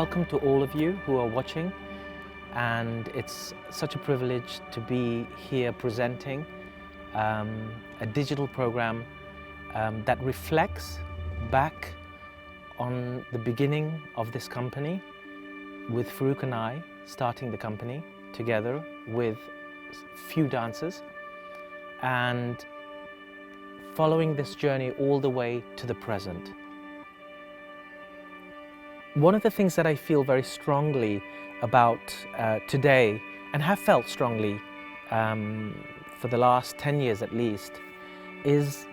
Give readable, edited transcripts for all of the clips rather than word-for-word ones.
welcome to all of you who are watching, and it's such a privilege to be here presenting a digital program that reflects back on the beginning of this company, with Farooq and I starting the company together with few dancers and following this journey all the way to the present. One of the things that I feel very strongly about today, and have felt strongly for the last 10 years at least, is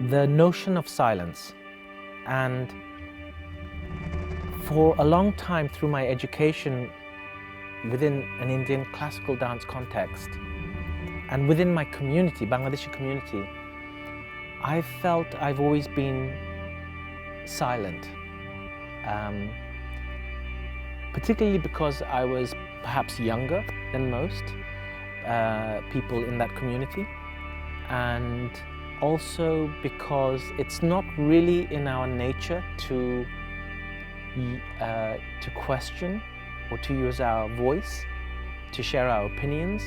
the notion of silence. And for a long time through my education within an Indian classical dance context and within my community, Bangladeshi community, I've felt I've always been silent. Particularly because I was perhaps younger than most people in that community, and also because it's not really in our nature to question or to use our voice, to share our opinions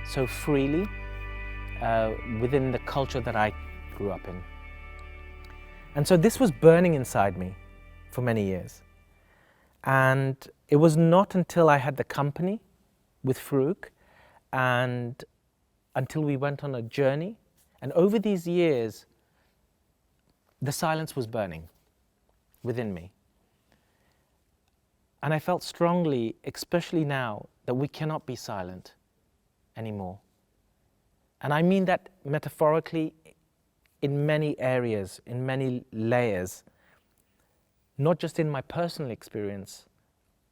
so freely within the culture that I grew up in. And so this was burning inside me for many years. And it was not until I had the company with Farooq and until we went on a journey, and over these years, the silence was burning within me. And I felt strongly, especially now, that we cannot be silent anymore. And I mean that metaphorically in many areas, in many layers, not just in my personal experience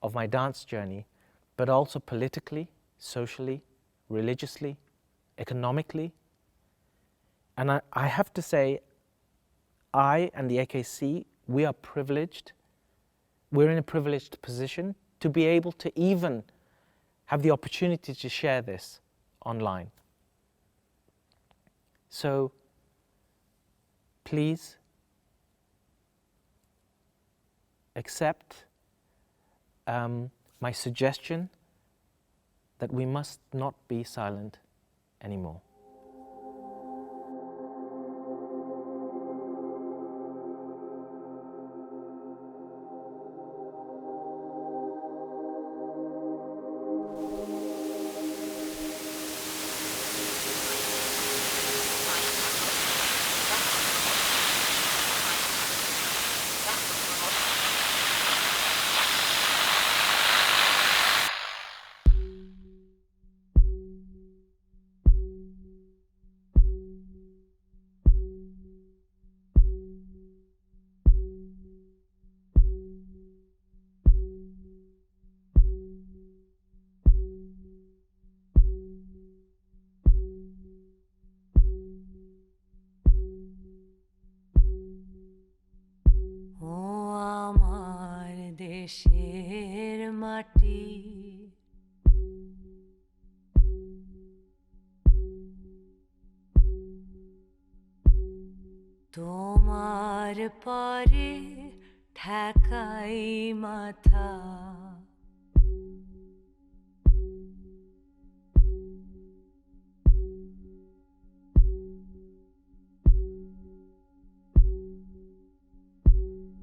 of my dance journey, but also politically, socially, religiously, economically. And I have to say, I and the AKC, we are privileged. We're in a privileged position to be able to even have the opportunity to share this online. So please accept my suggestion that we must not be silent anymore. দেশের মাটি তোমার পরে ঠেকাই মাথা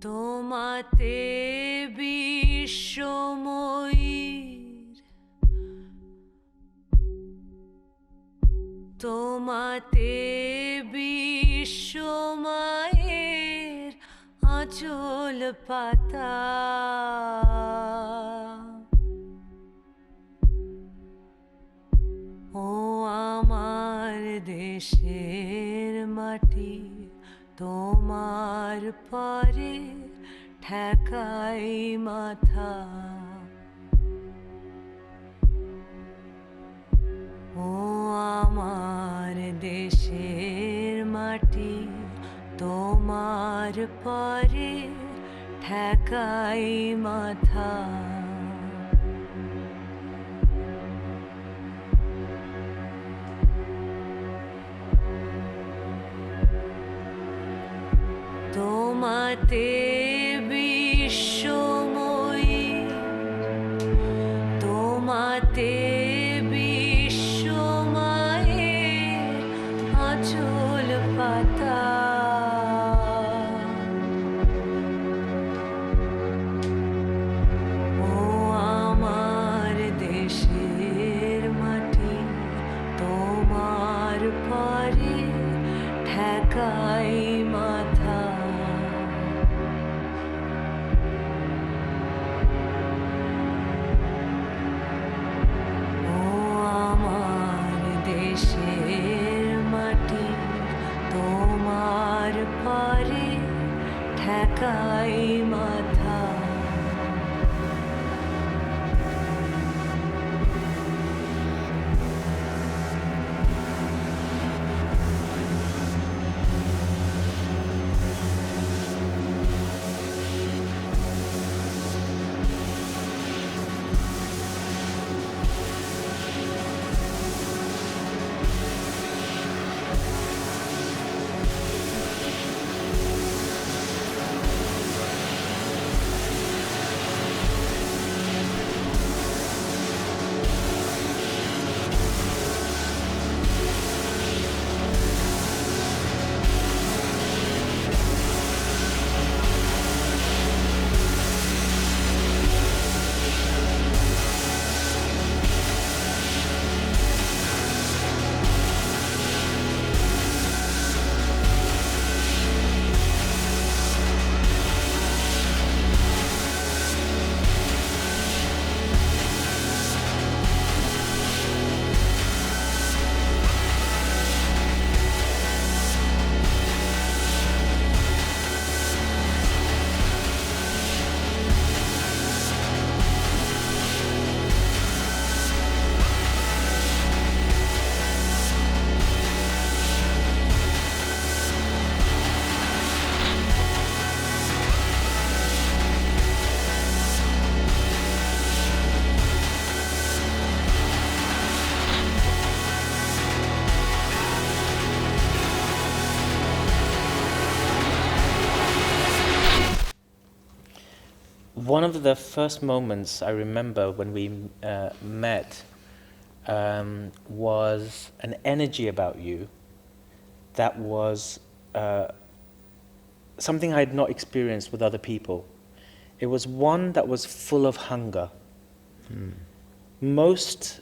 তোমাতে বিশ্বময়ীর তোমাতে বিশ্বমায়ের আঁচল পাতা ও আমার দেশের মাটি তোমার পরে ঠেকাই মাথা ও আমার দেশের মাটি তোমার পরে ঠেকাই মাথা তোমাতে বিশ্বময়ী চুল পাতা ও আমার দেশের মাটি তোমার পরে ঠেকাই মাথা ও আমার দেশের মাটি তোমার পরে ঠেকাই মাথা One of the first moments I remember when we met was an energy about you that was something I had not experienced with other people. It was one that was full of hunger. Most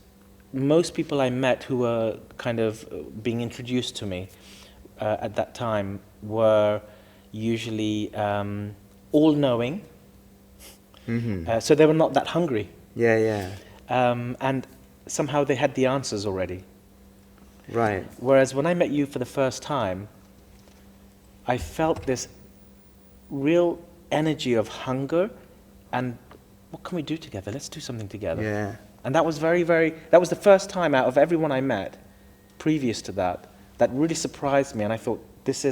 people I met who were kind of being introduced to me at that time were usually all-knowing. So they were not that hungry. Yeah. And somehow they had the answers already. Right. Whereas when I met you for the first time, I felt this real energy of hunger and what can we do together? Let's do something together. Yeah. And that was that was the first time out of everyone I met previous to that really surprised me, and I thought, this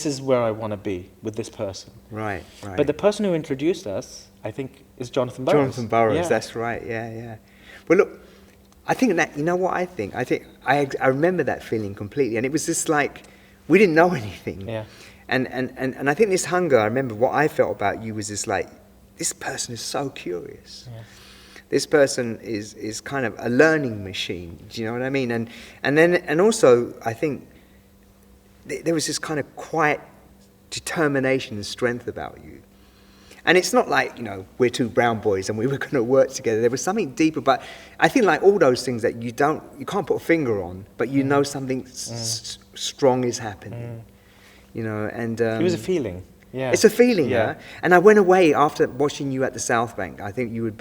is where I want to be with this person. Right. But the person who introduced us, I think, is Jonathan Burrows. Jonathan Burrows, Yeah. that's right, yeah. Well, look, I think that, you know what I think? I remember that feeling completely, and it was just like, we didn't know anything. Yeah. And I think this hunger, I remember what I felt about you was just like, this person is so curious. Yeah. This person is kind of a learning machine, do you know what I mean? And also, I think, there was this kind of quiet determination and strength about you. And it's not like, we're two brown boys and we were going to work together. There was something deeper, but I think like all those things that you can't put a finger on, but you know something strong is happening. And It was a feeling. Yeah. It's a feeling, Yeah. And I went away after watching you at the South Bank. I think you were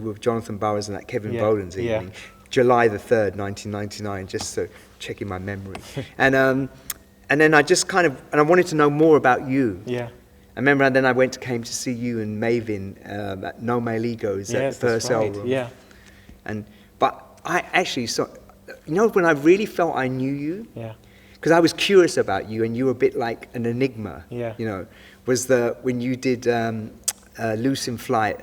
with Jonathan Burrows and that Kevin Boland's evening, July the 3rd, 1999, just so checking my memory. And then I just and I wanted to know more about you. Yeah. I remember, and then I came to see you and Maven at No Male Egos at the first album. Yeah. But I actually saw, when I really felt I knew you, Yeah. because I was curious about you, and you were a bit like an enigma. Yeah. Was when you did Loose in Flight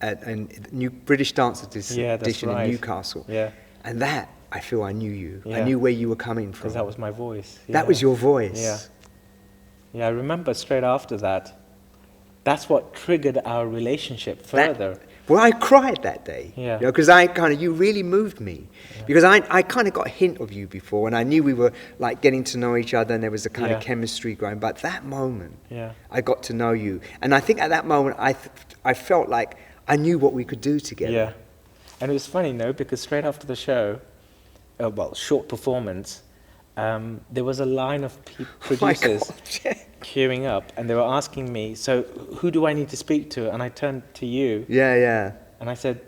at a new British Dance Edition in Newcastle. Yeah. And that, I feel I knew you. Yeah. I knew where you were coming from. Because that was my voice. That was your voice. Yeah. Yeah, I remember straight after that. That's what triggered our relationship further. Well, I cried that day. Yeah. You know, because you really moved me. Because I kind of got a hint of you before, and I knew we were like getting to know each other, and there was a kind of chemistry growing. But that moment, I got to know you, and I think at that moment I felt like I knew what we could do together. Yeah. And it was funny, no, because straight after the show, short performance, there was a line of producers queuing up, and they were asking me, so who do I need to speak to? And I turned to you. Yeah. And I said,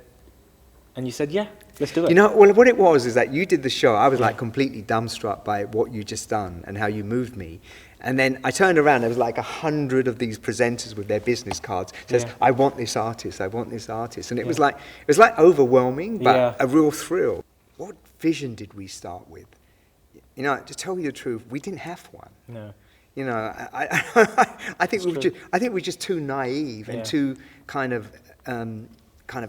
and you said, yeah, let's do it. You know, well, what it was is that you did the show. I was like completely dumbstruck by what you just done and how you moved me. And then I turned around, there was like 100 of these presenters with their business cards. Says, I want this artist, I want this artist. And it was like overwhelming, but a real thrill. What vision did we start with? You know, to tell you the truth, we didn't have one. No. You know, I think we're just too naive and too kind of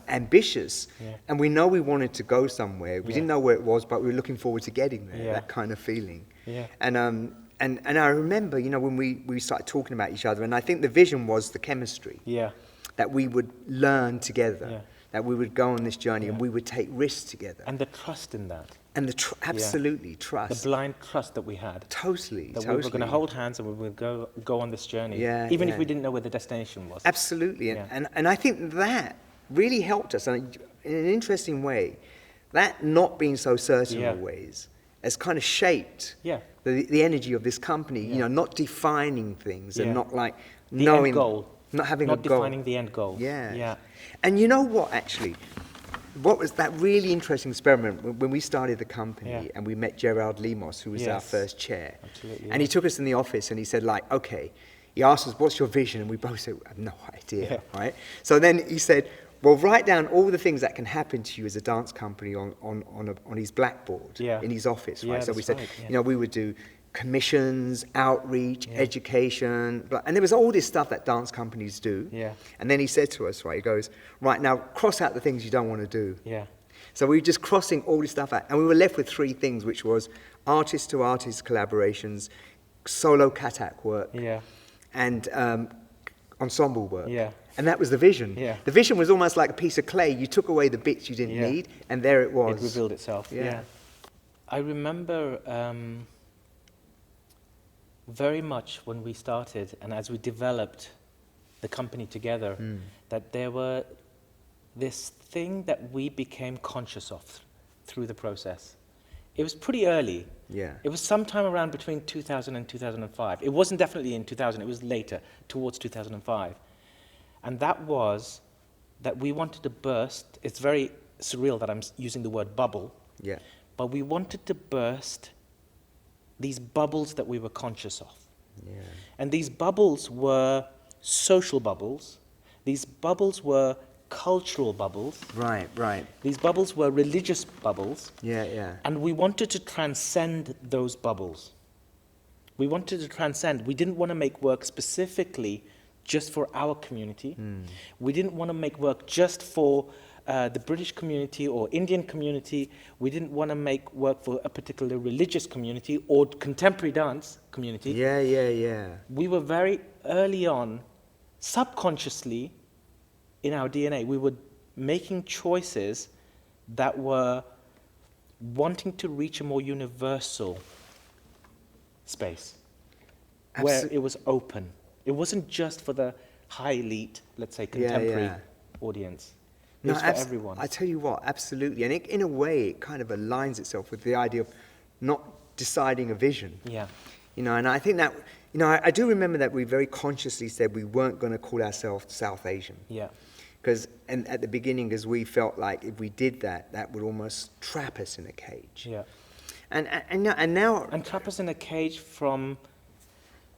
ambitious. And we know we wanted to go somewhere. We didn't know where it was, but we were looking forward to getting there. That kind of feeling. And I remember, you know, when we started talking about each other, and I think the vision was the chemistry. That we would learn together. That we would go on this journey and we would take risks together. And the trust in that. And absolutely trust. The blind trust that we had. Totally. We were going to hold hands and we would go on this journey. Even if we didn't know where the destination was. Absolutely. And I think that really helped us, and in an interesting way. That not being so certain always has kind of shaped the energy of this company. You know, not defining things and not like the knowing end goal. Not having not a goal. defining the end goal. Yeah. And you know what, actually? What was that really interesting experiment when we started the company and we met Gerard Lemos, who was our first chair. Absolutely, and he took us in the office and he said, like, okay, he asked us, what's your vision? And we both said, I have no idea, right? So then he said, well, write down all the things that can happen to you as a dance company on his blackboard in his office, right? So we said, you know, we would do commissions, outreach, education, and there was all this stuff that dance companies do. And then he said to us, right, he goes, right, now cross out the things you don't want to do. So we were just crossing all this stuff out, and we were left with three things, which was artist-to-artist collaborations, solo katak work, and ensemble work. And that was the vision. The vision was almost like a piece of clay. You took away the bits you didn't need, and there it was. It revealed itself. I remember very much when we started and as we developed the company together, that there were this thing that we became conscious of through the process. It was pretty early. It was sometime around between 2000 and 2005. It wasn't definitely in 2000, it was later, towards 2005. And that was that we wanted to burst, it's very surreal that I'm using the word bubble, but we wanted to burst these bubbles that we were conscious of. And these bubbles were social bubbles. These bubbles were cultural bubbles. Right. These bubbles were religious bubbles. And we wanted to transcend those bubbles. We wanted to transcend. We didn't want to make work specifically just for our community. We didn't want to make work just for the British community or Indian community. We didn't want to make work for a particular religious community or contemporary dance community. We were very early on, subconsciously, in our DNA, we were making choices that were wanting to reach a more universal space, where it was open. It wasn't just for the high elite, let's say, contemporary audience. It was for everyone. I tell you what, absolutely. And in a way, it kind of aligns itself with the idea of not deciding a vision. You know, and I think that, you know, I do remember that we very consciously said we weren't going to call ourselves South Asian. Because at the beginning, as we felt like if we did that, that would almost trap us in a cage. And now... And trap us in a cage from,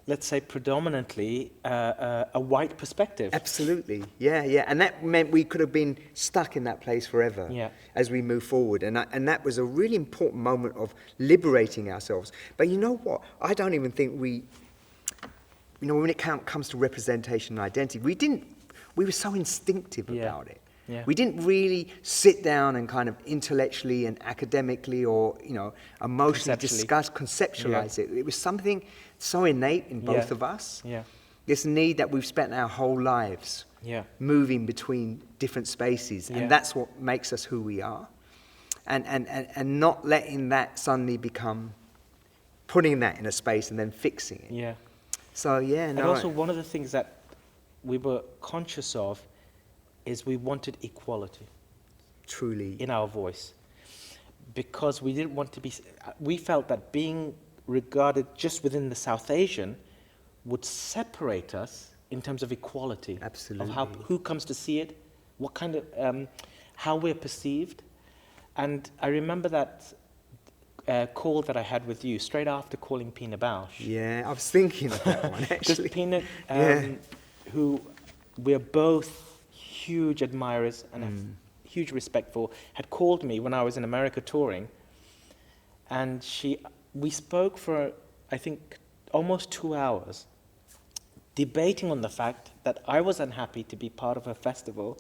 let's say, predominantly a white perspective. Absolutely, and that meant we could have been stuck in that place forever as we move forward, and that was a really important moment of liberating ourselves. But you know what? I don't even think we, you know, when it comes to representation and identity, we were so instinctive about it. We didn't really sit down and kind of intellectually and academically or, you know, emotionally conceptualize it. It was something so innate in both of us this need that we've spent our whole lives Yeah. moving between different spaces, Yeah. and that's what makes us who we are. And not letting that suddenly become, putting that in a space and then fixing it. Yeah. So yeah, And no. also, one of the things that we were conscious of is we wanted equality truly. in our voice, because we didn't want to be. We felt that being regarded just within the South Asian would separate us in terms of equality. Absolutely. Of how, who comes to see it, what kind of, how we're perceived. And I remember that call that I had with you straight after calling Pina Bausch. Yeah, I was thinking of that one Because actually. Pina, Yeah. who we're both huge admirers and have huge respect for, had called me when I was in America touring, and we spoke for, I think, almost 2 hours, debating on the fact that I was unhappy to be part of a festival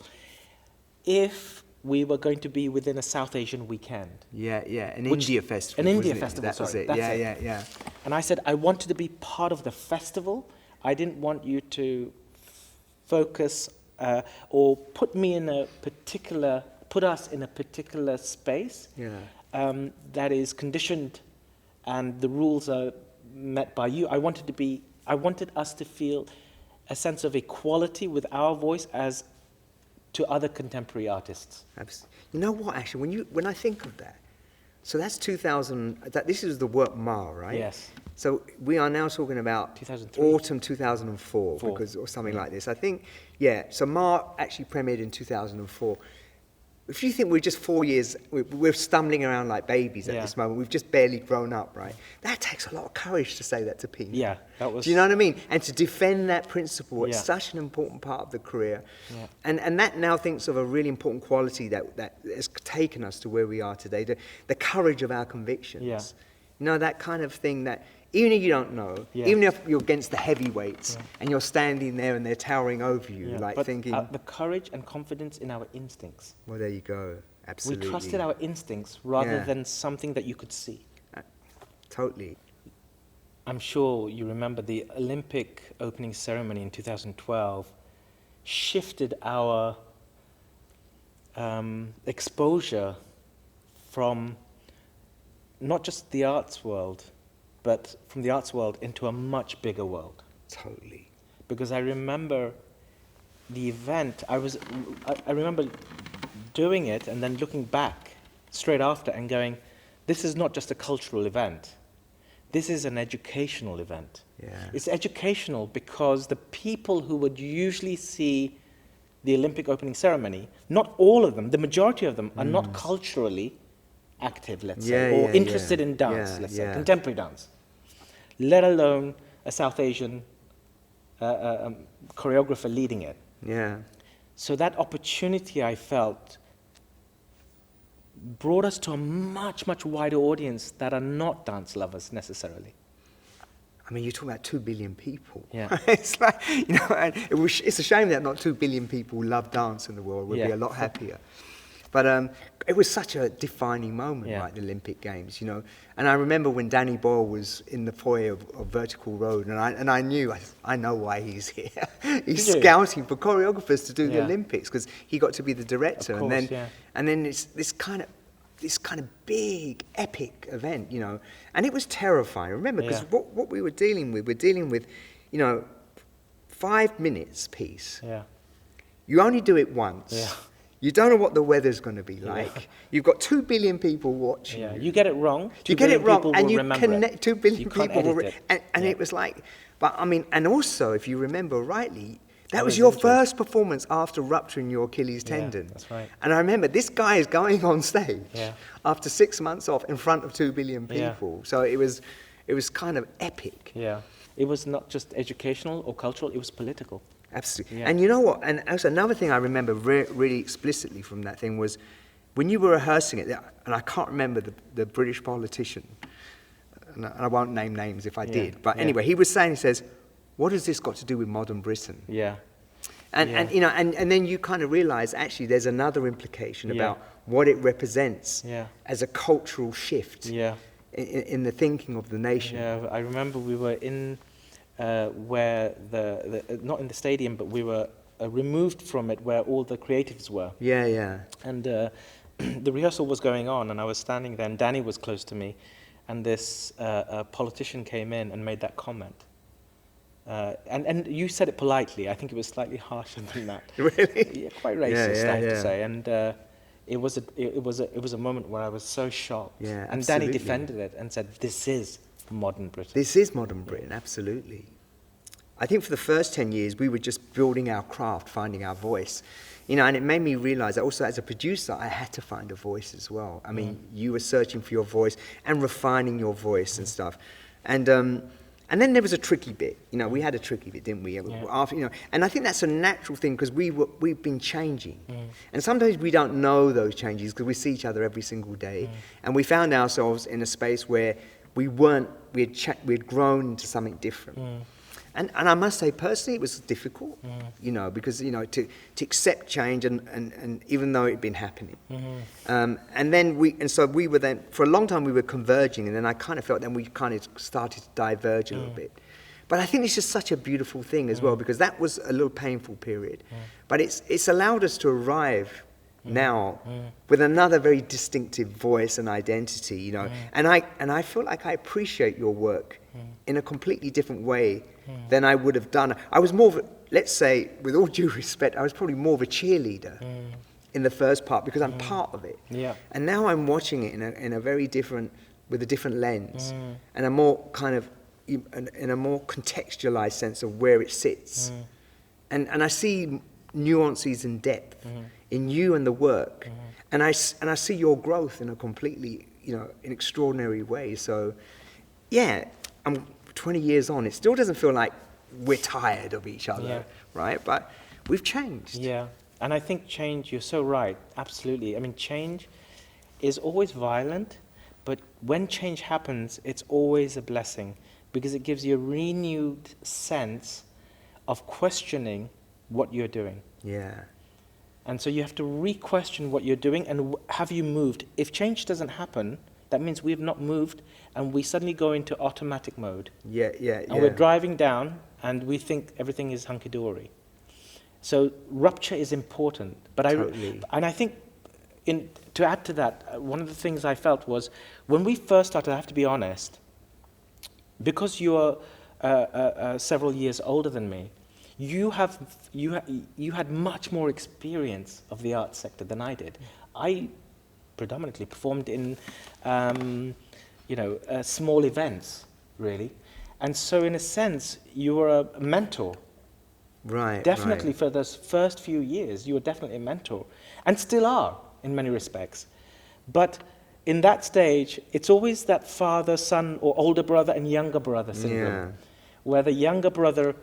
if we were going to be within a South Asian weekend. Yeah, an Which- India festival. an India wasn't it? festival, That was sorry, it. that's Yeah, it. yeah. And I said I wanted to be part of the festival. I didn't want you to focus or put us in a particular space Yeah. that is conditioned and the rules are met by you. I wanted us to feel a sense of equality with our voice as to other contemporary artists. You know what? Actually, when I think of that, so that's 2000. This is the work Ma, right? Yes. So we are now talking about 2003. autumn 2004, or something like this. I think, yeah. So Ma actually premiered in 2004. If you think we're just 4 years, we're stumbling around like babies at Yeah. this moment. We've just barely grown up, right? That takes a lot of courage to say that to Pina. Yeah, that was. Do you know what I mean? And to defend that principle, it's Yeah. such an important part of the career. Yeah. And that now thinks of a really important quality that has taken us to where we are today, the courage of our convictions. Yeah. You know, that kind of thing that even if you don't know, Yeah. even if you're against the heavyweights Yeah. and you're standing there and they're towering over you, Yeah, like but, thinking, the courage and confidence in our instincts. well, there you go. Absolutely. We trusted our instincts rather Yeah. than something that you could see. Totally. I'm sure you remember the Olympic opening ceremony in 2012 shifted our exposure from not just the arts world, but from the arts world into a much bigger world. Totally. Because I remember the event, I remember doing it and then looking back straight after and going, this is not just a cultural event. This is an educational event. Yeah. It's educational because the people who would usually see the Olympic opening ceremony, not all of them, the majority of them are not culturally active, let's say, or interested in dance, let's say, contemporary dance, let alone a South Asian choreographer leading it. Yeah. So that opportunity, I felt, brought us to a much, much wider audience that are not dance lovers necessarily. I mean, you're talking about 2 billion people. Yeah. It's like, you know, and it's a shame that not 2 billion people love dance in the world. We'd be Yeah. a lot happier. But it was such a defining moment, Yeah. like the Olympic Games, you know. And I remember when Danny Boyle was in the foyer of Vertical Road, and I knew, I know why he's here. He's Did you? scouting for choreographers to do the Yeah. Olympics because he got to be the director. Of and course, then, yeah. and then it's this kind of big, epic event, you know. And it was terrifying. Remember, because Yeah. what we were dealing with, you know, 5 minutes piece. Yeah. You only do it once. Yeah. You don't know what the weather's going to be like. You've got 2 billion people watching. Yeah. You get it wrong. You 2 get it billion wrong, people and will you remember connect it. 2 billion You can't people. edit it. And Yeah. it was like, but I mean, and also, if you remember rightly, that was was your interesting. first performance after rupturing your Achilles Yeah, tendon. that's right. And I remember this guy is going on stage Yeah. after 6 months off in front of 2 billion Yeah. people. So it was kind of epic. Yeah. It was not just educational or cultural, it was political. Absolutely. Yeah. And you know what? And also another thing I remember really explicitly from that thing was when you were rehearsing it, and I can't remember the British politician, and I won't name names if I Yeah, did, but yeah. anyway, he says, what has this got to do with modern Britain? Yeah. And, Yeah. and you know, and then you kind of realize actually there's another implication Yeah. about what it represents Yeah. as a cultural shift Yeah. in the thinking of the nation. Yeah, I remember we were in where not in the stadium, but we were removed from it where all the creatives were. Yeah, yeah. And the rehearsal was going on, and I was standing there, and Danny was close to me, and this politician came in and made that comment. And you said it politely. I think it was slightly harsher than that. Really? Yeah, quite racist, I have yeah. to say. And it was a moment where I was so shocked. Yeah, and Danny absolutely. defended it and said, "This is modern Britain." This is modern Britain, absolutely. I think for the first 10 years, we were just building our craft, finding our voice. And it made me realize that also as a producer, I had to find a voice as well. I mean, you were searching for your voice and refining your voice and stuff. And then there was a tricky bit. We had a tricky bit, didn't we? After, and I think that's a natural thing because we've been changing. And sometimes we don't know those changes because we see each other every single day. And we found ourselves in a space where we had grown into something different. And I must say, personally, it was difficult, because, to accept change and even though it had been happening. And so we were then, for a long time, we were converging, and then I kind of felt then we kind of started to diverge a little bit. But I think it's just such a beautiful thing as well, because that was a little painful period. But it's allowed us to arrive now with another very distinctive voice and identity, And I feel like I appreciate your work in a completely different way than I would have done. I was more of let's say, with all due respect, I was probably more of a cheerleader in the first part because I'm part of it. Yeah. And now I'm watching it in a very different, with a different lens and a more kind of, in a more contextualized sense of where it sits. And I see nuances and depth in you and the work. And I see your growth in a completely, in extraordinary way. So, yeah, I'm 20 years on. It still doesn't feel like we're tired of each other, right? But we've changed. Yeah, and I think change, you're so right, absolutely. I mean, change is always violent, but when change happens, it's always a blessing because it gives you a renewed sense of questioning what you're doing. Yeah. And so you have to re-question what you're doing and have you moved. If change doesn't happen, that means we have not moved and we suddenly go into automatic mode. Yeah. And we're driving down and we think everything is hunky-dory. So rupture is important. But Totally. I think to add to that, one of the things I felt was when we first started, I have to be honest, because you are several years older than me, you had much more experience of the arts sector than I did. I predominantly performed in, small events, really. And so in a sense, you were a mentor. Right. Definitely for those first few years, you were definitely a mentor. And still are, in many respects. But in that stage, it's always that father, son, or older brother and younger brother syndrome. Where the younger brother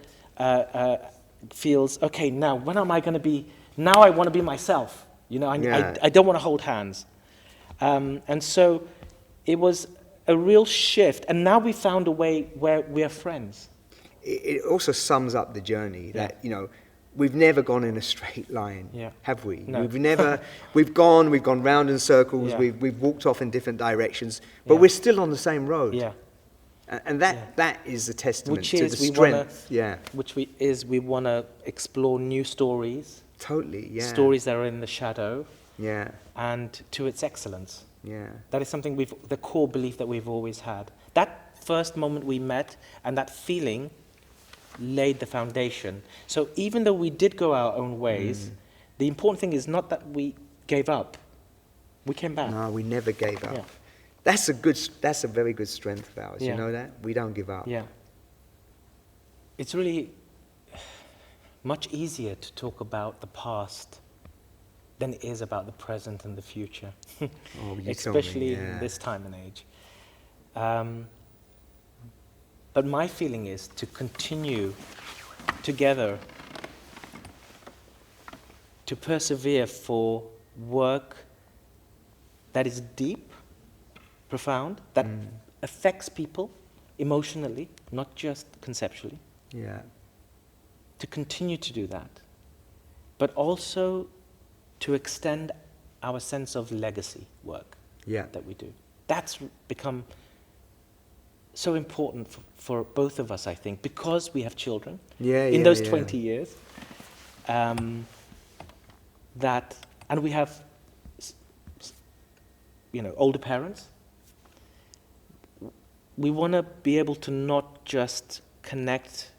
feels, okay, now when am I going to be, now I want to be myself. I don't want to hold hands. And so it was a real shift. And now we found a way where we are friends. It also sums up the journey that, we've never gone in a straight line, have we? No. We've gone round in circles, we've walked off in different directions, but we're still on the same road. Yeah. And that is a testament Which to is the strength. We want to explore new stories. Totally, yeah. Stories that are in the shadow. Yeah. And to its excellence. Yeah. That is something the core belief that we've always had. That first moment we met and that feeling laid the foundation. So even though we did go our own ways, the important thing is not that we gave up. We came back. No, we never gave up. Yeah. That's a very good strength of ours. You know that? We don't give up. Yeah. It's really much easier to talk about the past than it is about the present and the future. Especially in this time and age. But my feeling is to continue together to persevere for work that is deep, profound, that affects people emotionally, not just conceptually. Yeah. To continue to do that, but also to extend our sense of legacy work that we do. That's become so important for both of us, I think, because we have children Yeah, in yeah, those yeah. 20 years. That, and we have, older parents. We want to be able to not just connect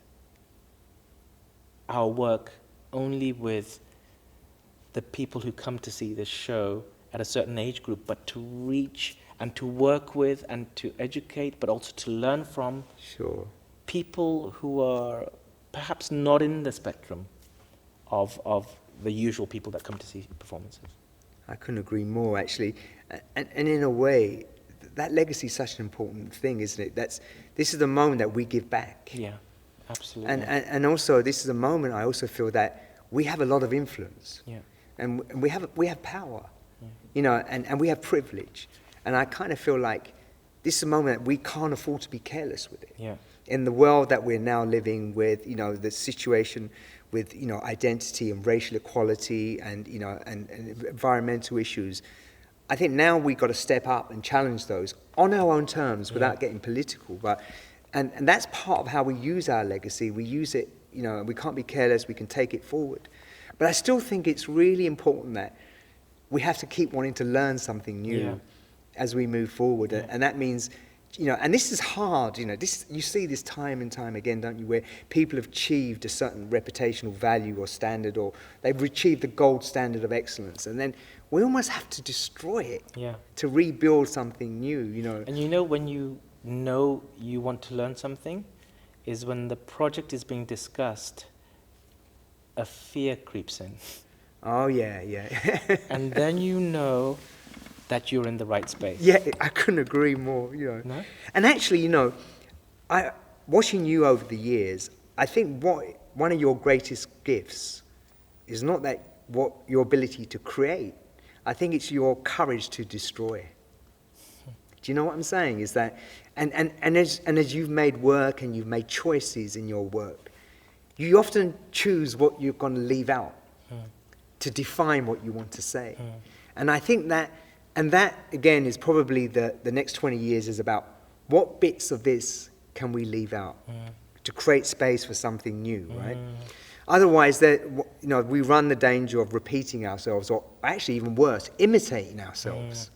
our work only with the people who come to see this show at a certain age group, but to reach and to work with and to educate, but also to learn from Sure. people who are perhaps not in the spectrum of the usual people that come to see performances. I couldn't agree more, actually. And in a way, that legacy is such an important thing, isn't it? This is the moment that we give back. Yeah, absolutely. And also, this is a moment I also feel that we have a lot of influence. Yeah. And we have power, and we have privilege. And I kind of feel like this is a moment that we can't afford to be careless with it. Yeah. In the world that we're now living with, the situation with, identity and racial equality and environmental issues, I think now we've got to step up and challenge those on our own terms without getting political. And that's part of how we use our legacy. We use it, we can't be careless, we can take it forward. But I still think it's really important that we have to keep wanting to learn something new as we move forward. Yeah. And that means, and this is hard, you see this time and time again, don't you, where people have achieved a certain reputational value or standard, or they've achieved the gold standard of excellence. And then we almost have to destroy it to rebuild something new, And when you know you want to learn something is when the project is being discussed, a fear creeps in. Oh, yeah. And then you know that you're in the right space. Yeah, I couldn't agree more, No? And actually, watching you over the years, I think one of your greatest gifts is not your ability to create. I think it's your courage to destroy. Do you know what I'm saying? Is that, and as you've made work and you've made choices in your work, you often choose what you're going to leave out to define what you want to say. And I think that again is probably the next 20 years is about what bits of this can we leave out to create space for something new, right? Otherwise, we run the danger of repeating ourselves, or actually even worse, imitating ourselves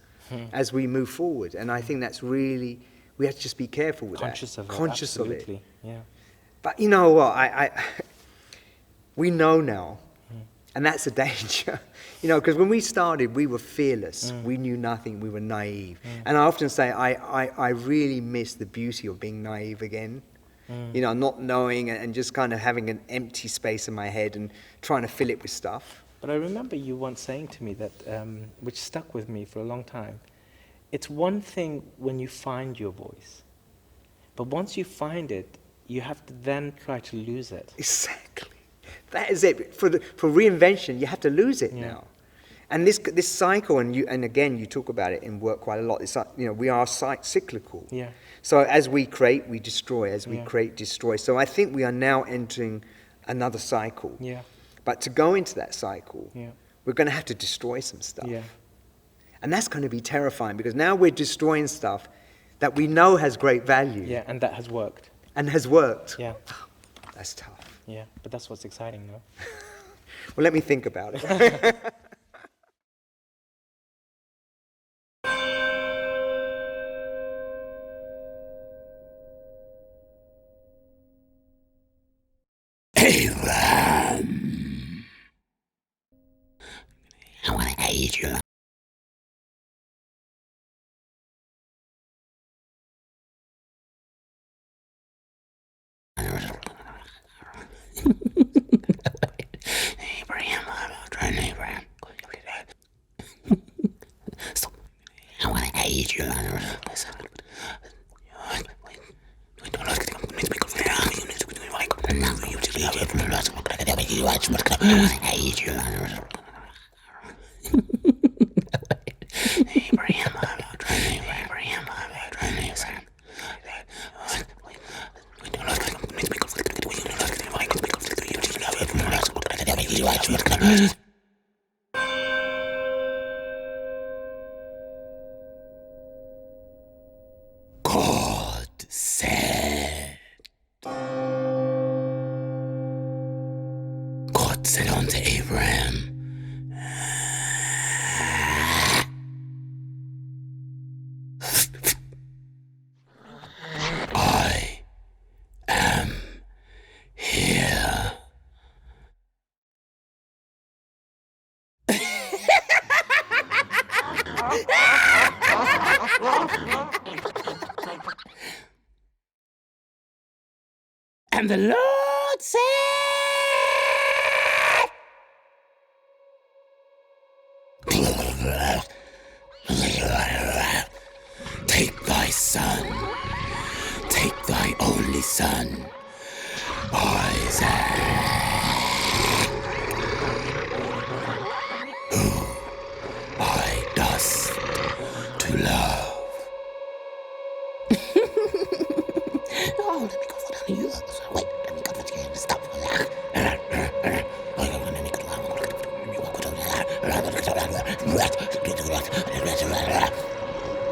as we move forward. And I think that's really, we have to just be careful with Conscious that. of it. Conscious of Absolutely. it. Yeah. But you know what? We know now, and that's a danger. Because when we started, we were fearless. We knew nothing. We were naive. And I often say, I really miss the beauty of being naive again. Not knowing and just kind of having an empty space in my head and trying to fill it with stuff. But I remember you once saying to me that, which stuck with me for a long time, it's one thing when you find your voice, but once you find it, you have to then try to lose it. Exactly. That is it. For reinvention, you have to lose it now. And this cycle, and again, you talk about it in work quite a lot. It's like, we are cyclical. Yeah. So as we create, we destroy. As we create, destroy. So I think we are now entering another cycle. Yeah. But to go into that cycle, we're going to have to destroy some stuff. Yeah. And that's going to be terrifying because now we're destroying stuff that we know has great value. Yeah, and that has worked. And has worked. Yeah. That's tough. Yeah, but that's what's exciting, no? Well, let me think about it. I want to hate you. Abraham, Abraham. So, I want to hate you. God said unto Abraham, I am here. And the Lord said, take thy son, take thy only son, Isaac, who I dust to love. Oh, let me go for down you. Wait, let me go for the stop.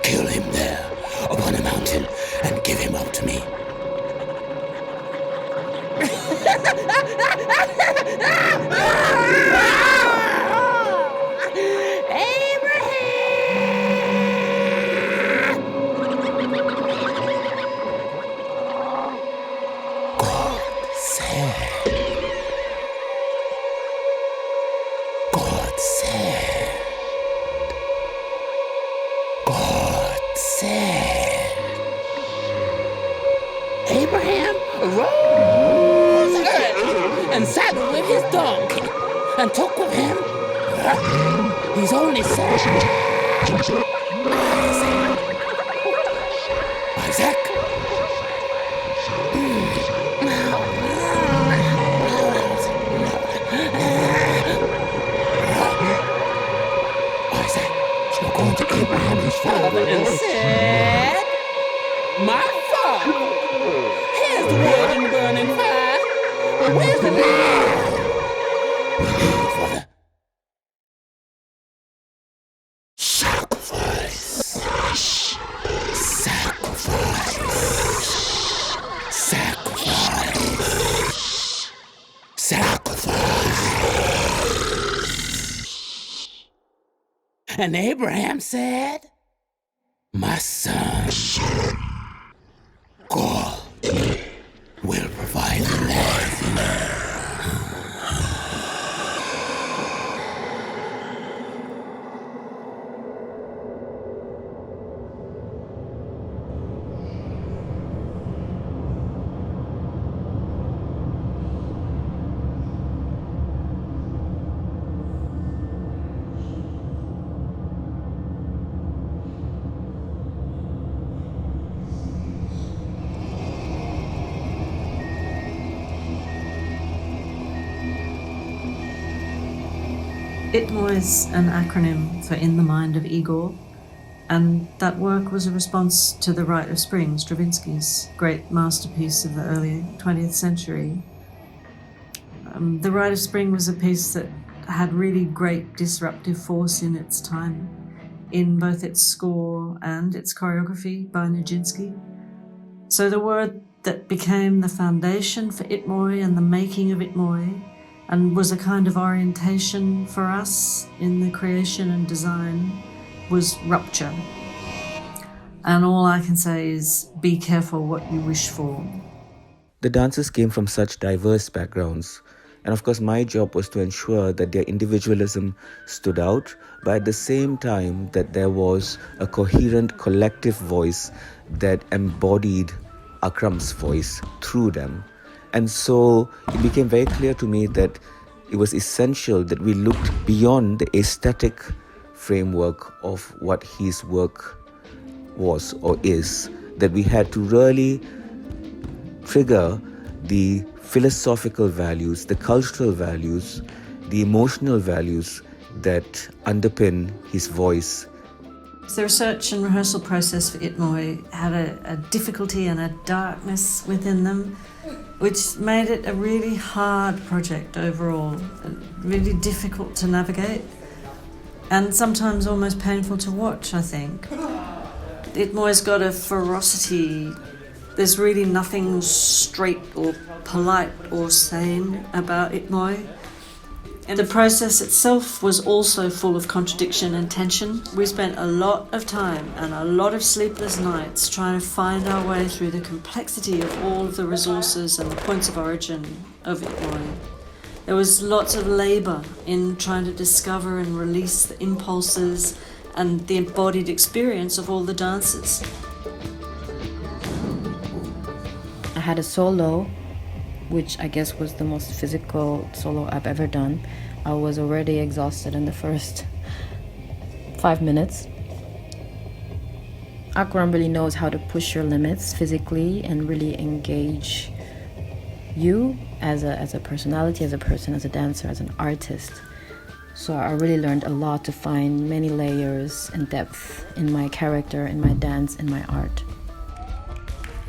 Kill him there upon a mountain and give him up to me. Abraham rose early and saddled with his donkey and took with him his only son, Isaac. Isaac spoke unto Abraham his father and said, my father, here's the wood and the burning fire, but where's the lamb? For the sacrifice. Sacrifice. Sacrifice. Sacrifice. And Abraham said, my son, God will provide the lamb. ITMO is an acronym for In the Mind of Igor, and that work was a response to The Rite of Spring, Stravinsky's great masterpiece of the early 20th century. The Rite of Spring was a piece that had really great disruptive force in its time, in both its score and its choreography by Nijinsky. So the word that became the foundation for ITMOI and the making of ITMOI, and was a kind of orientation for us in the creation and design, was rupture. And all I can say is, be careful what you wish for. The dancers came from such diverse backgrounds, and of course my job was to ensure that their individualism stood out, but at the same time that there was a coherent collective voice that embodied Akram's voice through them. And so it became very clear to me that it was essential that we looked beyond the aesthetic framework of what his work was or is, that we had to really trigger the philosophical values, the cultural values, the emotional values that underpin his voice. The research and rehearsal process for ITMOI had a difficulty and a darkness within them, which made it a really hard project overall, really difficult to navigate, and sometimes almost painful to watch, I think. ITMOI's got a ferocity. There's really nothing straight or polite or sane about ITMOI. And the process itself was also full of contradiction and tension. We spent a lot of time and a lot of sleepless nights trying to find our way through the complexity of all of the resources and the points of origin of Itmoy. There was lots of labour in trying to discover and release the impulses and the embodied experience of all the dancers. I had a solo, which I guess was the most physical solo I've ever done. I was already exhausted in the first 5 minutes. Akram really knows how to push your limits physically and really engage you as a personality, as a person, as a dancer, as an artist. So I really learned a lot to find many layers and depth in my character, in my dance, in my art.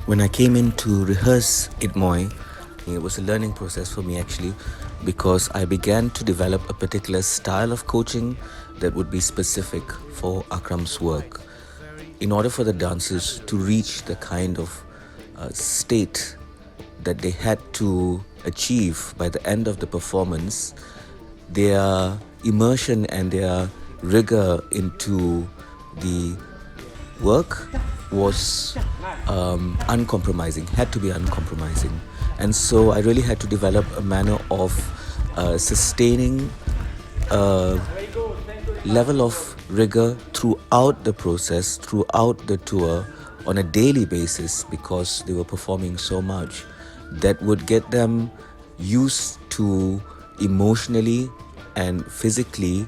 When I came in to rehearse Itmoy, it was a learning process for me actually, because I began to develop a particular style of coaching that would be specific for Akram's work. In order for the dancers to reach the kind of state that they had to achieve by the end of the performance, their immersion and their rigor into the work was uncompromising, had to be uncompromising. And so I really had to develop a manner of sustaining a level of rigor throughout the process, throughout the tour, on a daily basis, because they were performing so much, that would get them used to emotionally and physically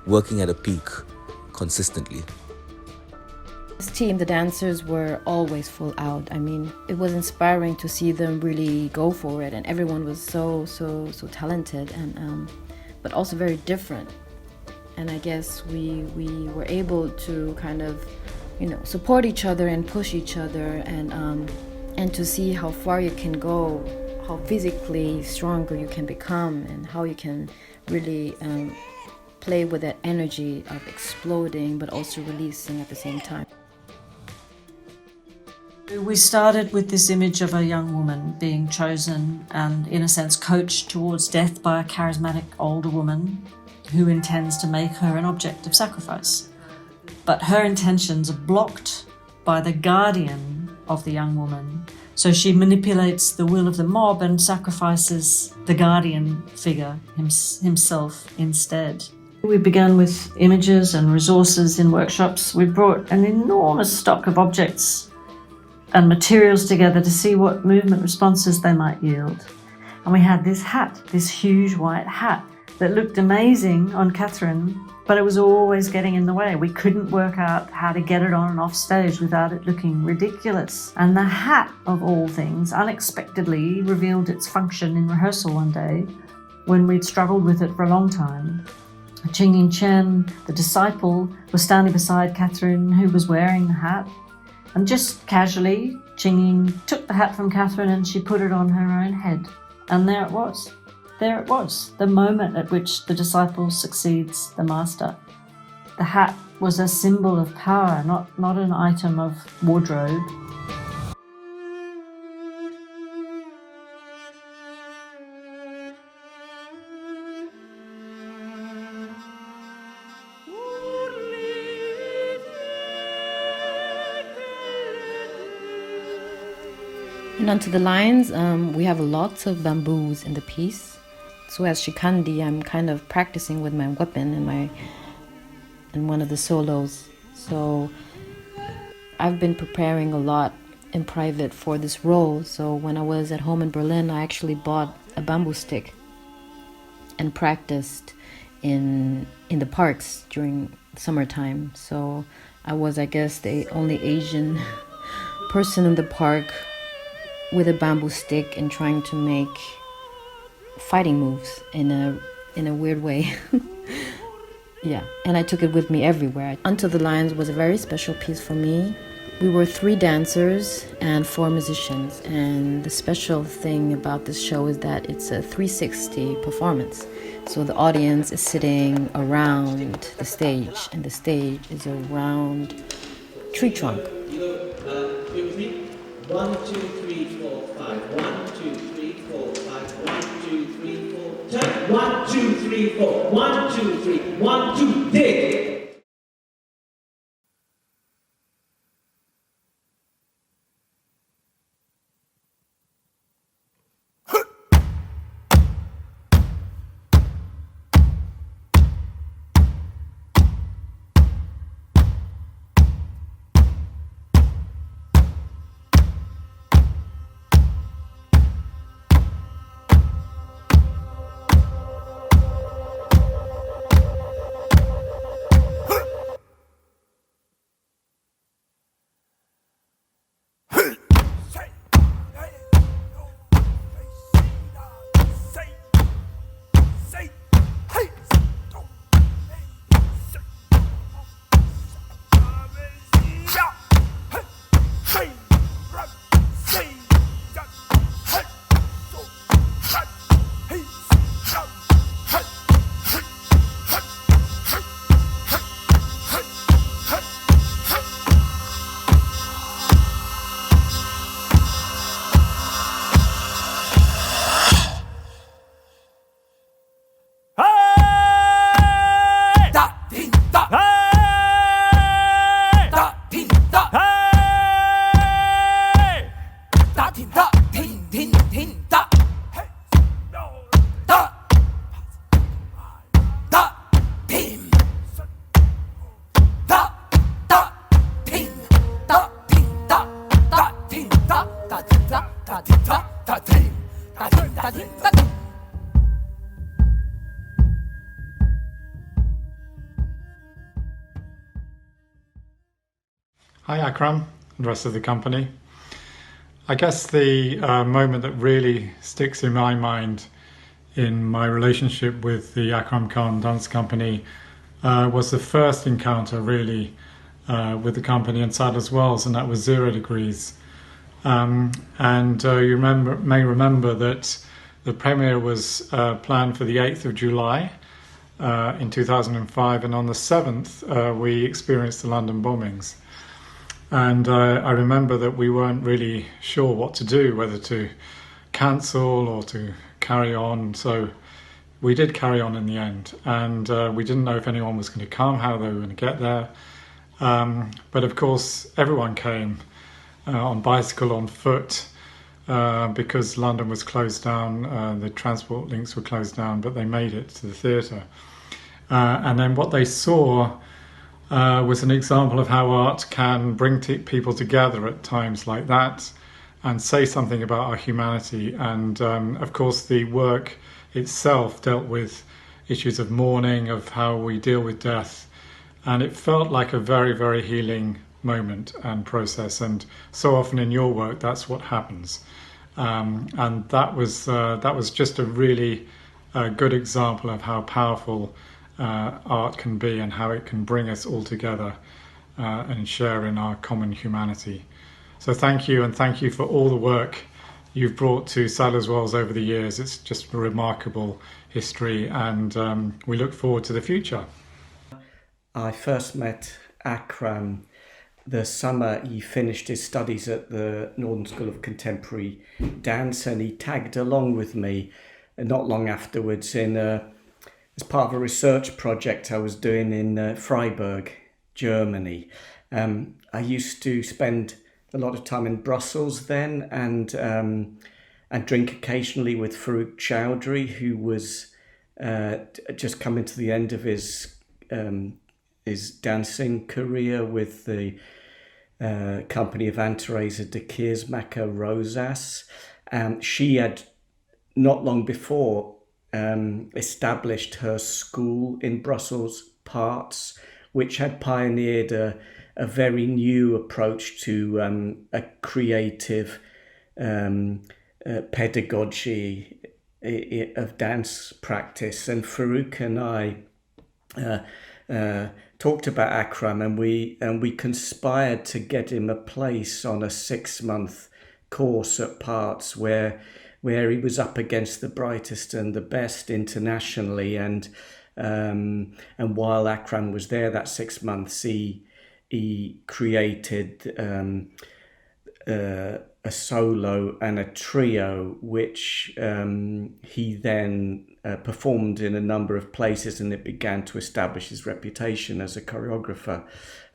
working at a peak consistently. This team, the dancers were always full out. I mean, it was inspiring to see them really go for it, and everyone was so talented, and but also very different. And I guess we were able to kind of, support each other and push each other, and to see how far you can go, how physically stronger you can become, and how you can really play with that energy of exploding but also releasing at the same time. We started with this image of a young woman being chosen and, in a sense, coached towards death by a charismatic older woman who intends to make her an object of sacrifice. But her intentions are blocked by the guardian of the young woman, so she manipulates the will of the mob and sacrifices the guardian figure himself instead. We began with images and resources in workshops. We brought an enormous stock of objects and materials together to see what movement responses they might yield. And we had this hat, this huge white hat that looked amazing on Catherine, but it was always getting in the way. We couldn't work out how to get it on and off stage without it looking ridiculous. And the hat, of all things, unexpectedly revealed its function in rehearsal one day when we'd struggled with it for a long time. Qingyin Chen, the disciple, was standing beside Catherine, who was wearing the hat. And just casually, Qingyin took the hat from Catherine and she put it on her own head. And there it was. There it was, the moment at which the disciple succeeds the master. The hat was a symbol of power, not an item of wardrobe. And onto the lines, we have lots of bamboos in the piece. So as Shikandi, I'm kind of practicing with my weapon in one of the solos. So I've been preparing a lot in private for this role. So when I was at home in Berlin, I actually bought a bamboo stick and practiced in the parks during summertime. So I was, I guess, the only Asian person in the park with a bamboo stick and trying to make fighting moves in a weird way. Yeah, and I took it with me everywhere. Until the Lions was a very special piece for me. We were 3 dancers and 4 musicians, and the special thing about this show is that it's a 360 performance. So the audience is sitting around the stage, and the stage is a round tree trunk. With me. 1, 2, 3, 4, 5. 1, 2, 3, 4, 5. 1, 2, 3, 4. Turn. 1, 2, 3. 3, 4. 1, 2, 3. 1, 2, dig. Hi Akram and the rest of the company. I guess the moment that really sticks in my mind in my relationship with the Akram Khan Dance Company was the first encounter really with the company in Sadler's Wells, and that was 0 Degrees. You may remember that the premiere was planned for the 8th of July in 2005, and on the 7th we experienced the London bombings. And I remember that we weren't really sure what to do, whether to cancel or to carry on. So we did carry on in the end, and we didn't know if anyone was going to come, how they were going to get there. But of course, everyone came on bicycle, on foot, because London was closed down. The transport links were closed down, but they made it to the theatre. And then what they saw was an example of how art can bring people together at times like that and say something about our humanity. And of course the work itself dealt with issues of mourning, of how we deal with death, and it felt like a very, very healing moment and process. And so often in your work that's what happens, and that was just a really good example of how powerful art can be and how it can bring us all together and share in our common humanity. So thank you, and thank you for all the work you've brought to Sadler's Wells over the years. It's just a remarkable history, and we look forward to the future. I first met Akram the summer he finished his studies at the Northern School of Contemporary Dance, and he tagged along with me not long afterwards as part of a research project I was doing in Freiburg, Germany. I used to spend a lot of time in Brussels then, and drink occasionally with Farouk Chowdhury, who was just coming to the end of his dancing career with the company of Anne-Theresa de Keersmacher Rosas. She had not long before established her school in Brussels Parts, which had pioneered a very new approach to a creative pedagogy of dance practice. And Farouk and I talked about Akram, and we conspired to get him a place on a 6-month course at Parts where he was up against the brightest and the best internationally. And while Akram was there that 6 months, he created a a solo and a trio, which he then performed in a number of places, and it began to establish his reputation as a choreographer.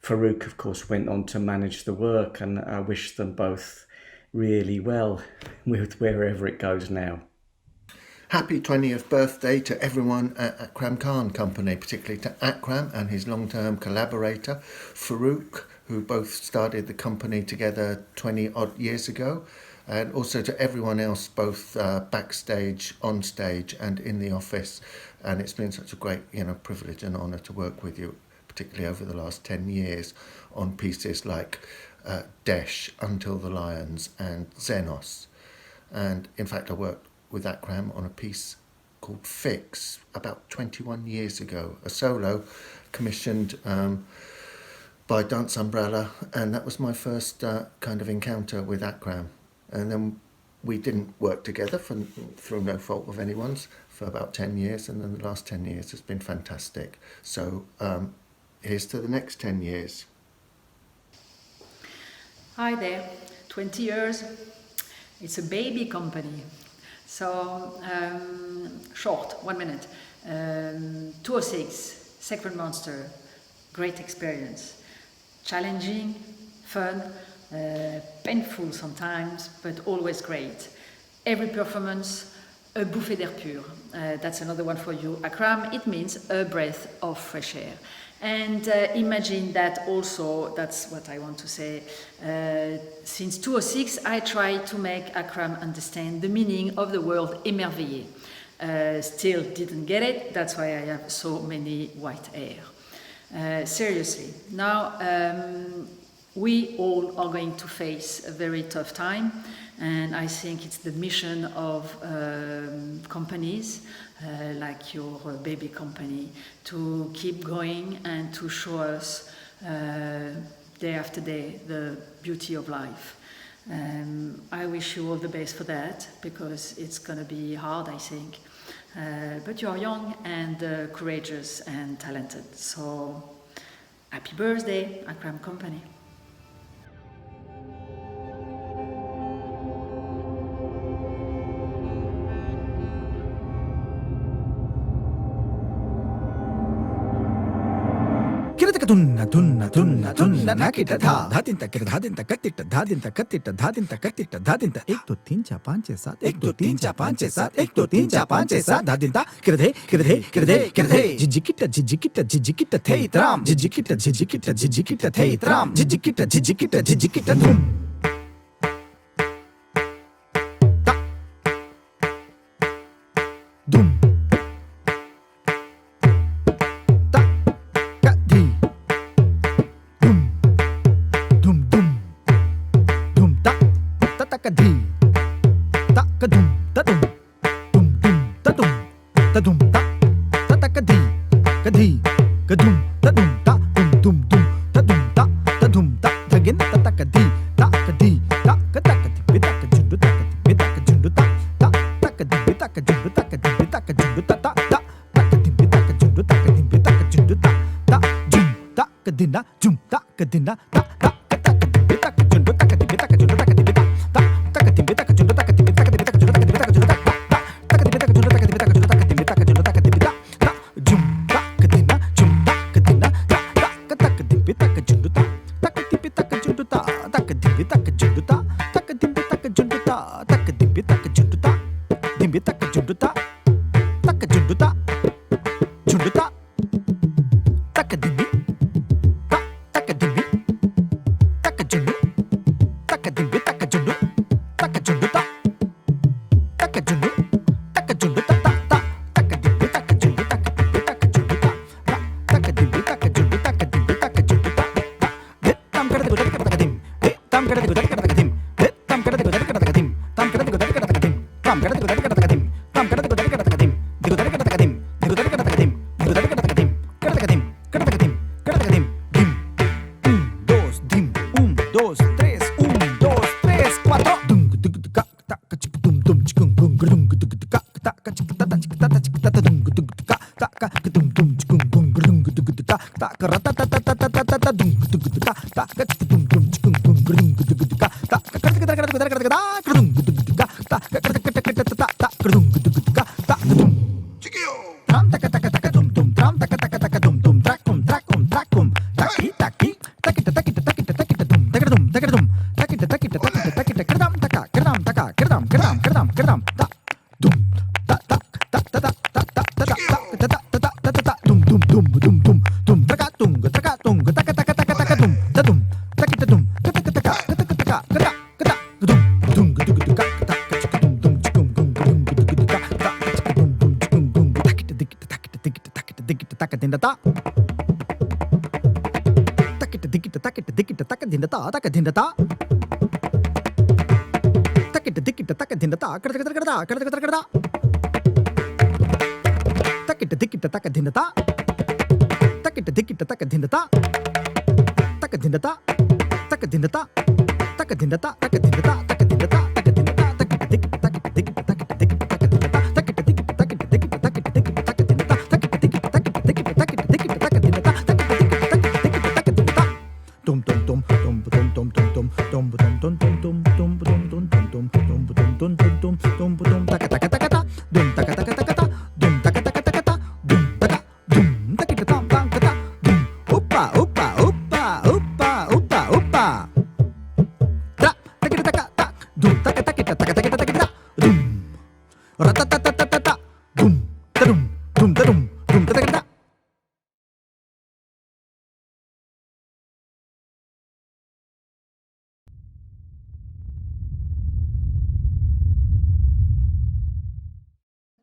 Farouk, of course, went on to manage the work, and I wish them both really well with wherever it goes now. Happy 20th birthday to everyone at Akram Khan Company, particularly to Akram and his long-term collaborator, Farouk, who both started the company together 20 odd years ago, and also to everyone else, both backstage, on stage and in the office. And it's been such a great, privilege and honour to work with you, particularly over the last 10 years on pieces like Desh, Until the Lions and Xenos. And in fact, I worked with Akram on a piece called Fix about 21 years ago, a solo commissioned by Dance Umbrella, and that was my first kind of encounter with Akram. And then we didn't work together through no fault of anyone's for about 10 years, and then the last 10 years has been fantastic. So here's to the next 10 years. Hi there, 20 years, it's a baby company. So, short, 1 minute. 206, Sacred Monster, great experience. Challenging, fun, painful sometimes, but always great. Every performance, a bouffée d'air pur. That's another one for you, Akram. It means a breath of fresh air. And imagine that also, that's what I want to say, since 2006 I try to make Akram understand the meaning of the word émerveillé. Still didn't get it, that's why I have so many white hair. Seriously, now we all are going to face a very tough time, and I think it's the mission of companies like your baby company to keep going and to show us day after day the beauty of life. I wish you all the best for that, because it's going to be hard, I think. But you are young and courageous and talented. So happy birthday, Akram Company. tunna tunna tunna tunna nakita dha dhatinta kir dhadinta kattita dhadinta kattita dhadinta kattita dhadinta 1 2 3 4 5 6 7 1 2 3 4 5 6 7 1 2 3 4 5 6 7 dhadinta kirdhe jijikita thei tram jijikita thei tram jijikita dhum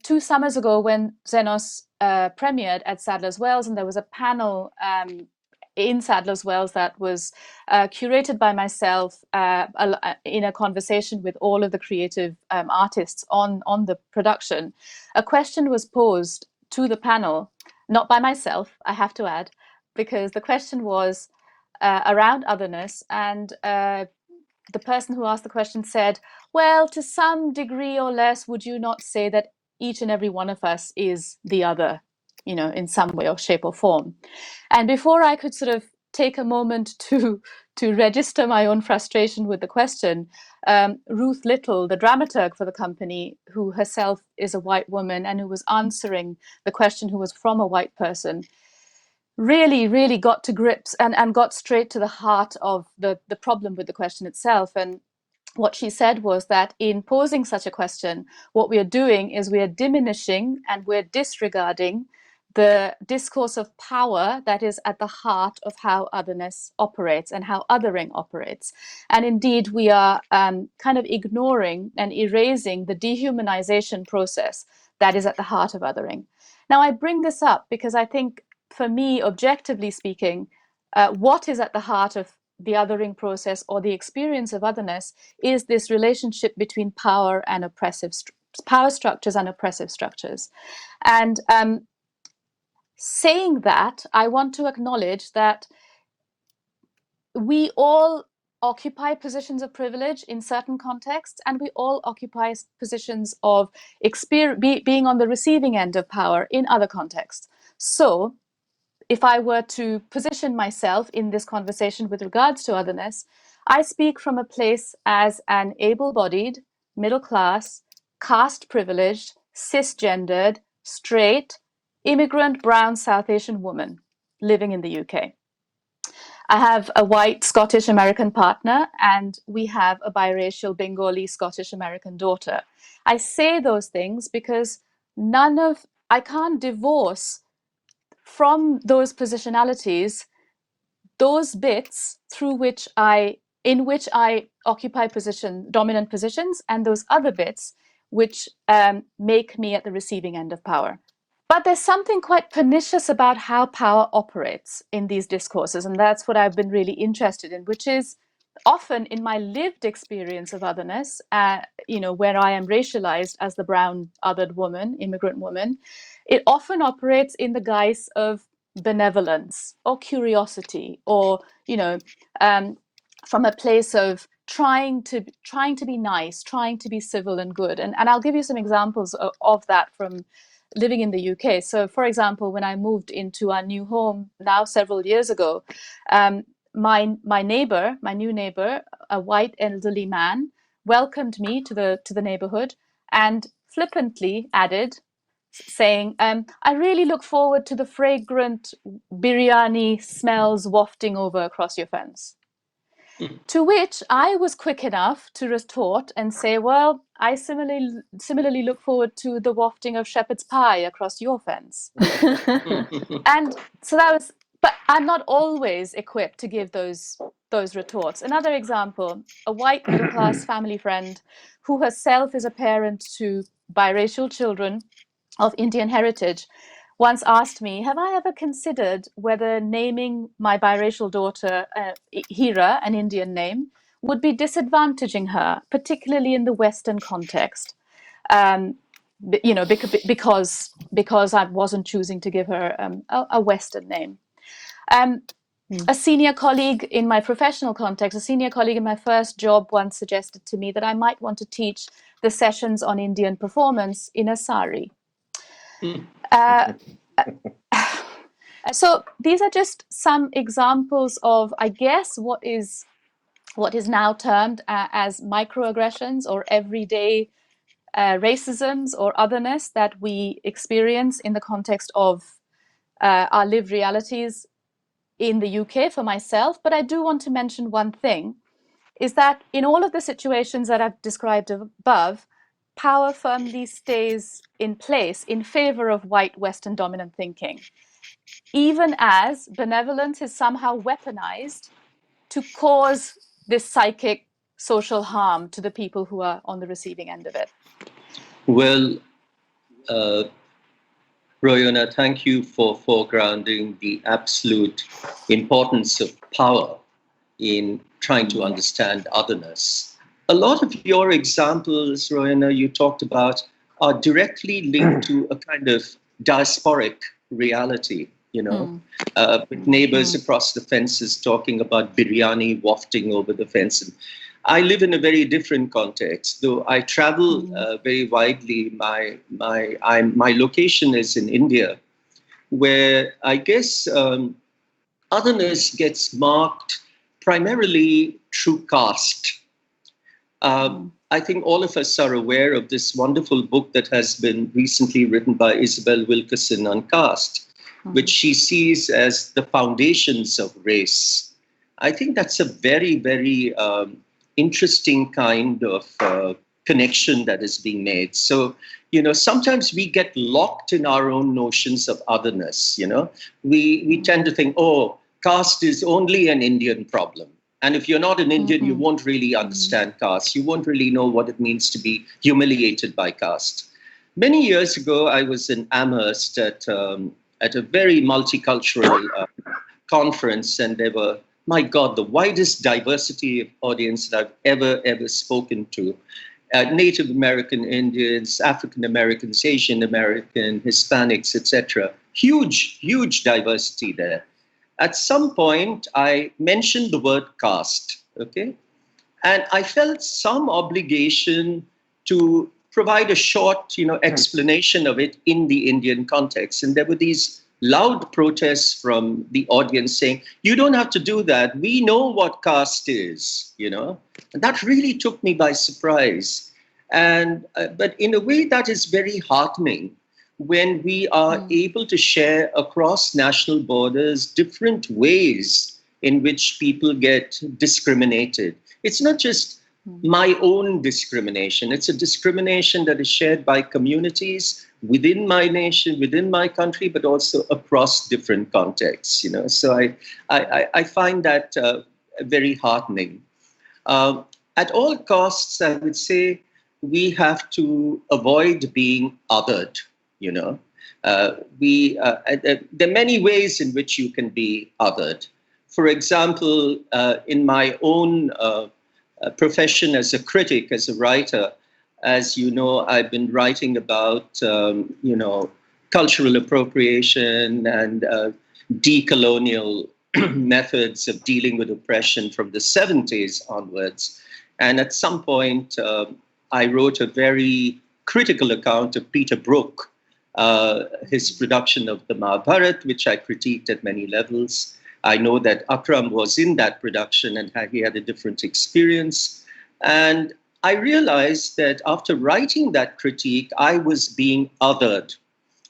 2 summers ago, when Xenos premiered at Sadler's Wells, and there was a panel in Sadler's Wells that was curated by myself in a conversation with all of the creative artists on the production, a question was posed to the panel, not by myself, I have to add, because the question was around otherness, and the person who asked the question said, well, to some degree or less, would you not say that each and every one of us is the other, you know, in some way or shape or form? And before I could sort of take a moment to register my own frustration with the question, Ruth Little, the dramaturg for the company, who herself is a white woman and who was answering the question, who was from a white person, really got to grips and got straight to the heart of the problem with the question itself. And what she said was that in posing such a question, what we are doing is we are diminishing and we're disregarding the discourse of power that is at the heart of how otherness operates and how othering operates. And indeed, we are kind of ignoring and erasing the dehumanization process that is at the heart of othering. Now, I bring this up because I think, for me, objectively speaking, what is at the heart of the othering process or the experience of otherness is this relationship between power and power structures and oppressive structures. And saying that, I want to acknowledge that we all occupy positions of privilege in certain contexts, and we all occupy positions of being on the receiving end of power in other contexts. So if I were to position myself in this conversation with regards to otherness, I speak from a place as an able-bodied, middle-class, caste-privileged, cisgendered, straight, immigrant, brown, South Asian woman living in the UK. I have a white Scottish-American partner, and we have a biracial Bengali Scottish-American daughter. I say those things because I can't divorce from those positionalities, those bits in which I occupy dominant positions, and those other bits which make me at the receiving end of power. But there's something quite pernicious about how power operates in these discourses, and that's what I've been really interested in, which is often in my lived experience of otherness, where I am racialized as the brown othered woman, immigrant woman, it often operates in the guise of benevolence or curiosity, or from a place of trying to be nice, trying to be civil and good. And I'll give you some examples of that from living in the UK. So, for example, when I moved into our new home now several years ago, my new neighbor, a white elderly man, welcomed me to the neighborhood and flippantly added, saying, I really look forward to the fragrant biryani smells wafting over across your fence. To which I was quick enough to retort and say, well, I similarly look forward to the wafting of shepherd's pie across your fence. And so that was, but I'm not always equipped to give those retorts. Another example, a white middle-class family friend who herself is a parent to biracial children of Indian heritage once asked me, have I ever considered whether naming my biracial daughter Hira, an Indian name, would be disadvantaging her, particularly in the Western context? Because I wasn't choosing to give her a Western name. A senior colleague in my professional context, a senior colleague in my first job once suggested to me that I might want to teach the sessions on Indian performance in a sari. So these are just some examples of, I guess, what is now termed as microaggressions or everyday racisms or otherness that we experience in the context of our lived realities in the UK for myself. But I do want to mention one thing, is that in all of the situations that I've described above, power firmly stays in place in favor of white Western dominant thinking, even as benevolence is somehow weaponized to cause this psychic social harm to the people who are on the receiving end of it. Well, Royona, thank you for foregrounding the absolute importance of power in trying to understand otherness. A lot of your examples, Royona, you talked about are directly linked to a kind of diasporic reality, with neighbors across the fences talking about biryani wafting over the fence. And I live in a very different context, though I travel very widely. My location is in India, where I guess otherness gets marked primarily through caste. I think all of us are aware of this wonderful book that has been recently written by Isabel Wilkerson on caste, which she sees as the foundations of race. I think that's a very, very interesting kind of connection that is being made. So, sometimes we get locked in our own notions of otherness. We tend to think, oh, caste is only an Indian problem. And if you're not an Indian, you won't really understand caste. You won't really know what it means to be humiliated by caste. Many years ago, I was in Amherst at a very multicultural conference, and there were, my God, the widest diversity of audience that I've ever spoken to. Native American Indians, African Americans, Asian American, Hispanics, etc. Huge diversity there. At some point, I mentioned the word caste, okay? And I felt some obligation to provide a short, explanation of it in the Indian context. And there were these loud protests from the audience saying, you don't have to do that. We know what caste is, And that really took me by surprise. And but in a way that is very heartening, when we are able to share across national borders different ways in which people get discriminated. It's not just my own discrimination. It's a discrimination that is shared by communities within my nation, within my country, but also across different contexts. So I find that very heartening. At all costs, I would say we have to avoid being othered. There are many ways in which you can be othered. For example, in my own profession as a critic, as a writer, as you know, I've been writing about, cultural appropriation and decolonial methods of dealing with oppression from the 70s onwards. And at some point, I wrote a very critical account of Peter Brook, his production of the Mahabharata, which I critiqued at many levels. I know that Akram was in that production and he had a different experience. And I realized that after writing that critique, I was being othered.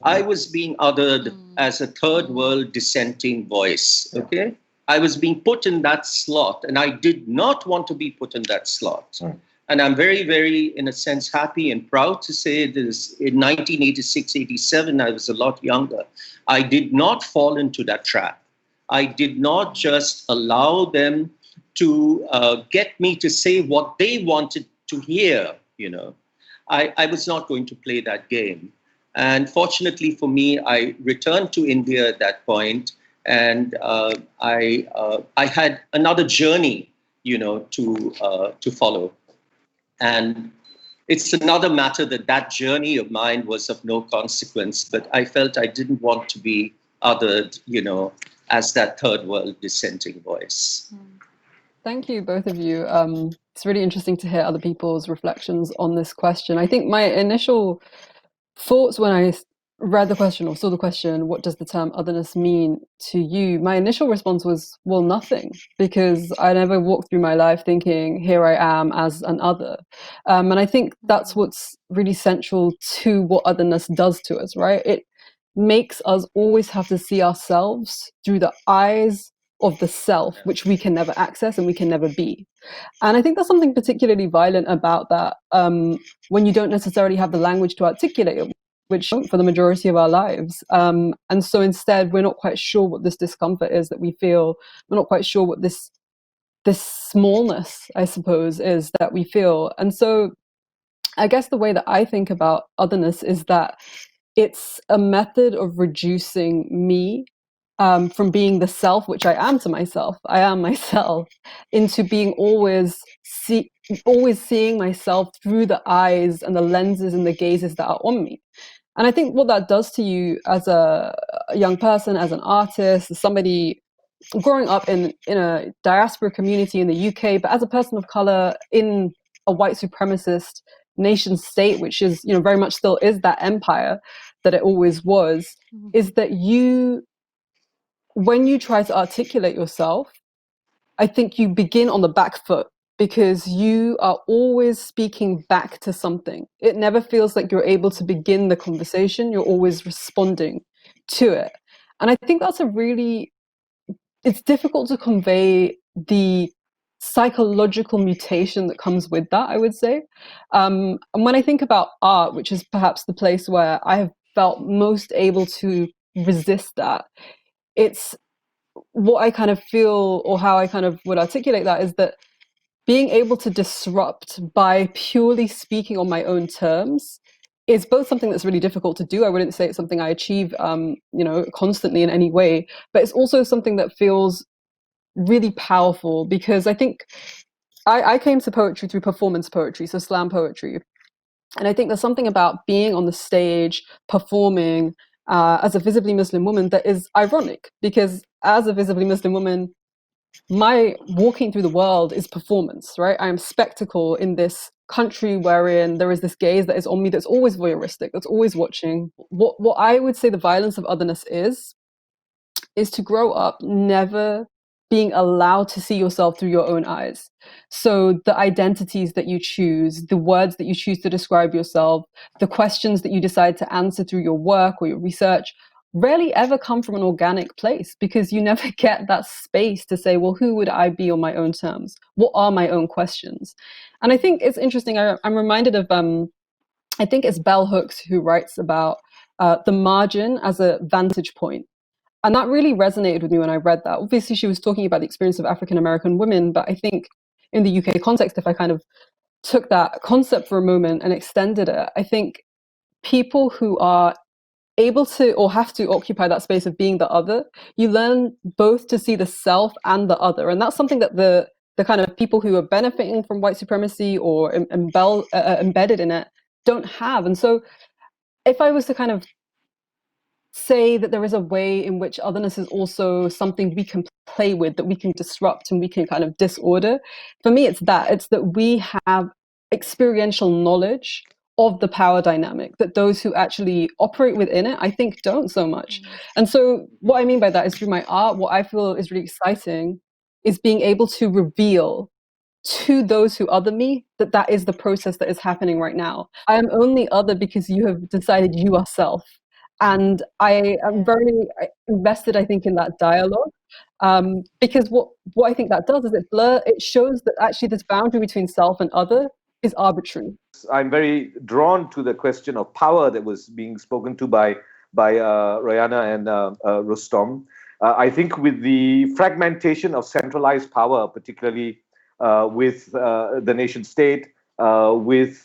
I was being othered as a third world dissenting voice. Okay? I was being put in that slot, and I did not want to be put in that slot. And I'm very, very, in a sense, happy and proud to say this. In 1986, 87, I was a lot younger. I did not fall into that trap. I did not just allow them to get me to say what they wanted to hear. You know, I was not going to play that game. And fortunately for me, I returned to India at that point, and I had another journey, you know, to follow. And it's another matter that journey of mine was of no consequence, but I felt I didn't want to be othered, you know, as that third world dissenting voice. Thank you, both of you. It's really interesting to hear other people's reflections on this question. I think my initial thoughts when I read the question or saw the question, what does the term otherness mean to you? My initial response was, well, nothing, because I never walked through my life thinking, here I am as an other. And I think that's what's really central to what otherness does to us, right? It makes us always have to see ourselves through the eyes of the self, which we can never access and we can never be. And I think there's something particularly violent about that when you don't necessarily have the language to articulate it, which for the majority of our lives. And so instead, we're not quite sure what this discomfort is that we feel. We're not quite sure what this smallness, I suppose, is that we feel. And so I guess the way that I think about otherness is that it's a method of reducing me from being the self, which I am to myself, I am myself, into being always seeing myself through the eyes and the lenses and the gazes that are on me. And I think what that does to you as a young person, as an artist, as somebody growing up in a diaspora community in the UK, but as a person of color in a white supremacist nation state, which is, you know, very much still is that empire that it always was, is that when you try to articulate yourself, I think you begin on the back foot, because you are always speaking back to something. It never feels like you're able to begin the conversation. You're always responding to it. And I think that's it's difficult to convey the psychological mutation that comes with that, I would say. And when I think about art, which is perhaps the place where I have felt most able to resist that, it's what I kind of feel, or how I kind of would articulate that, is that being able to disrupt by purely speaking on my own terms is both something that's really difficult to do. I wouldn't say it's something I achieve, constantly in any way, but it's also something that feels really powerful, because I think I came to poetry through performance poetry, so slam poetry. And I think there's something about being on the stage, performing as a visibly Muslim woman that is ironic, because as a visibly Muslim woman, my walking through the world is performance, right? I am spectacle in this country wherein there is this gaze that is on me, that's always voyeuristic, that's always watching. What I would say the violence of otherness is to grow up never being allowed to see yourself through your own eyes. So the identities that you choose, the words that you choose to describe yourself, the questions that you decide to answer through your work or your research rarely ever come from an organic place, because you never get that space to say, well, who would I be on my own terms? What are my own questions? And I think it's interesting. I'm reminded of, I think it's Bell Hooks who writes about the margin as a vantage point. And that really resonated with me when I read that. Obviously, she was talking about the experience of African-American women, but I think in the UK context, if I kind of took that concept for a moment and extended it, I think people who are able to or have to occupy that space of being the other, you learn both to see the self and the other. And that's something that the kind of people who are benefiting from white supremacy or embedded in it don't have. And so if I was to kind of say that there is a way in which otherness is also something we can play with, that we can disrupt and we can kind of disorder, for me it's that we have experiential knowledge of the power dynamic that those who actually operate within it, I think, don't so much. And so what I mean by that is, through my art, what I feel is really exciting is being able to reveal to those who other me, that is the process that is happening right now. I am only other because you have decided you are self. And I am very invested, I think, in that dialogue, because what I think that does is it shows that actually this boundary between self and other is arbitrary. I'm very drawn to the question of power that was being spoken to by Rayana and Rustom. I think with the fragmentation of centralized power, particularly with the nation state, with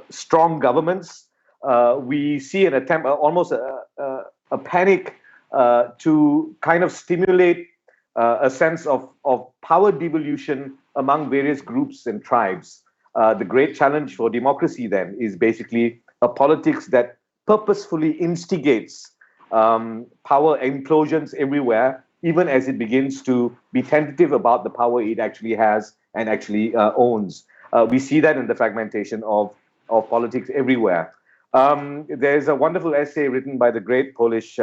strong governments, we see an attempt, almost a panic to kind of stimulate a sense of power devolution among various groups and tribes. The great challenge for democracy then is basically a politics that purposefully instigates power implosions everywhere, even as it begins to be tentative about the power it actually has and actually owns. We see that in the fragmentation of politics everywhere. There's a wonderful essay written by the great Polish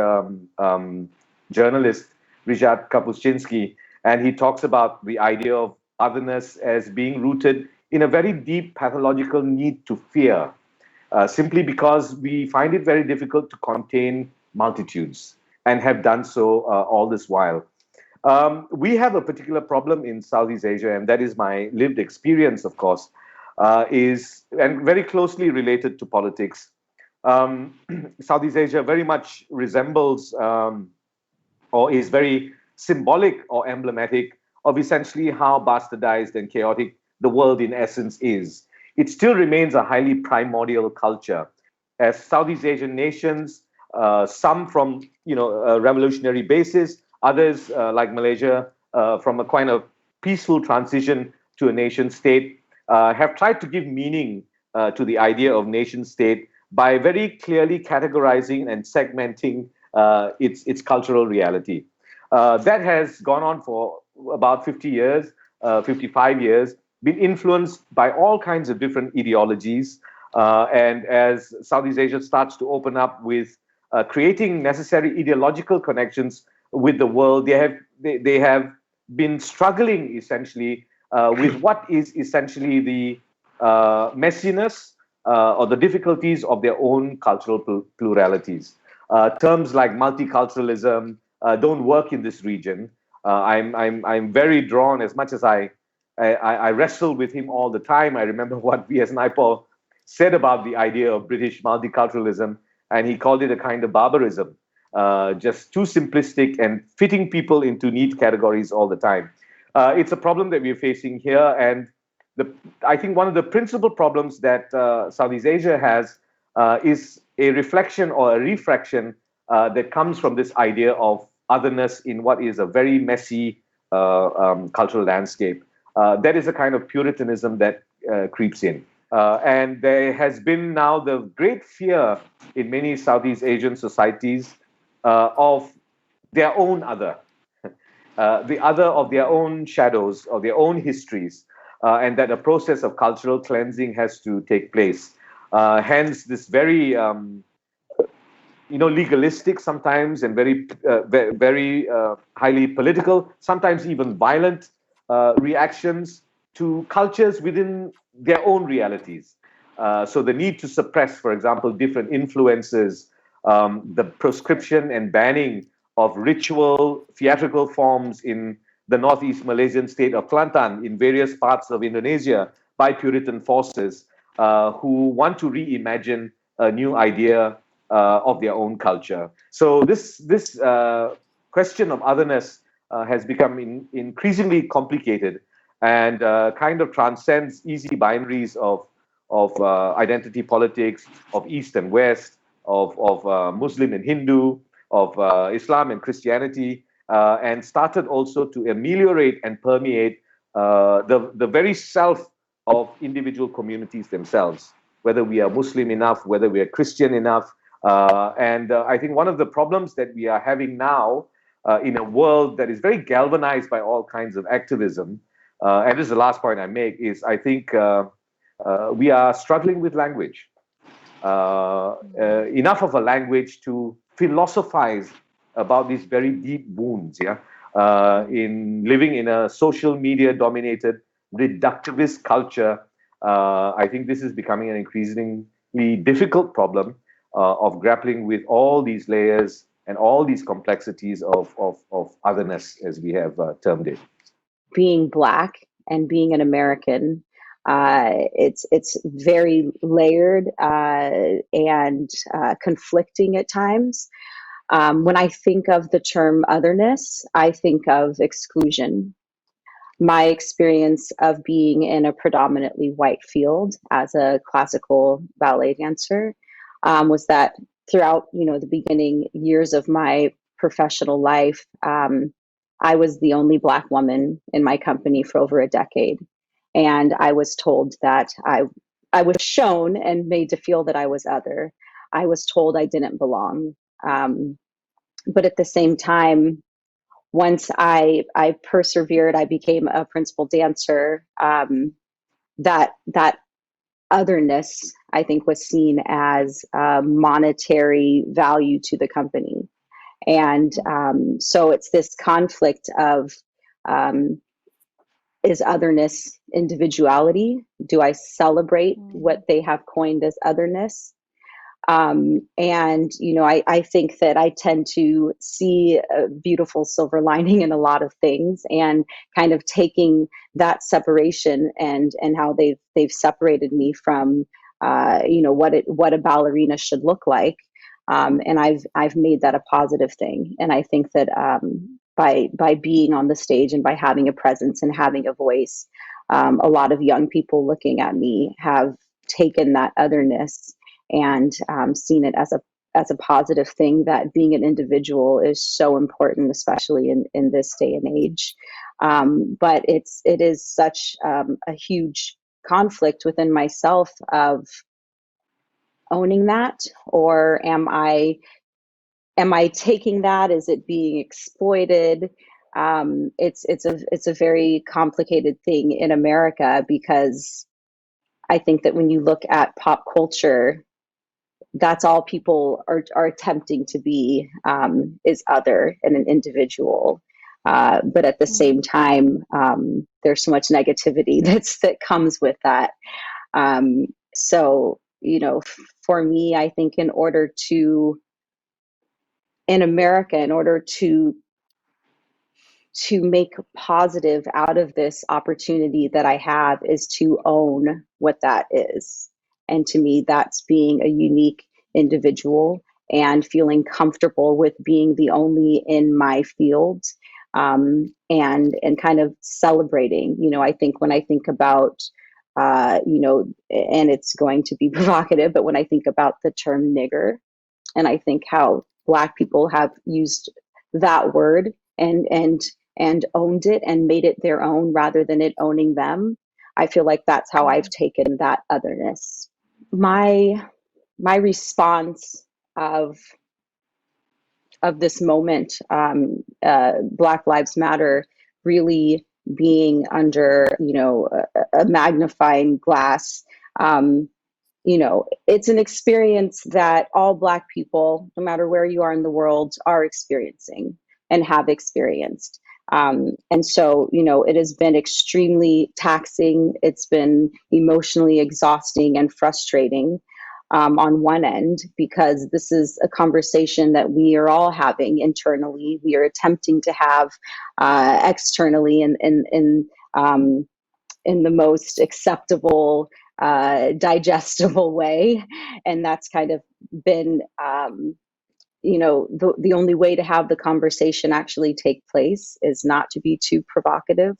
journalist Ryszard Kapuscinski, and he talks about the idea of otherness as being rooted in a very deep pathological need to fear, simply because we find it very difficult to contain multitudes and have done so all this while. We have a particular problem in Southeast Asia, and that is my lived experience, of course, and very closely related to politics. Southeast Asia very much resembles or is very symbolic or emblematic of essentially how bastardized and chaotic the world in essence is. It still remains a highly primordial culture. As Southeast Asian nations, some from a revolutionary basis, others like Malaysia from a kind of peaceful transition to a nation state, have tried to give meaning to the idea of nation state by very clearly categorizing and segmenting its cultural reality. That has gone on for about 50 years, 55 years, been influenced by all kinds of different ideologies. And as Southeast Asia starts to open up with creating necessary ideological connections with the world, they have been struggling essentially with what is essentially the messiness or the difficulties of their own cultural pluralities. Terms like multiculturalism don't work in this region. I'm very drawn, as much as I wrestle with him all the time. I remember what V.S. Naipaul said about the idea of British multiculturalism, and he called it a kind of barbarism, just too simplistic and fitting people into neat categories all the time. It's a problem that we're facing here, and I think one of the principal problems that Southeast Asia has is a reflection or a refraction that comes from this idea of otherness in what is a very messy cultural landscape. That is a kind of puritanism that creeps in. And there has been now the great fear in many Southeast Asian societies of their own other, the other of their own shadows, of their own histories, and that a process of cultural cleansing has to take place. Hence, this very legalistic sometimes and very highly political, sometimes even violent reactions to cultures within their own realities. So the need to suppress, for example, different influences, the proscription and banning of ritual theatrical forms in the northeast Malaysian state of Kelantan, in various parts of Indonesia, by Puritan forces who want to reimagine a new idea of their own culture. So this question of otherness has become increasingly complicated and kind of transcends easy binaries of identity politics, of East and West, of Muslim and Hindu, of Islam and Christianity, and started also to ameliorate and permeate the very self of individual communities themselves, whether we are Muslim enough, whether we are Christian enough. And I think one of the problems that we are having now in a world that is very galvanized by all kinds of activism, and this is the last point I make, is I think we are struggling with language. Enough of a language to philosophize about these very deep wounds, in living in a social media dominated reductivist culture. I think this is becoming an increasingly difficult problem of grappling with all these layers and all these complexities of otherness, as we have termed it. Being Black and being an American, it's very layered and conflicting at times. When I think of the term otherness, I think of exclusion. My experience of being in a predominantly white field as a classical ballet dancer was that throughout, the beginning years of my professional life, I was the only Black woman in my company for over a decade. And I was told that I was shown and made to feel that I was other. I was told I didn't belong. But at the same time, once I persevered, I became a principal dancer. That otherness, I think, was seen as monetary value to the company. And so it's this conflict of, is otherness individuality? Do I celebrate what they have coined as otherness? And, I think that I tend to see a beautiful silver lining in a lot of things, and kind of taking that separation and how they've separated me from, what a ballerina should look like. And I've made that a positive thing. And I think that by being on the stage and by having a presence and having a voice, a lot of young people looking at me have taken that otherness and seen it as a positive thing, that being an individual is so important, especially in this day and age. But it is such a huge conflict within myself of owning that, or am I taking that? Is it being exploited? It's a very complicated thing in America, because I think that when you look at pop culture, that's all people are attempting to be, is other and an individual. But at the same time, there's so much negativity that comes with that. So, for me, I think in America, in order to make positive out of this opportunity that I have, is to own what that is. And to me, that's being a unique individual and feeling comfortable with being the only in my field, and kind of celebrating. I think when I think about, and it's going to be provocative, but when I think about the term nigger, and I think how Black people have used that word and owned it and made it their own rather than it owning them, I feel like that's how I've taken that otherness. My response of this moment, Black Lives Matter, really being under a magnifying glass. It's an experience that all Black people, no matter where you are in the world, are experiencing and have experienced. And so, it has been extremely taxing. It's been emotionally exhausting and frustrating on one end, because this is a conversation that we are all having internally. We are attempting to have externally in the most acceptable, digestible way. And that's kind of been, the only way to have the conversation actually take place is not to be too provocative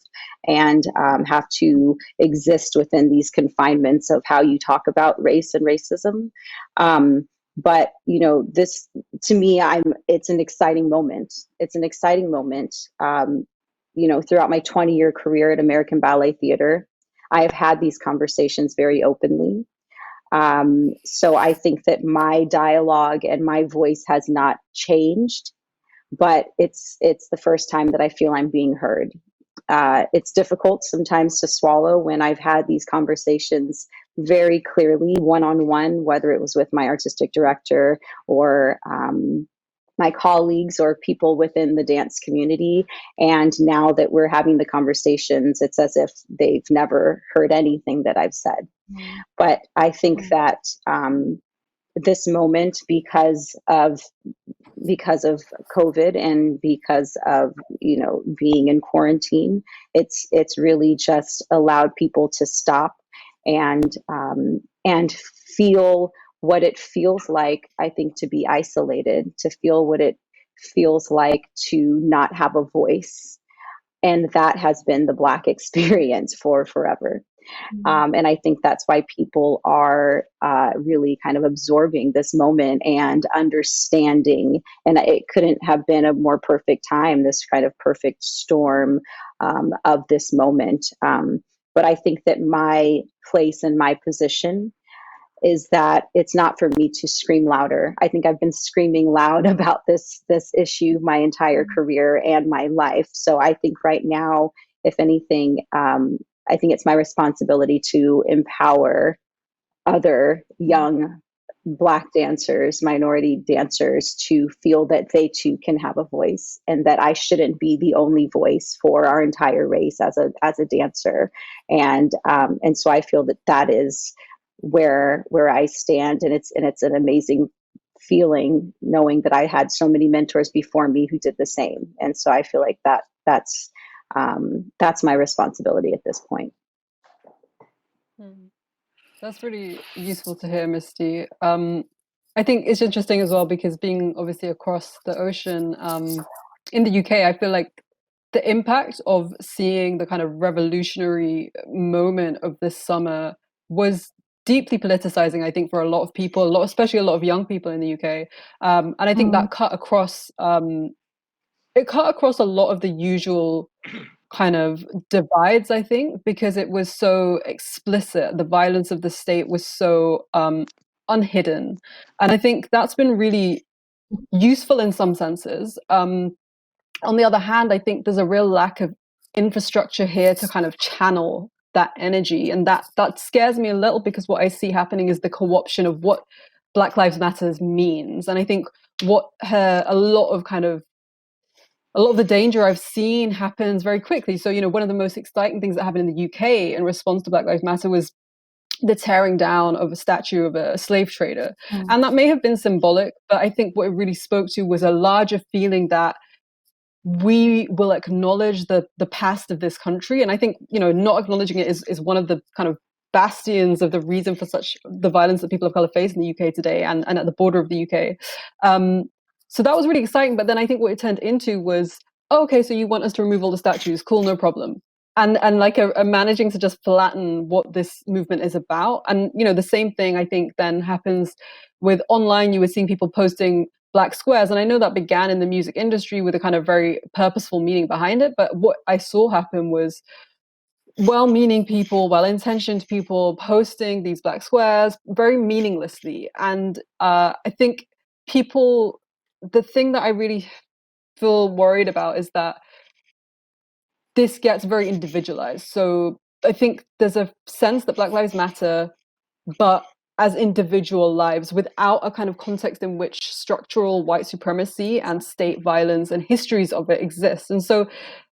and have to exist within these confinements of how you talk about race and racism. But, this, to me, it's an exciting moment. It's an exciting moment. Throughout my 20-year career at American Ballet Theater, I have had these conversations very openly. So I think that my dialogue and my voice has not changed, but it's the first time that I feel I'm being heard. It's difficult sometimes to swallow when I've had these conversations very clearly, one-on-one, whether it was with my artistic director or my colleagues or people within the dance community. And now that we're having the conversations, it's as if they've never heard anything that I've said. But I think that this moment, because of COVID and because of, you know, being in quarantine, it's really just allowed people to stop and feel what it feels like, I think, to be isolated, to feel what it feels like to not have a voice. And that has been the Black experience for forever. And I think that's why people are really kind of absorbing this moment and understanding. And it couldn't have been a more perfect time, this kind of perfect storm of this moment. But I think that my place and my position is that it's not for me to scream louder. I think I've been screaming loud about this issue my entire career and my life. So I think right now, if anything, I think it's my responsibility to empower other young Black dancers, minority dancers, to feel that they too can have a voice, and that I shouldn't be the only voice for our entire race as a dancer. And so I feel that is where I stand, and it's an amazing feeling knowing that I had so many mentors before me who did the same. And so I feel like that's my responsibility at this point. That's really useful to hear, Misty. I think it's interesting as well because being obviously across the ocean, in the UK, I feel like the impact of seeing the kind of revolutionary moment of this summer was deeply politicizing, I think, for a lot of people, especially a lot of young people in the UK. And I think that cut across a lot of the usual kind of divides, I think, because it was so explicit. The violence of the state was so unhidden. And I think that's been really useful in some senses. On the other hand, I think there's a real lack of infrastructure here to kind of channel that energy. And that scares me a little, because what I see happening is the co-option of what Black Lives Matter means. And I think what a lot of the danger I've seen happens very quickly. So, you know, one of the most exciting things that happened in the UK in response to Black Lives Matter was the tearing down of a statue of a slave trader. And that may have been symbolic, but I think what it really spoke to was a larger feeling that we will acknowledge the past of this country. And I think, you know, not acknowledging it is one of the kind of bastions of the reason for the violence that people of color face in the UK today and at the border of the UK. So that was really exciting. But then I think what it turned into was, oh, okay, so you want us to remove all the statues. Cool, no problem. And like a managing to just flatten what this movement is about. And, you know, the same thing I think then happens with online. You were seeing people posting Black squares. And I know that began in the music industry with a kind of very purposeful meaning behind it. But what I saw happen was well-meaning people, well-intentioned people posting these Black squares very meaninglessly. And I think the thing that I really feel worried about is that this gets very individualized. So I think there's a sense that Black Lives Matter, but as individual lives, without a kind of context in which structural white supremacy and state violence and histories of it exist. And so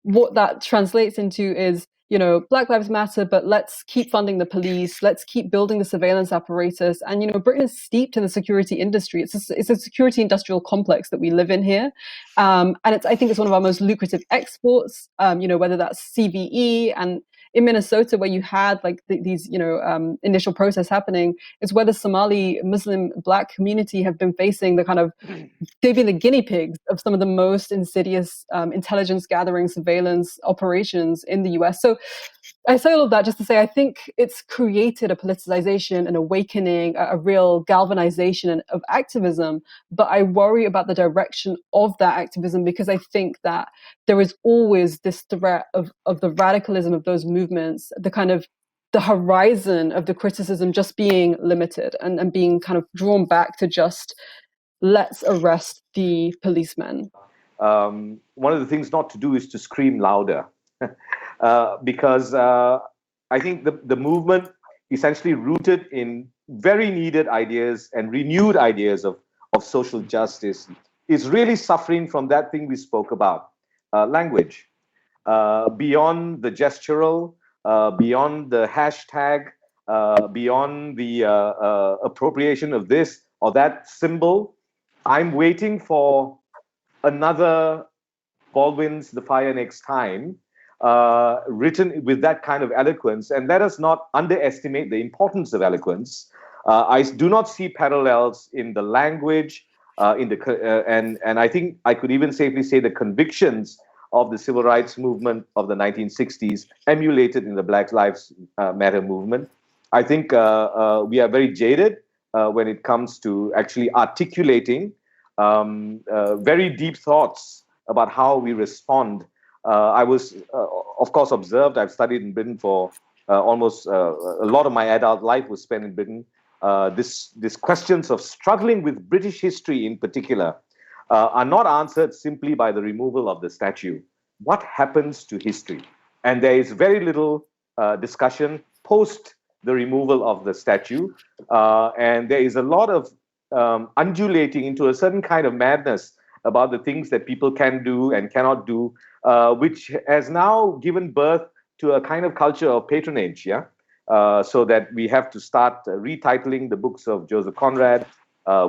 what that translates into is, you know, Black Lives Matter, but let's keep funding the police, let's keep building the surveillance apparatus. And, you know, Britain is steeped in the security industry. It's a security industrial complex that we live in here. And I think it's one of our most lucrative exports, you know, whether that's CVE, and in Minnesota, where you had like these, you know, initial protests happening, is where the Somali Muslim Black community have been facing the kind of, they've been the guinea pigs of some of the most insidious intelligence gathering surveillance operations in the US. So I say all of that just to say, I think it's created a politicization, an awakening, a real galvanization of activism. But I worry about the direction of that activism, because I think that there is always this threat of the radicalism of those movements, the kind of the horizon of the criticism just being limited and being kind of drawn back to just, let's arrest the policemen. One of the things not to do is to scream louder. Because I think the movement essentially rooted in very needed ideas and renewed ideas of social justice is really suffering from that thing we spoke about, language. Beyond the gestural, beyond the hashtag, beyond the appropriation of this or that symbol, I'm waiting for another Baldwin's The Fire Next Time, written with that kind of eloquence. And let us not underestimate the importance of eloquence. I do not see parallels in the language, and I think I could even safely say the convictions of the civil rights movement of the 1960s emulated in the Black Lives Matter movement. I think we are very jaded when it comes to actually articulating very deep thoughts about how we respond. I was, of course, observed. I've studied in Britain for almost a lot of my adult life was spent in Britain. This questions of struggling with British history in particular are not answered simply by the removal of the statue. What happens to history? And there is very little discussion post the removal of the statue. And there is a lot of undulating into a certain kind of madness about the things that people can do and cannot do, which has now given birth to a kind of culture of patronage, so that we have to start retitling the books of Joseph Conrad.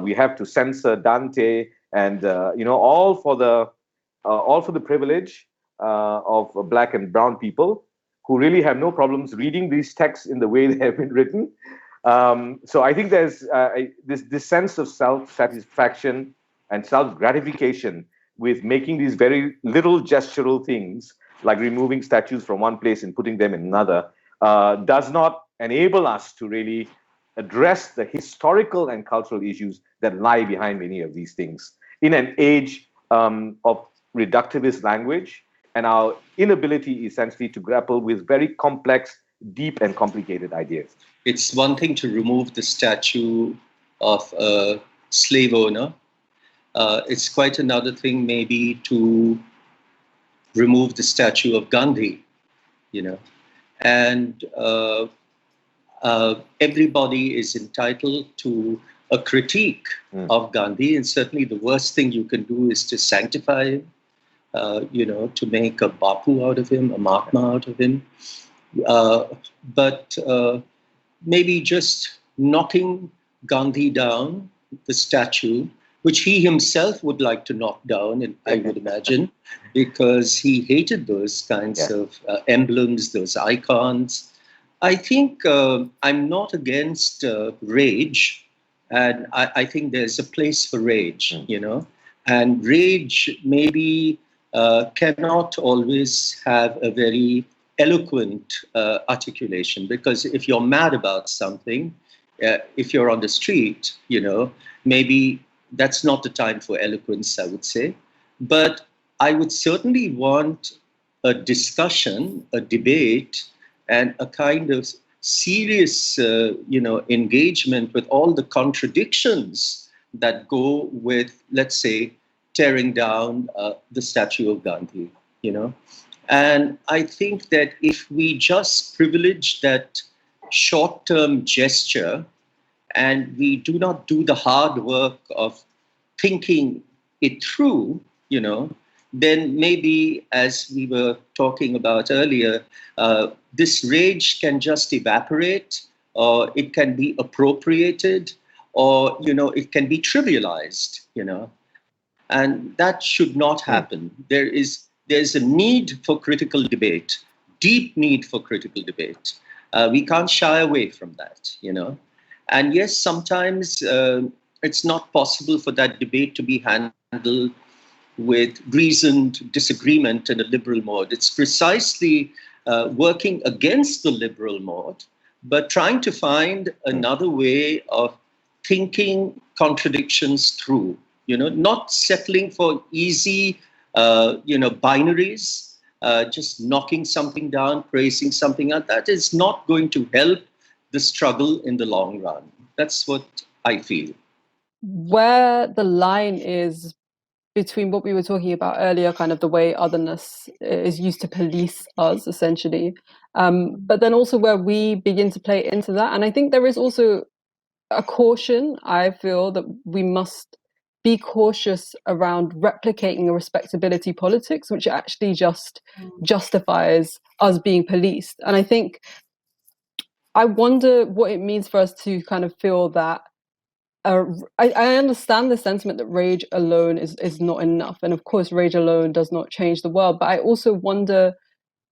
We have to censor Dante, and all for the privilege of Black and brown people who really have no problems reading these texts in the way they have been written. So I think there's this sense of self-satisfaction and self-gratification with making these very little gestural things, like removing statues from one place and putting them in another, does not enable us to really address the historical and cultural issues that lie behind many of these things in an age of reductivist language and our inability essentially to grapple with very complex, deep and complicated ideas. It's one thing to remove the statue of a slave owner. It's quite another thing maybe to remove the statue of Gandhi, and everybody is entitled to a critique of Gandhi, and certainly the worst thing you can do is to sanctify him, to make a Bapu out of him, a Mahatma out of him. But maybe just knocking Gandhi down, the statue, which he himself would like to knock down, I would imagine, because he hated those kinds of emblems, those icons. I think I'm not against rage, and I think there's a place for rage, and rage maybe cannot always have a very eloquent articulation, because if you're mad about something, if you're on the street, maybe that's not the time for eloquence, I would say. But I would certainly want a discussion, a debate, and a kind of serious, engagement with all the contradictions that go with, let's say, tearing down the statue of Gandhi, And I think that if we just privilege that short-term gesture and we do not do the hard work of thinking it through, then maybe, as we were talking about earlier, this rage can just evaporate, or it can be appropriated, or, it can be trivialized, And that should not happen. There's a need for critical debate, deep need for critical debate. We can't shy away from that, And yes, sometimes it's not possible for that debate to be handled with reasoned disagreement in a liberal mode. It's precisely working against the liberal mode, but trying to find another way of thinking contradictions through, not settling for easy, binaries, just knocking something down, praising something else. That is not going to help the struggle in the long run. That's what I feel. Where the line is between what we were talking about earlier, kind of the way otherness is used to police us, essentially, but then also where we begin to play into that. And I think there is also a caution, I feel, that we must be cautious around replicating a respectability politics, which actually just justifies us being policed. And I think, I wonder what it means for us to kind of feel that I understand the sentiment that rage alone is not enough. And of course, rage alone does not change the world. But I also wonder,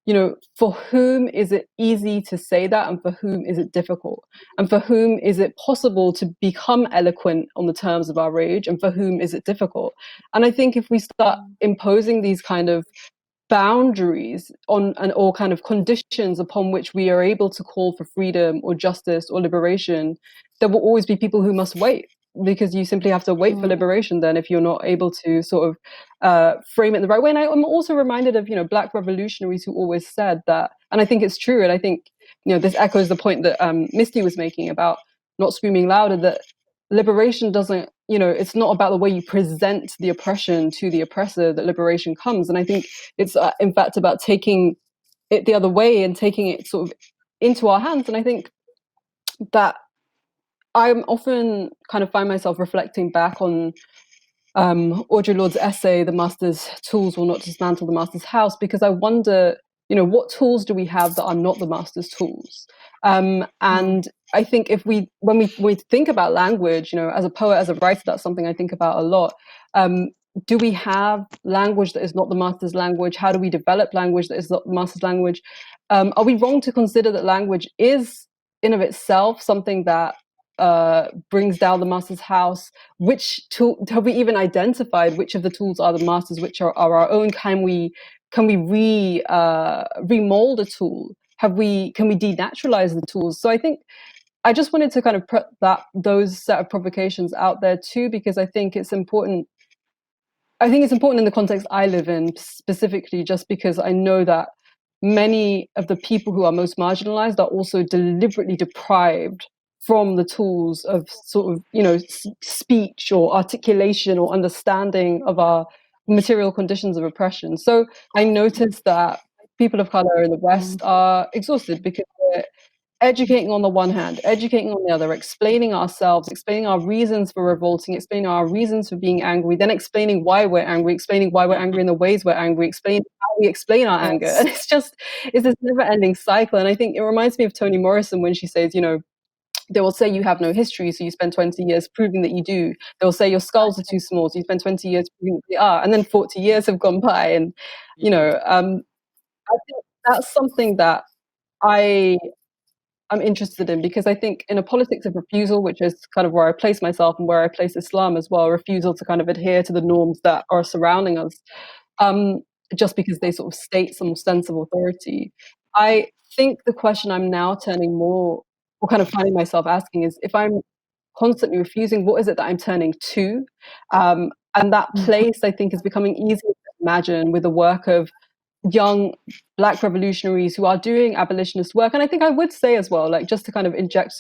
you know, for whom is it easy to say that, and for whom is it difficult? And for whom is it possible to become eloquent on the terms of our rage, and for whom is it difficult? And I think if we start imposing these kind of boundaries on or kind of conditions upon which we are able to call for freedom or justice or liberation, there will always be people who must wait, because you simply have to wait for liberation then if you're not able to sort of frame it the right way. And I'm also reminded of, you know, Black revolutionaries who always said that, and I think it's true, and I think, you know, this echoes the point that Misty was making about not screaming louder, that liberation doesn't, you know, it's not about the way you present the oppression to the oppressor that liberation comes. And I think it's in fact about taking it the other way and taking it sort of into our hands. And I think that I'm often kind of find myself reflecting back on Audre Lorde's essay, "The Master's Tools Will Not Dismantle the Master's House," because I wonder, you know, what tools do we have that are not the Master's tools? And I think when we think about language, you know, as a poet, as a writer, that's something I think about a lot. Do we have language that is not the Master's language? How do we develop language that is not the Master's language? Are we wrong to consider that language is in of itself something that brings down the Master's house? Which tool have we even identified? Which of the tools are the Master's? Which are our own? Can we remold a tool? Can we denaturalize the tools? So I think I just wanted to kind of put those set of provocations out there too, because I think it's important. I think it's important in the context I live in specifically, just because I know that many of the people who are most marginalized are also deliberately deprived from the tools of sort of, you know, speech or articulation or understanding of our material conditions of oppression. So I noticed that people of color in the West are exhausted because we're educating on the one hand, educating on the other, explaining ourselves, explaining our reasons for revolting, explaining our reasons for being angry, then explaining why we're angry in the ways we're angry, explaining how we explain our anger. And it's this never-ending cycle. And I think it reminds me of Toni Morrison when she says, you know, they will say you have no history, so you spend 20 years proving that you do. They will say your skulls are too small, so you spend 20 years proving that they are. And then 40 years have gone by. And, you know, I think that's something that I'm interested in, because I think in a politics of refusal, which is kind of where I place myself and where I place Islam as well, refusal to kind of adhere to the norms that are surrounding us, just because they sort of state some sense of authority. I think the question I'm now turning more, or kind of finding myself asking, is if I'm constantly refusing, what is it that I'm turning to? And that place, I think, is becoming easier to imagine with the work of young Black revolutionaries who are doing abolitionist work. And I think I would say as well, like, just to kind of inject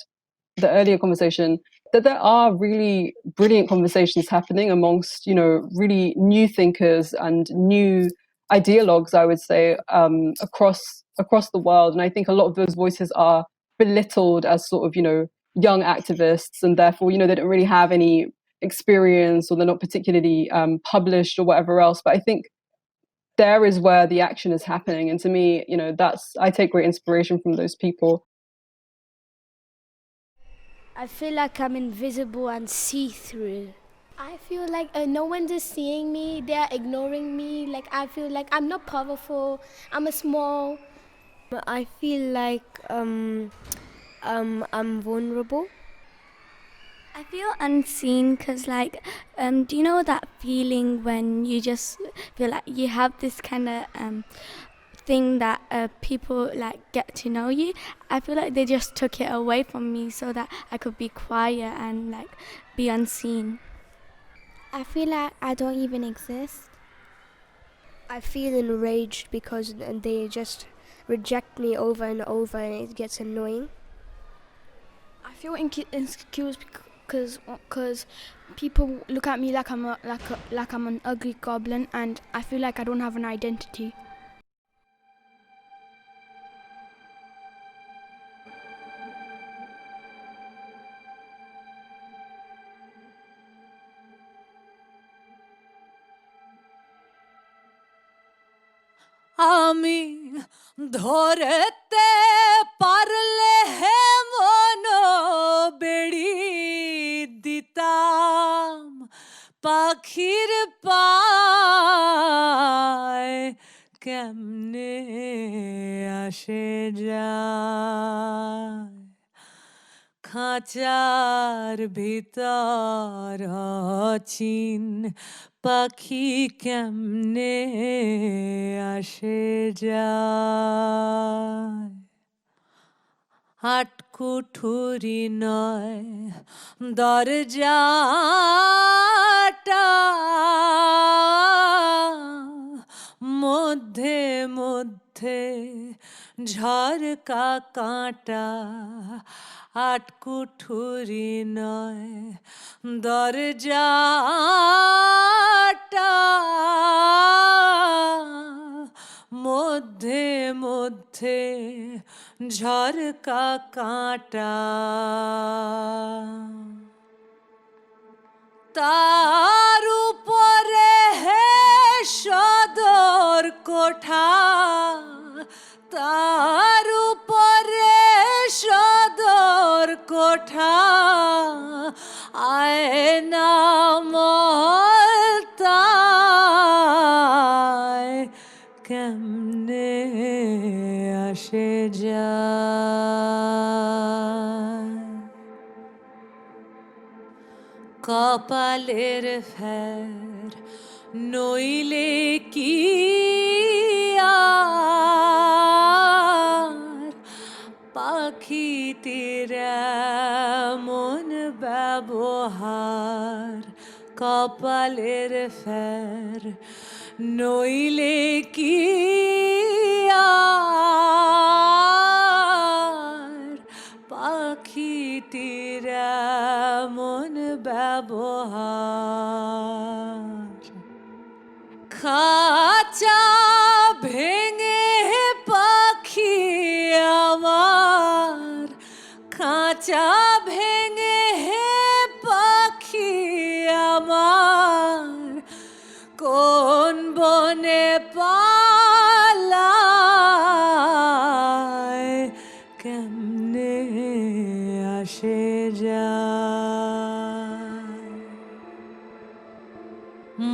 the earlier conversation, that there are really brilliant conversations happening amongst, you know, really new thinkers and new ideologues, I would say, across the world. And I think a lot of those voices are belittled as sort of, you know, young activists, and therefore, you know, they don't really have any experience, or they're not particularly published or whatever else. But I think there is where the action is happening. And to me, you know, I take great inspiration from those people. I feel like I'm invisible and see-through. I feel like no one is seeing me, they're ignoring me. Like, I feel like I'm not powerful, I'm a small. I feel like I'm vulnerable. I feel unseen because, like, do you know that feeling when you just feel like you have this kind of thing that people, like, get to know you? I feel like they just took it away from me so that I could be quiet and, like, be unseen. I feel like I don't even exist. I feel enraged because they just reject me over and over, and it gets annoying. I feel insecure because people look at me like I'm an ugly goblin, and I feel like I don't have an identity. আমি ধরতে পারলে হে মন বেড়ি দিতাম পাখির পায় কেমনে আসে যায় খাঁচার ভিতর অচিন পাখি কেমনে আসে যায় আটকুঠুরি নয় দরজাটা মধ্যে মধ্যে ঝরকা কাঁটা আটকুঠুরি নয় দরজাটা মধ্যে মধ্যে ঝরকা কাঁটা তার উপরে হে সদর কোঠা তার উপরে সদর কোঠা আয়না মহলতায় কেমনে আসে যায় কপালের ফের নইলে কি আর পাখিটির এমন ব্যবহার কপালের ফের নইলে কি আর পাখিটির এমন ব্যবহার খাঁচা ভেঙে পাখি আমার খাঁচা ভেঙে পাখি আমার কোন বনে পালায় কেমনে আসে যায়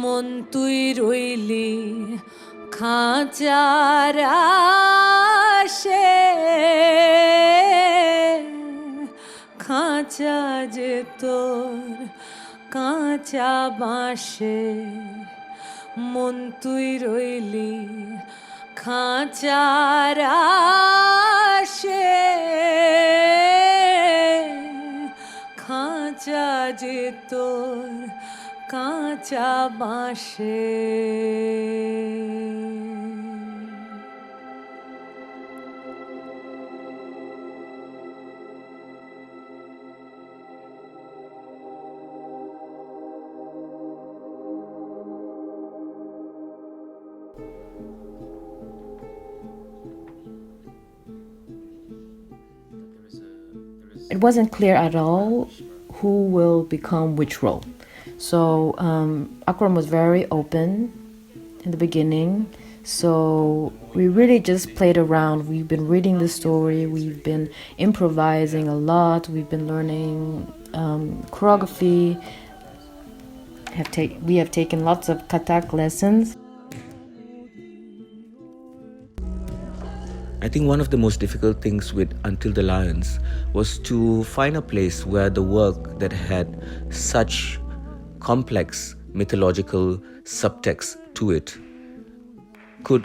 মন তুই রইলি খাঁচার আসে খাঁচা যে তোর কাঁচা বাঁশে মন তুই রইলি খাঁচার আসে খাঁচা যে তোর কাঁচা বাঁশে It wasn't clear at all who will become which role. So Akram was very open in the beginning. So we really just played around. We've been reading the story. We've been improvising a lot. We've been learning choreography. We have taken lots of Kathak lessons. I think one of the most difficult things with Until the Lions was to find a place where the work that had such complex mythological subtext to it could,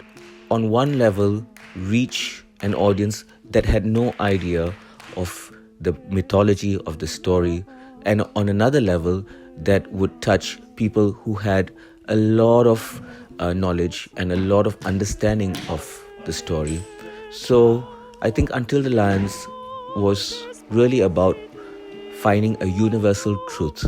on one level, reach an audience that had no idea of the mythology of the story, and on another level, that would touch people who had a lot of knowledge and a lot of understanding of the story. So I think Until the Lions was really about finding a universal truth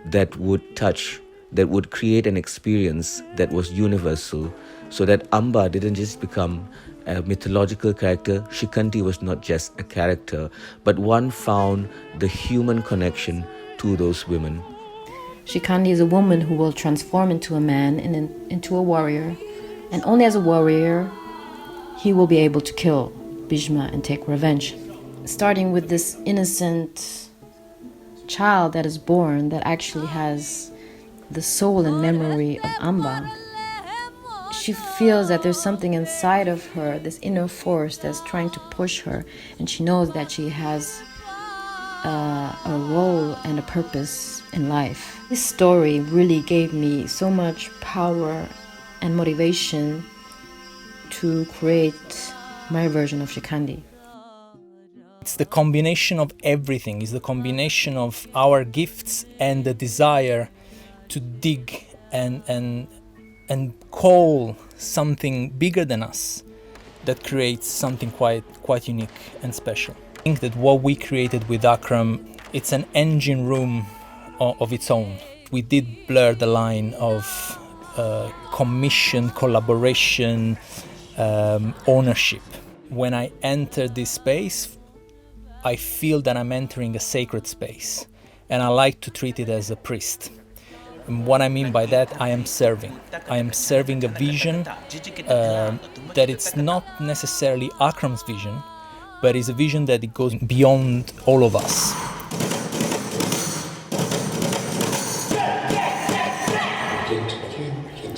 that would touch, that would create an experience that was universal, so that Amba didn't just become a mythological character. Shikanti was not just a character, but one found the human connection to those women. Shikanti is a woman who will transform into a man and into a warrior. And only as a warrior he will be able to kill Bhishma and take revenge. Starting with this innocent child that is born that actually has the soul and memory of Amba. She feels that there's something inside of her, this inner force that's trying to push her, and she knows that she has a role and a purpose in life. This story really gave me so much power and motivation to create my version of Shikandi. It's the combination of everything. It's the combination of our gifts and the desire to dig and call something bigger than us that creates something quite unique and special. I think that what we created with Akram, it's an engine room of its own. We did blur the line of commission, collaboration, ownership. When I enter this space, I feel that I'm entering a sacred space, and I like to treat it as a priest. And what I mean by that, I am serving. I am serving a vision that it's not necessarily Akram's vision, but it's a vision that it goes beyond all of us.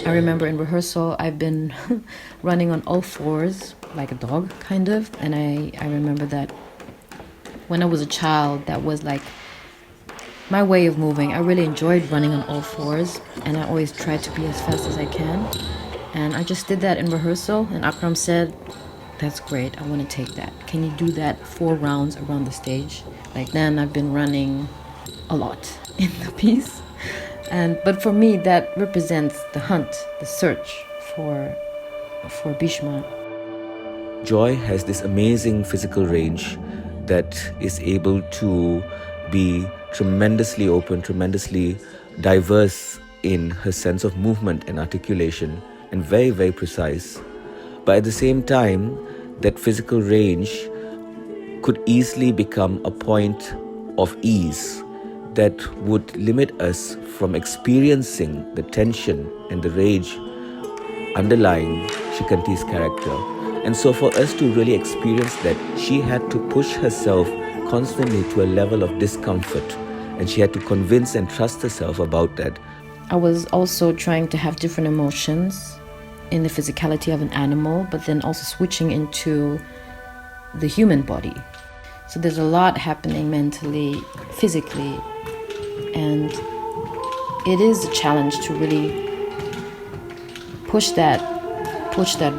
I remember in rehearsal, I've been running on all fours, like a dog, kind of, and I remember that when I was a child, that was like my way of moving. I really enjoyed running on all fours, and I always tried to be as fast as I can. And I just did that in rehearsal, and Akram said, "That's great, I want to take that. Can you do that 4 rounds around the stage?" Like then I've been running a lot in the piece. But for me, that represents the hunt, the search for Bhishma. Joy has this amazing physical range that is able to be tremendously open, tremendously diverse in her sense of movement and articulation, and very, very precise. But at the same time, that physical range could easily become a point of ease that would limit us from experiencing the tension and the rage underlying Shikanti's character. And so for us to really experience that, she had to push herself constantly to a level of discomfort, and she had to convince and trust herself about that. I was also trying to have different emotions in the physicality of an animal, but then also switching into the human body. So there's a lot happening mentally, physically, and it is a challenge to really push that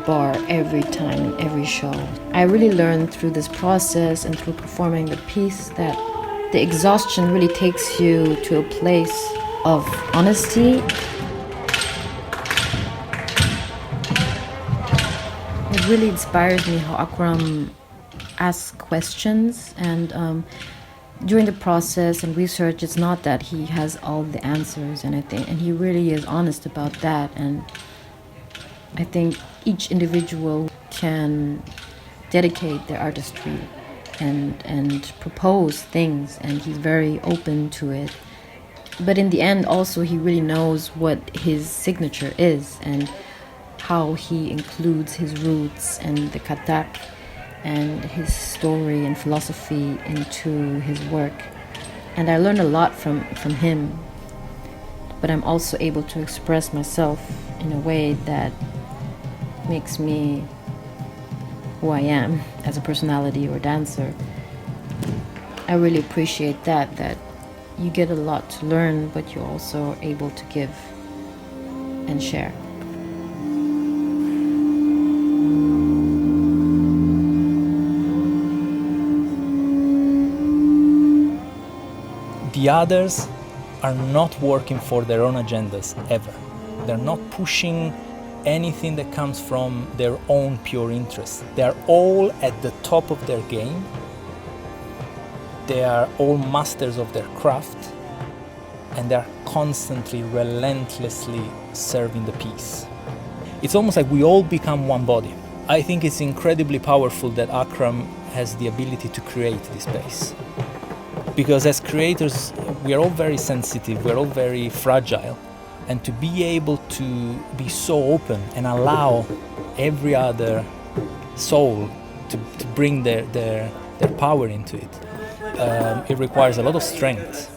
bar every time in every show. I really learned through this process and through performing the piece that the exhaustion really takes you to a place of honesty. It really inspires me how Akram asks questions, and during the process and research, it's not that he has all the answers, and he really is honest about that. And I think each individual can dedicate their artistry and propose things, and he's very open to it. But in the end, also, he really knows what his signature is and how he includes his roots and the Kathak and his story and philosophy into his work. And I learned a lot from him, but I'm also able to express myself in a way that makes me who I am as a personality or dancer. I really appreciate that you get a lot to learn, but you're also able to give and share. The others are not working for their own agendas ever. They're not pushing anything that comes from their own pure interest. They are all at the top of their game. They are all masters of their craft, and they are constantly, relentlessly serving the piece. It's almost like we all become one body. I think it's incredibly powerful that Akram has the ability to create this space. Because as creators, we are all very sensitive, we're all very fragile. And to be able to be so open and allow every other soul, to bring their power into it. It requires a lot of strength.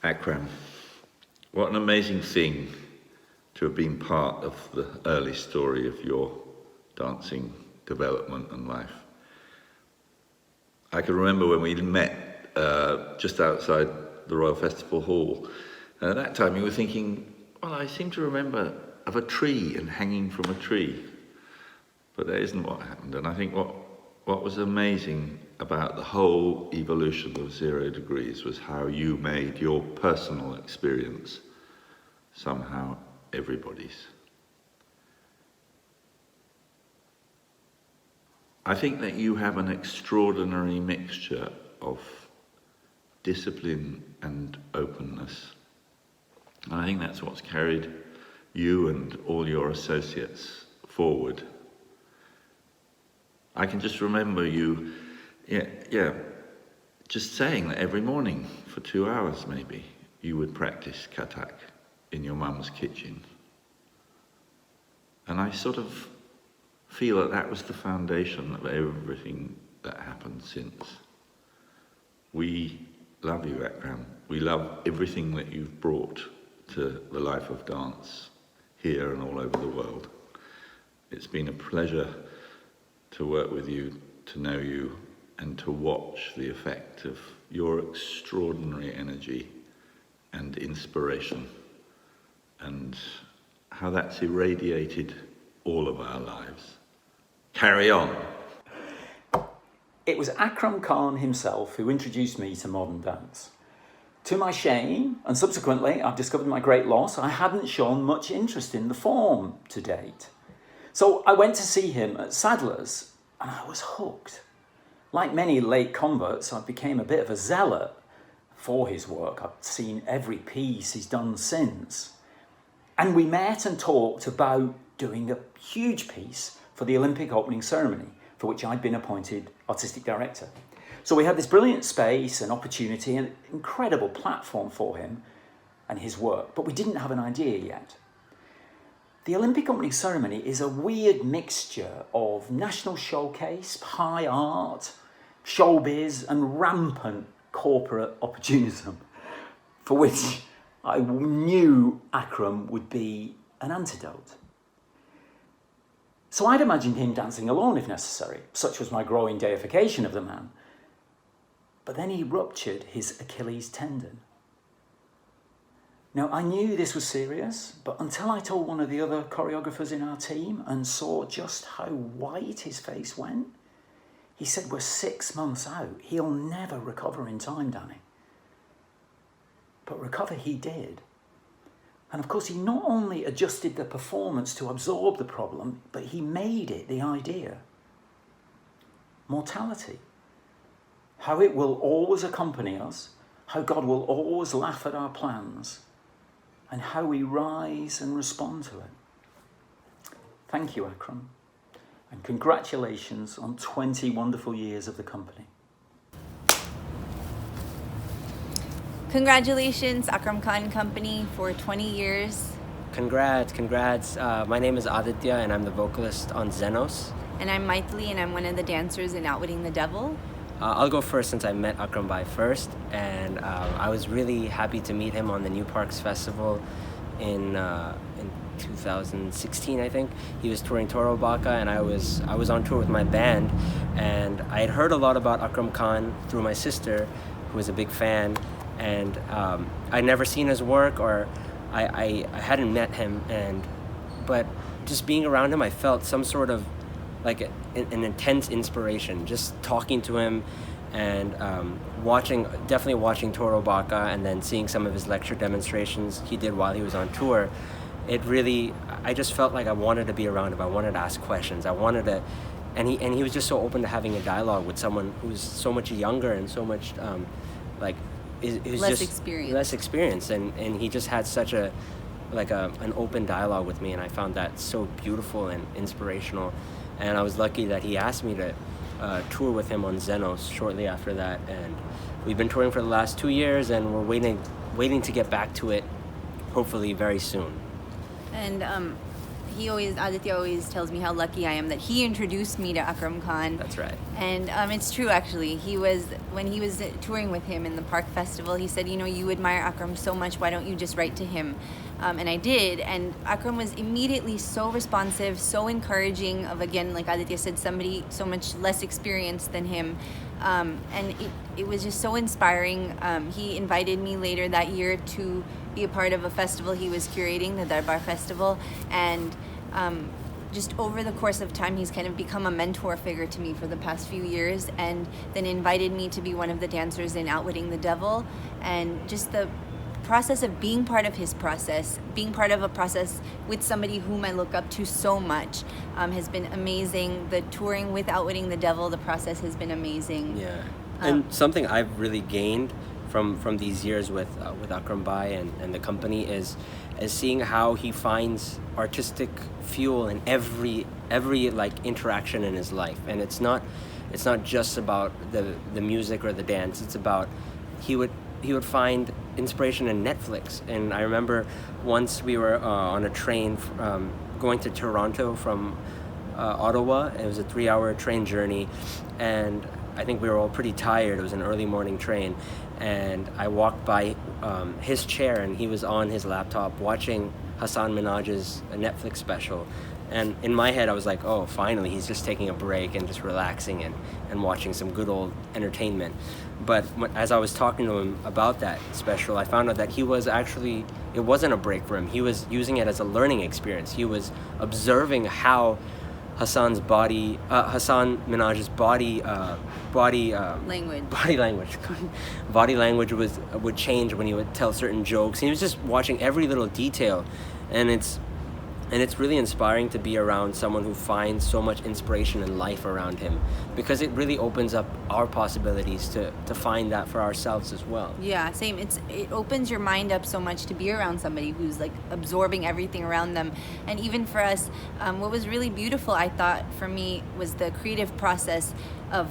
Akram, what an amazing thing to have been part of the early story of your dancing development and life. I can remember when we met just outside the Royal Festival Hall, and at that time you were thinking, well, I seem to remember of a tree and hanging from a tree, but that isn't what happened. And I think what was amazing about the whole evolution of 0 Degrees was how you made your personal experience somehow everybody's. I think that you have an extraordinary mixture of discipline and openness. And I think that's what's carried you and all your associates forward. I can just remember you, just saying that every morning for 2 hours maybe, you would practice Kathak in your mum's kitchen. And I sort of feel that that was the foundation of everything that happened since. We love you, Akram. We love everything that you've brought to the life of dance here and all over the world. It's been a pleasure to work with you, to know you, and to watch the effect of your extraordinary energy and inspiration, and how that's irradiated all of our lives. Carry on. It was Akram Khan himself who introduced me to modern dance. To my shame, and subsequently I've discovered my great loss, I hadn't shown much interest in the form to date. So I went to see him at Sadler's and I was hooked. Like many late converts, I became a bit of a zealot for his work. I've seen every piece he's done since. And we met and talked about doing a huge piece for the Olympic opening ceremony, for which I'd been appointed artistic director. So we had this brilliant space and opportunity and incredible platform for him and his work, but we didn't have an idea yet. The Olympic opening ceremony is a weird mixture of national showcase, high art, showbiz, and rampant corporate opportunism, for which I knew Akram would be an antidote. So I'd imagined him dancing alone if necessary. Such was my growing deification of the man. But then he ruptured his Achilles tendon. Now, I knew this was serious, but until I told one of the other choreographers in our team and saw just how white his face went, he said, "We're 6 months out. He'll never recover in time, Danny." But recover he did. And of course, he not only adjusted the performance to absorb the problem, but he made it the idea. Mortality. How it will always accompany us, how God will always laugh at our plans, and how we rise and respond to it. Thank you, Akram, and congratulations on 20 wonderful years of the company. Congratulations, Akram Khan Company, for 20 years. Congrats. My name is Aditya and I'm the vocalist on Xenos. And I'm Maithili and I'm one of the dancers in Outwitting the Devil. I'll go first since I met Akram Bhai first, and I was really happy to meet him on the New Parks Festival in 2016, I think. He was touring Toro Baka, and I was on tour with my band, and I had heard a lot about Akram Khan through my sister, who was a big fan, and I'd never seen his work, or I hadn't met him, but just being around him, I felt some sort of like an intense inspiration, just talking to him and definitely watching Toro Baka, and then seeing some of his lecture demonstrations he did while he was on tour. I just felt like I wanted to be around him. I wanted to ask questions. And he was just so open to having a dialogue with someone who's so much younger and so much less experienced, and he just had such an open dialogue with me, and I found that so beautiful and inspirational. And I was lucky that he asked me to tour with him on Xenos shortly after that, and we've been touring for the last 2 years, and we're waiting to get back to it, hopefully very soon. And Aditya always tells me how lucky I am that he introduced me to Akram Khan. That's right. And it's true, actually. When he was touring with him in the Park Festival, he said, you admire Akram so much, why don't you just write to him? And I did, and Akram was immediately so responsive, so encouraging of, again, like Aditya said, somebody so much less experienced than him. And it was just so inspiring. He invited me later that year to be a part of a festival he was curating, the Darbar Festival, and just over the course of time, he's kind of become a mentor figure to me for the past few years, and then invited me to be one of the dancers in Outwitting the Devil. And just the process of being part of his process, being part of a process with somebody whom I look up to so much, has been amazing. The touring with Outwitting the Devil, the process has been amazing. Yeah, and something I've really gained from these years with Akram Bhai and the company is seeing how he finds artistic fuel in every interaction in his life. And it's not just about the music or the dance. It's about he would find inspiration in Netflix. And I remember once we were on a train going to Toronto from Ottawa. It was a 3-hour train journey, and I think we were all pretty tired. It was an early morning train, and I walked by his chair, and he was on his laptop watching Hasan Minhaj's Netflix special. And in my head, I was like, oh, finally, he's just taking a break and just relaxing and watching some good old entertainment. But as I was talking to him about that special, I found out that he was actually, it wasn't a break for him. He was using it as a learning experience. He was observing how Hasan Minhaj's body language would change when he would tell certain jokes. He was just watching every little detail, and it's really inspiring to be around someone who finds so much inspiration in life around him, because it really opens up our possibilities to find that for ourselves as well. Yeah, same. It opens your mind up so much to be around somebody who's like absorbing everything around them. And even for us, what was really beautiful, I thought, for me, was the creative process of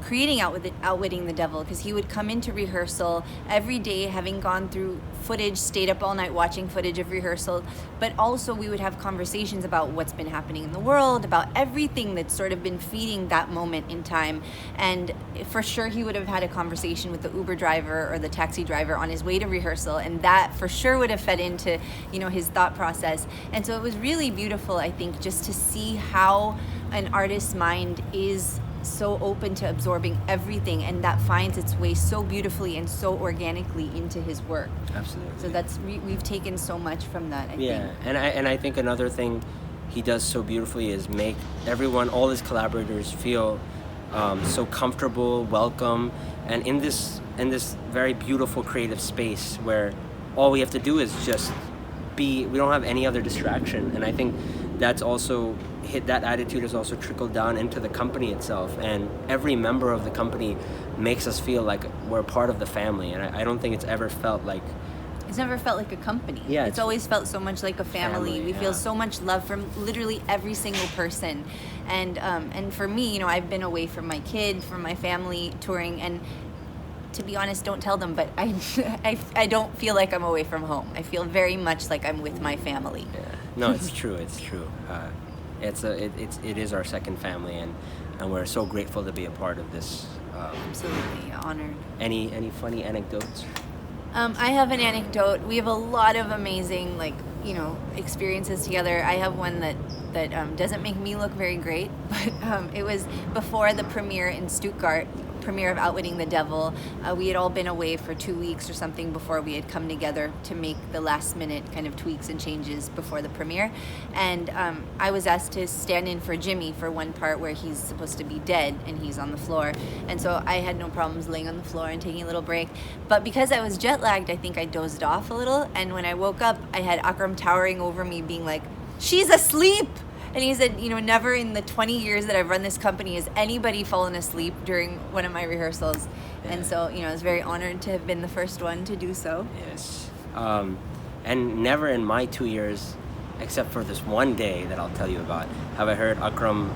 creating Outwitting the Devil, because he would come into rehearsal every day, having gone through footage, stayed up all night watching footage of rehearsal, but also we would have conversations about what's been happening in the world, about everything that's sort of been feeding that moment in time. And for sure he would have had a conversation with the Uber driver or the taxi driver on his way to rehearsal, and that for sure would have fed into, you know, his thought process. And so it was really beautiful, I think, just to see how an artist's mind is so open to absorbing everything, and that finds its way so beautifully and so organically into his work. Absolutely. So that's we've taken so much from that, I think. And I think another thing he does so beautifully is make everyone, all his collaborators, feel so comfortable, welcome, and in this very beautiful creative space where all we have to do is just be. We don't have any other distraction, and I think that's also that attitude has also trickled down into the company itself, and every member of the company makes us feel like we're part of the family, and I don't think it's ever felt like It's never felt like a company. Yeah, it's always felt so much like a family. We feel yeah. so much love from literally every single person. And for me, you know, I've been away from my kid, from my family, touring, and to be honest, don't tell them, but I don't feel like I'm away from home. I feel very much like I'm with my family. Yeah. No, it's true. It's true. It is our second family, and we're so grateful to be a part of this. Absolutely honored. Any funny anecdotes? I have an anecdote. We have a lot of amazing, experiences together. I have one that doesn't make me look very great, but it was before the premiere in Stuttgart, premiere of Outwitting the Devil. We had all been away for 2 weeks or something before we had come together to make the last minute kind of tweaks and changes before the premiere. And I was asked to stand in for Jimmy for one part where he's supposed to be dead and he's on the floor. And so I had no problems laying on the floor and taking a little break. But because I was jet lagged, I think I dozed off a little. And when I woke up, I had Akram towering over me being like, "She's asleep!" And he said, never in the 20 years that I've run this company has anybody fallen asleep during one of my rehearsals. Yeah. And so, I was very honored to have been the first one to do so. Yes. And never in my 2 years, except for this one day that I'll tell you about, have I heard Akram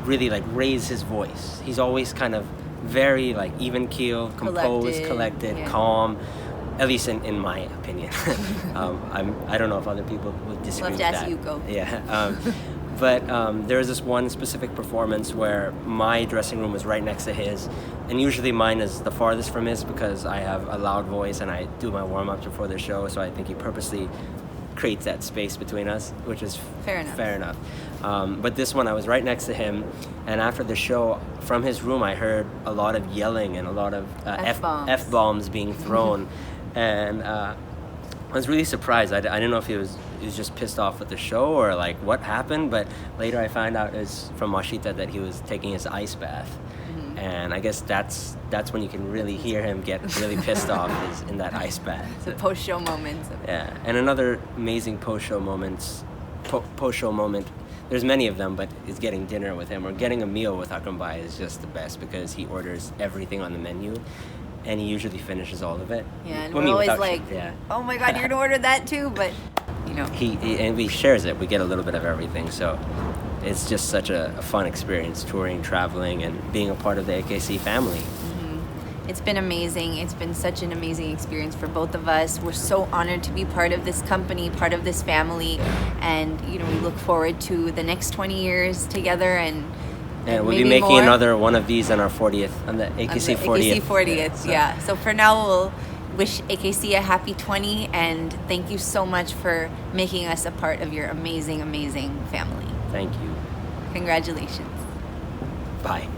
really raise his voice. He's always kind of very even keeled, composed, collected, yeah. Calm. At least in my opinion. I don't know if other people would disagree with that. Love to ask Yuko. Yeah. But there was this one specific performance where my dressing room was right next to his, and usually mine is the farthest from his because I have a loud voice and I do my warm-ups before the show, so I think he purposely creates that space between us, which is fair enough. But this one, I was right next to him, and after the show, from his room, I heard a lot of yelling and a lot of F-bombs being thrown. And I was really surprised. I didn't know if he was just pissed off with the show or what happened, but later I found out is from Mashita that he was taking his ice bath. Mm-hmm. And I guess that's when you can really hear him get really pissed off is in that ice bath. The post-show moments. Yeah, and another amazing post-show moment, there's many of them, but it's getting dinner with him or getting a meal with Akram Bai is just the best because he orders everything on the menu. And he usually finishes all of it. Yeah, and we're always oh my God, you're gonna order that too, but he shares it. We get a little bit of everything, so it's just such a fun experience, touring, traveling, and being a part of the AKC family. Mm-hmm. It's been amazing. It's been such an amazing experience for both of us. We're so honored to be part of this company, part of this family, and we look forward to the next 20 years together and we'll maybe be making more. another one of these on our 40th, on the AKC 40th. AKC 40th, yeah. So for now, we'll wish AKC a happy 20, and thank you so much for making us a part of your amazing, amazing family. Thank you. Congratulations. Bye.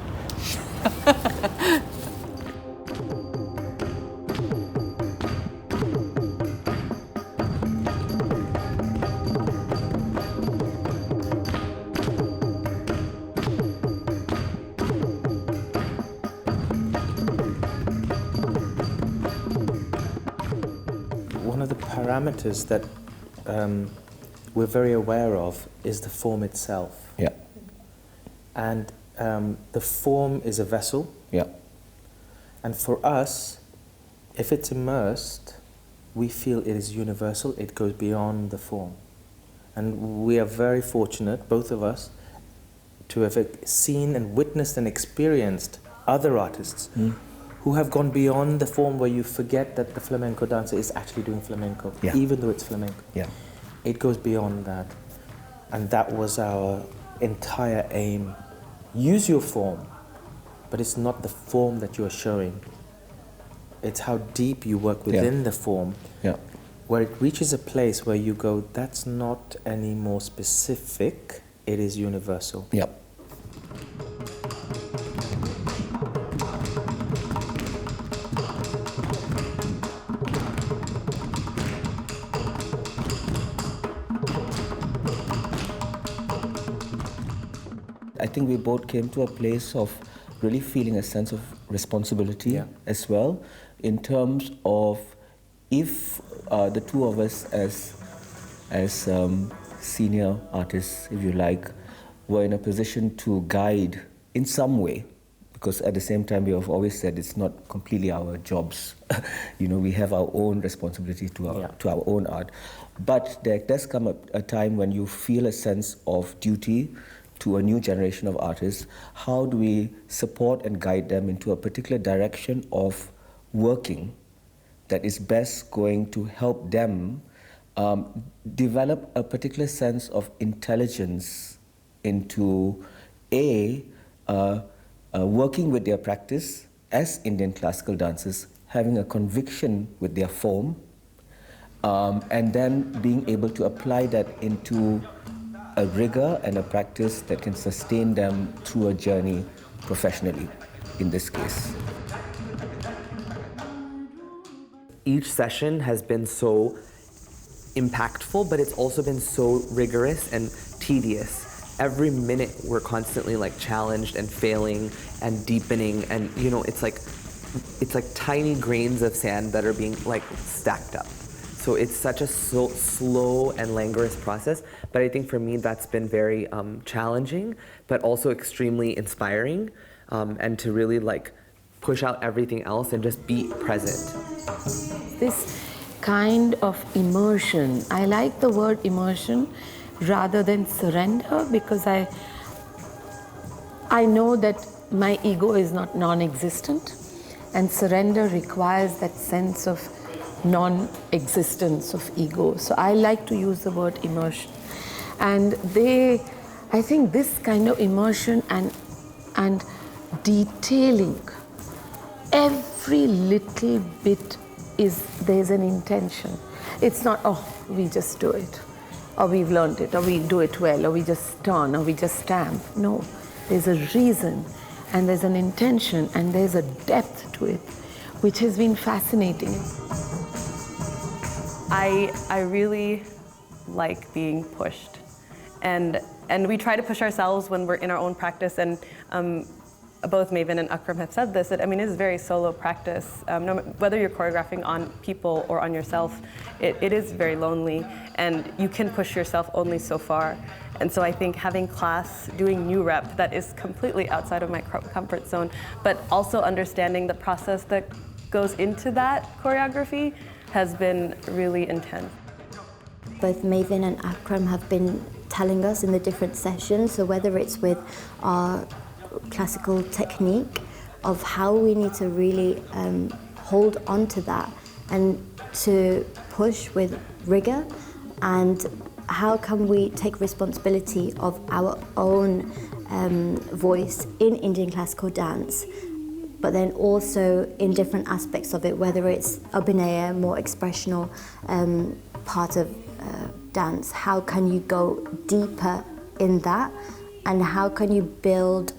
One of the parameters that we're very aware of is the form itself. Yeah. And the form is a vessel. Yeah. And for us, if it's immersed, we feel it is universal, it goes beyond the form. And we are very fortunate, both of us, to have seen and witnessed and experienced other artists who have gone beyond the form, where you forget that the flamenco dancer is actually doing flamenco, even though it's flamenco. Yeah. It goes beyond that. And that was our entire aim. Use your form, but it's not the form that you're showing. It's how deep you work within the form, where it reaches a place where you go, that's not any more specific, it is universal. Yep. I think we both came to a place of really feeling a sense of responsibility as well, in terms of if the two of us as senior artists, if you like, were in a position to guide in some way, because at the same time we have always said it's not completely our jobs. We have our own responsibility to our own art. But there does come a time when you feel a sense of duty to a new generation of artists. How do we support and guide them into a particular direction of working that is best going to help them develop a particular sense of intelligence into working with their practice as Indian classical dancers, having a conviction with their form, and then being able to apply that into a rigor and a practice that can sustain them through a journey professionally, in this case. Each session has been so impactful, but it's also been so rigorous and tedious. Every minute we're constantly challenged and failing and deepening, and it's like tiny grains of sand that are being stacked up. So it's such a slow and languorous process, but I think for me that's been very challenging, but also extremely inspiring, and to really push out everything else and just be present. This kind of immersion, I like the word immersion rather than surrender, because I know that my ego is not non-existent, and surrender requires that sense of non-existence of ego. So I like to use the word immersion. And I think this kind of immersion and detailing, every little bit there's an intention. It's not, we just do it, or we've learned it, or we do it well, or we just turn, or we just stamp. No, there's a reason, and there's an intention, and there's a depth to it, which has been fascinating. I really like being pushed, and we try to push ourselves when we're in our own practice, and both Maven and Akram have said this, it is very solo practice. Whether you're choreographing on people or on yourself, it is very lonely, and you can push yourself only so far. And so I think having class, doing new rep, that is completely outside of my comfort zone, but also understanding the process that goes into that choreography has been really intense. Both Maven and Akram have been telling us in the different sessions, so whether it's with our classical technique of how we need to really hold on to that and to push with rigor, and how can we take responsibility of our own voice in Indian classical dance, but then also in different aspects of it, whether it's abhinaya, more expressional part of dance. How can you go deeper in that, and how can you build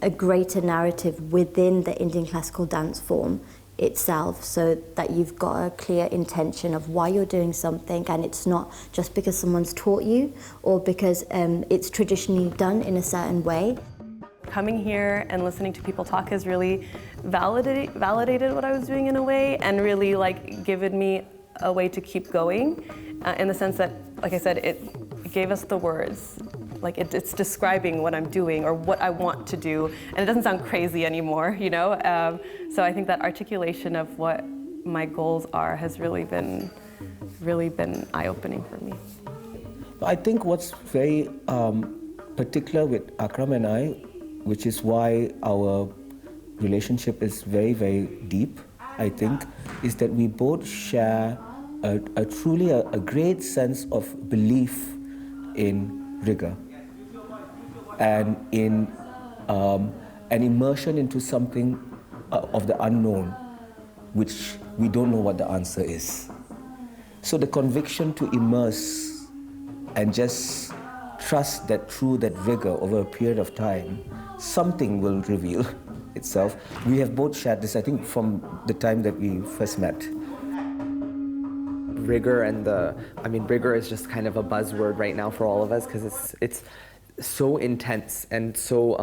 a greater narrative within the Indian classical dance form itself, so that you've got a clear intention of why you're doing something, and it's not just because someone's taught you or because it's traditionally done in a certain way. Coming here and listening to people talk has really validated what I was doing in a way, and really like given me a way to keep going, in the sense that, like I said, it gave us the words. Like it's describing what I'm doing or what I want to do, and it doesn't sound crazy anymore, you know? So I think that articulation of what my goals are has really been eye-opening for me. I think what's very particular with Akram and I, which is why our relationship is very, very deep, I think, is that we both share a truly great sense of belief in rigor and in an immersion into something of the unknown, which we don't know what the answer is. So the conviction to immerse and just trust that through that rigor over a period of time, something will reveal itself. We have both shared this, I think, from the time that we first met. Rigor and rigor is just kind of a buzzword right now for all of us, because it's so intense and so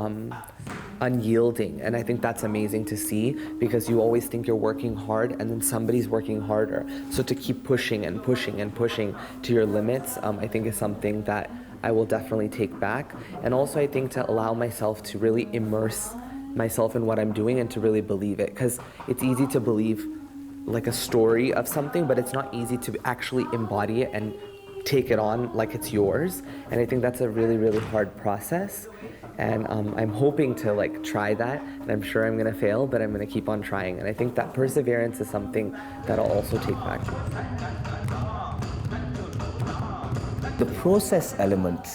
unyielding, and I think that's amazing to see, because you always think you're working hard and then somebody's working harder. So to keep pushing and pushing and pushing to your limits, I think is something that I will definitely take back. And also I think to allow myself to really immerse myself in what I'm doing and to really believe it, because it's easy to believe like a story of something, but it's not easy to actually embody it and take it on like it's yours. And I think that's a really, really hard process. And I'm hoping to like try that, and I'm sure I'm gonna fail, but I'm gonna keep on trying. And I think that perseverance is something that I'll also take back. The process element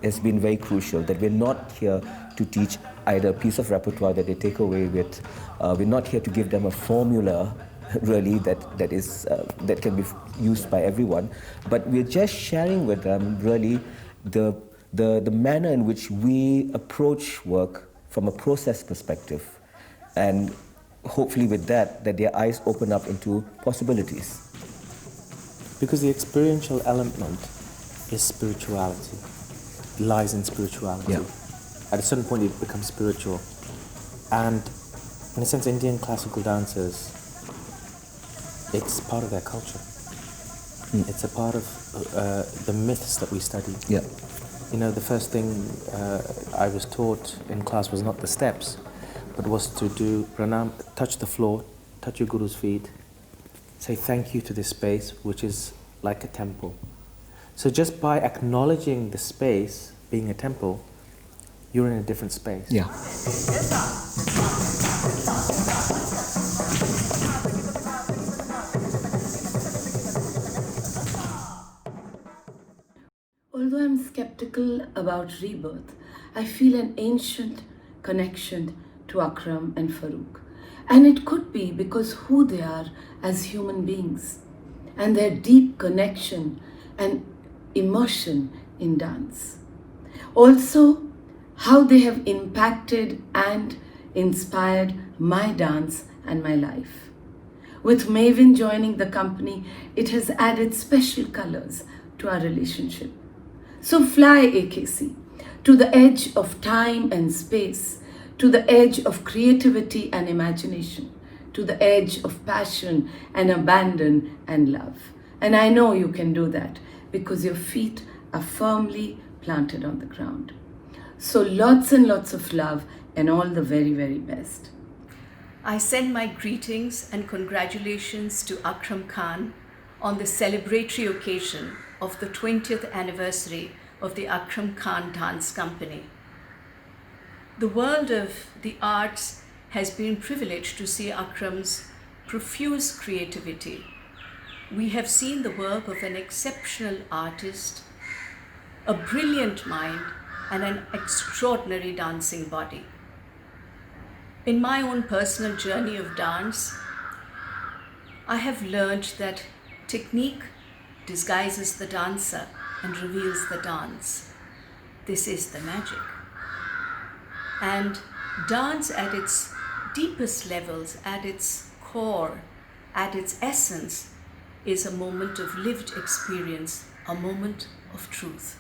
has been very crucial, that we're not here to teach either a piece of repertoire that they take away with. We're not here to give them a formula really that can be used by everyone, but we're just sharing with them really the manner in which we approach work from a process perspective, and hopefully with that their eyes open up into possibilities. Because the experiential element is spirituality, lies in spirituality. Yeah. At a certain point it becomes spiritual, and in a sense Indian classical dancers, it's part of their culture. It's a part of the myths that we study. Yeah. You know, the first thing I was taught in class was not the steps, but was to do pranam, touch the floor, touch your guru's feet, say thank you to this space, which is like a temple. So just by acknowledging the space being a temple, you're in a different space. Yeah. Although I'm skeptical about rebirth, I feel an ancient connection to Akram and Farooq. And it could be because who they are as human beings and their deep connection and immersion in dance. Also, how they have impacted and inspired my dance and my life. With Mavin joining the company, it has added special colors to our relationship. So fly, AKC, to the edge of time and space, to the edge of creativity and imagination, to the edge of passion and abandon and love. And I know you can do that because your feet are firmly planted on the ground. So lots and lots of love and all the very, very best. I send my greetings and congratulations to Akram Khan on the celebratory occasion of the 20th anniversary of the Akram Khan Dance Company. The world of the arts has been privileged to see Akram's profuse creativity. We have seen the work of an exceptional artist, a brilliant mind, and an extraordinary dancing body. In my own personal journey of dance, I have learned that technique disguises the dancer and reveals the dance. This is the magic. And dance at its deepest levels, at its core, at its essence, is a moment of lived experience, a moment of truth.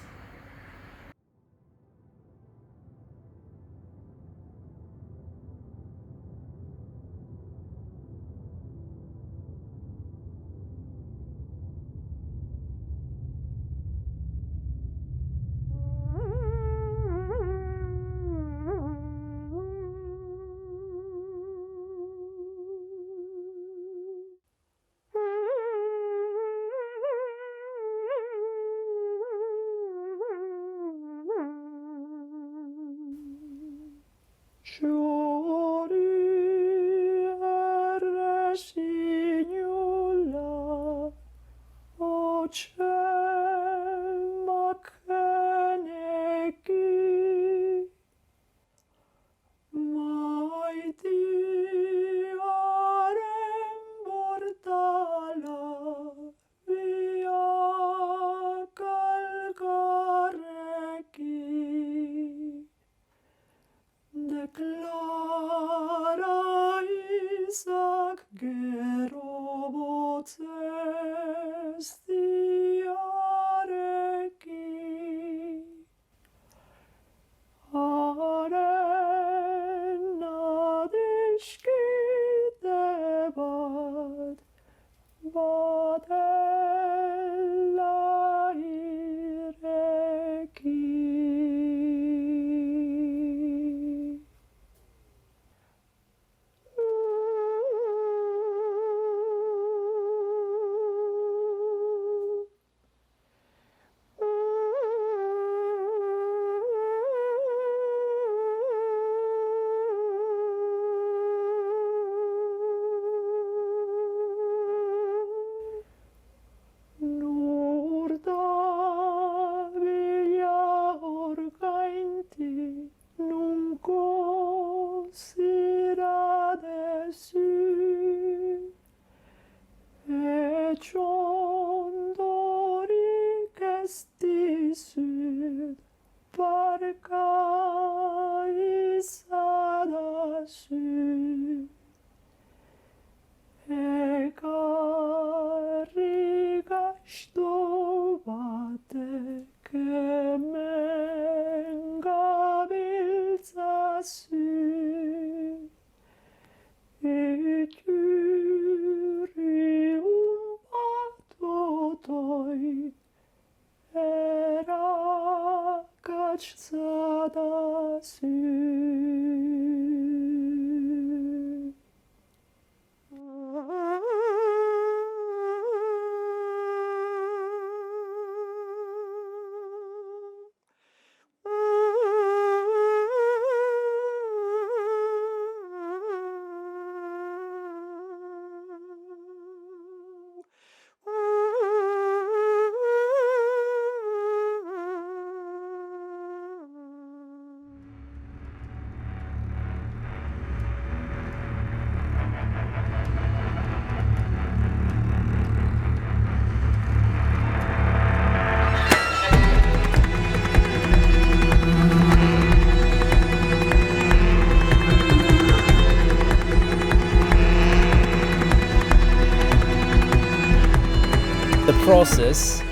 Process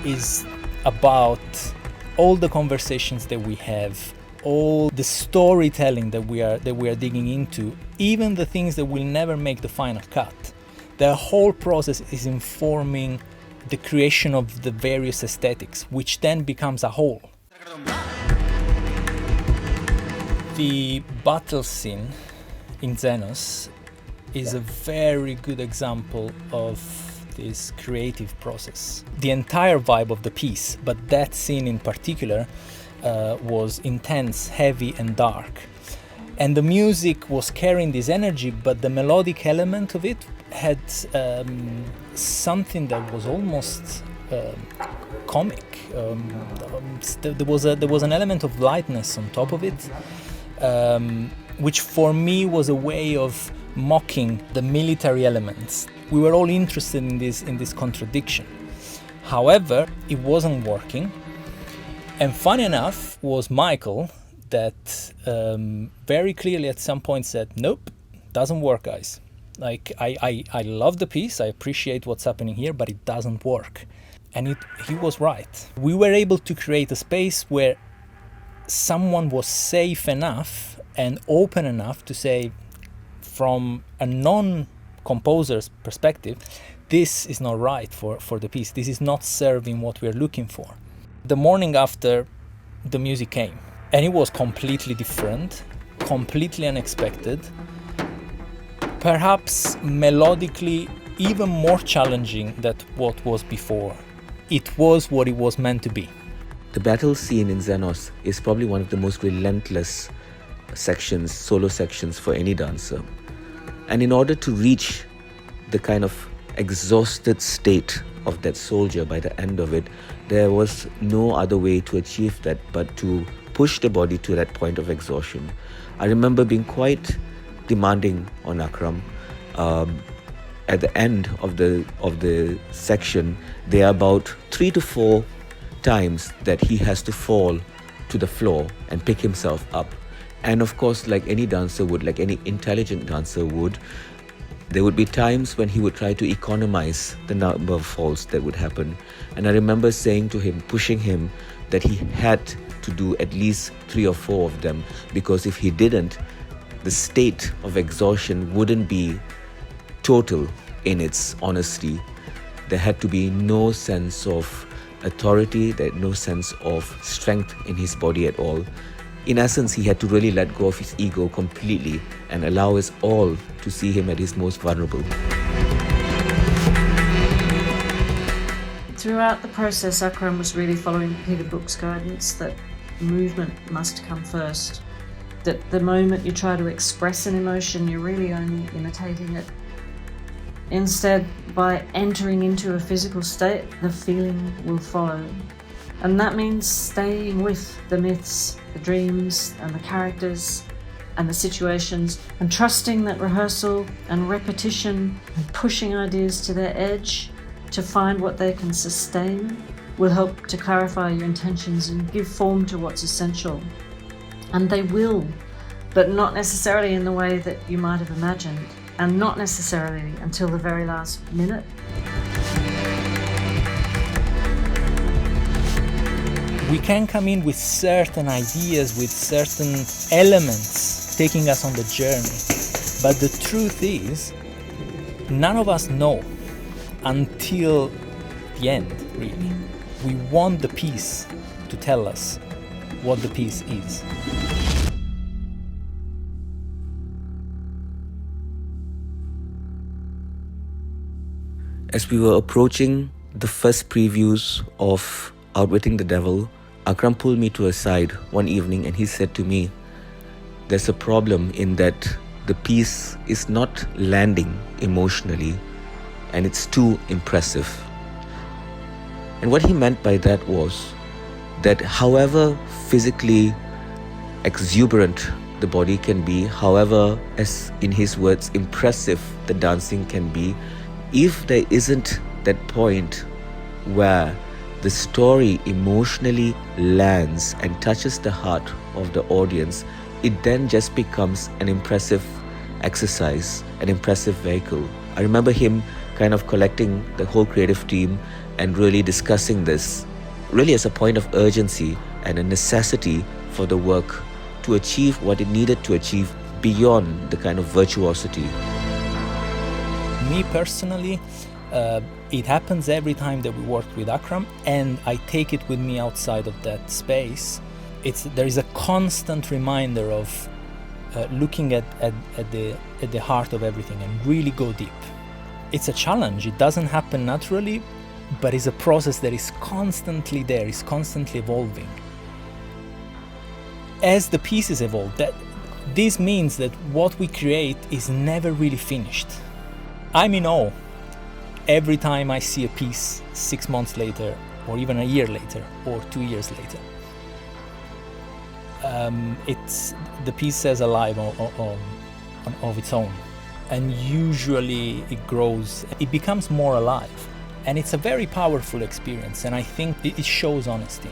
is about all the conversations that we have, all the storytelling that we are digging into, even the things that will never make the final cut. The whole process is informing the creation of the various aesthetics, which then becomes a whole. The battle scene in Xenos is a very good example of this creative process. The entire vibe of the piece, but that scene in particular, was intense, heavy and dark. And the music was carrying this energy, but the melodic element of it had something that was almost comic. There was an element of lightness on top of it, which for me was a way of mocking the military elements. We were all interested in this contradiction. However, it wasn't working. And funny enough was Michael that very clearly at some point said, nope, doesn't work, guys. Like, I love the piece, I appreciate what's happening here, but it doesn't work. And he was right. We were able to create a space where someone was safe enough and open enough to say, from a non-composer's perspective, this is not right for the piece. This is not serving what we're looking for. The morning after, the music came. And it was completely different, completely unexpected, perhaps melodically even more challenging than what was before. It was what it was meant to be. The battle scene in Xenos is probably one of the most relentless sections, solo sections for any dancer. And in order to reach the kind of exhausted state of that soldier by the end of it, there was no other way to achieve that but to push the body to that point of exhaustion. I remember being quite demanding on Akram. At the end of the section, there are about 3 to 4 times that he has to fall to the floor and pick himself up. And of course, like any dancer would, like any intelligent dancer would, there would be times when he would try to economize the number of falls that would happen. And I remember saying to him, pushing him, that he had to do at least 3 or 4 of them, because if he didn't, the state of exhaustion wouldn't be total in its honesty. There had to be no sense of authority, there had no sense of strength in his body at all. In essence, he had to really let go of his ego completely and allow us all to see him at his most vulnerable. Throughout the process, Akram was really following Peter Brook's guidance that movement must come first. That the moment you try to express an emotion, you're really only imitating it. Instead, by entering into a physical state, the feeling will follow. And that means staying with the myths, the dreams, and the characters, and the situations, and trusting that rehearsal and repetition and pushing ideas to their edge to find what they can sustain will help to clarify your intentions and give form to what's essential. And they will, but not necessarily in the way that you might have imagined, and not necessarily until the very last minute. We can come in with certain ideas, with certain elements taking us on the journey. But the truth is, none of us know until the end, really. We want the piece to tell us what the piece is. As we were approaching the first previews of Outwitting the Devil, Akram pulled me to a side one evening and he said to me, there's a problem in that the piece is not landing emotionally and it's too impressive. And what he meant by that was that however physically exuberant the body can be, however, as in his words, impressive the dancing can be, if there isn't that point where the story emotionally lands and touches the heart of the audience, it then just becomes an impressive exercise, an impressive vehicle. I remember him kind of collecting the whole creative team and really discussing this, really as a point of urgency and a necessity for the work to achieve what it needed to achieve beyond the kind of virtuosity. Me personally, it happens every time that we work with Akram, and I take it with me outside of that space. There is a constant reminder of looking at the heart of everything and really go deep. It's a challenge. It doesn't happen naturally, but it's a process that is constantly there, is constantly evolving. As the pieces evolve, This means that what we create is never really finished. I'm in awe every time I see a piece 6 months later, or even a year later, or 2 years later. The piece is alive of its own, and usually it grows, it becomes more alive, and it's a very powerful experience, and I think it shows honesty.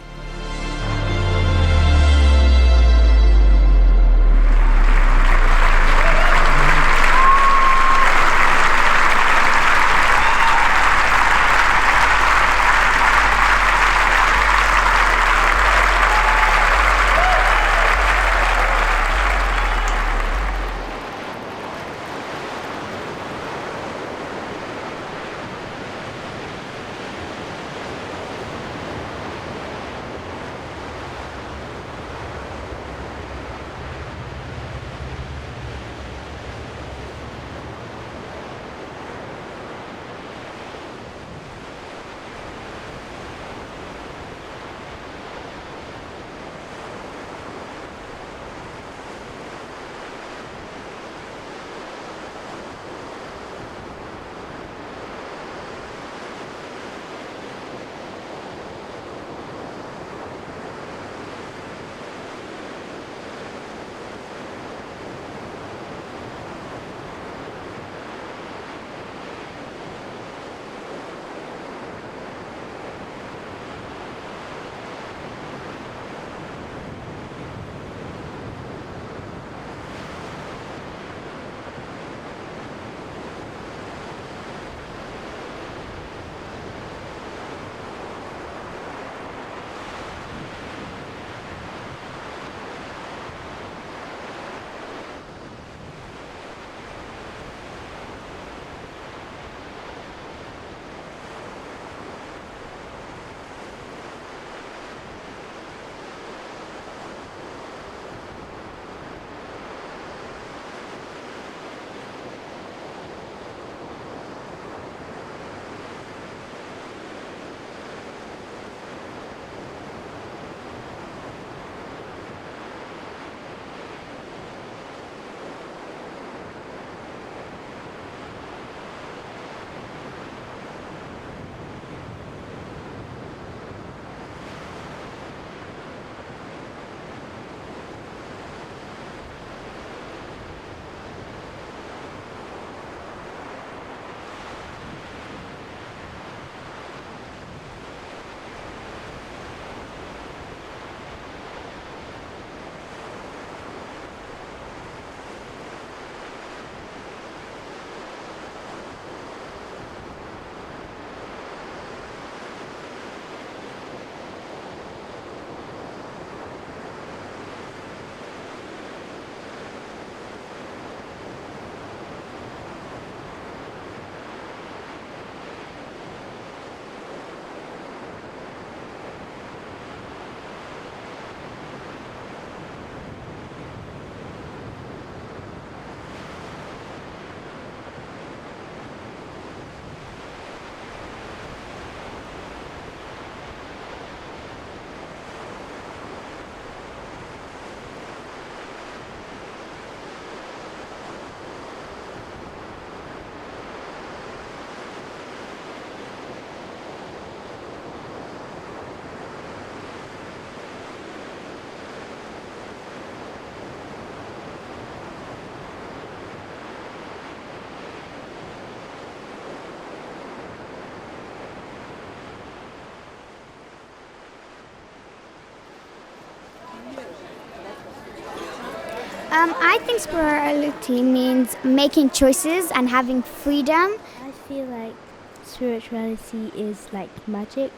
I think spirituality means making choices and having freedom. I feel like spirituality is like magic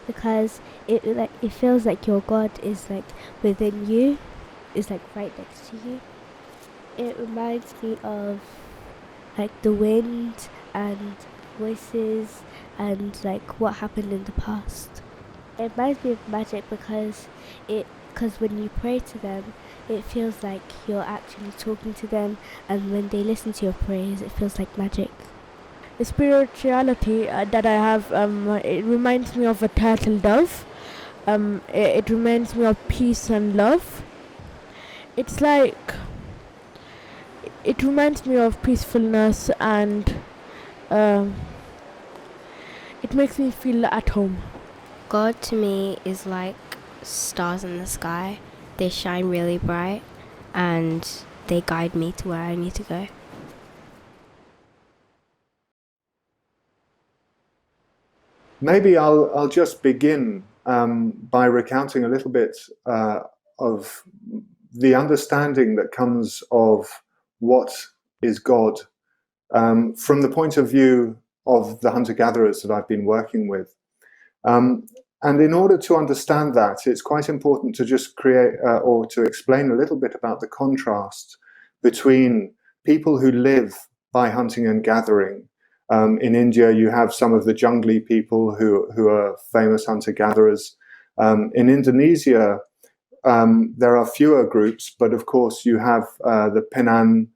because it feels like your God is like within you, is like right next to you. It reminds me of like the wind and voices and like what happened in the past. It reminds me of magic because when you pray to them, it feels like you're actually talking to them, and when they listen to your prayers, it feels like magic. The spirituality that I have, it reminds me of a turtle dove. It reminds me of peace and love. It's like it reminds me of peacefulness, and it makes me feel at home. God to me is like stars in the sky. They shine really bright and they guide me to where I need to go. Maybe I'll just begin by recounting a little bit of the understanding that comes of what is God from the point of view of the hunter-gatherers that I've been working with. And in order to understand that, it's quite important to just create or to explain a little bit about the contrast between people who live by hunting and gathering. In India, you have some of the jungly people who are famous hunter-gatherers. In Indonesia, there are fewer groups, but of course you have the Penan.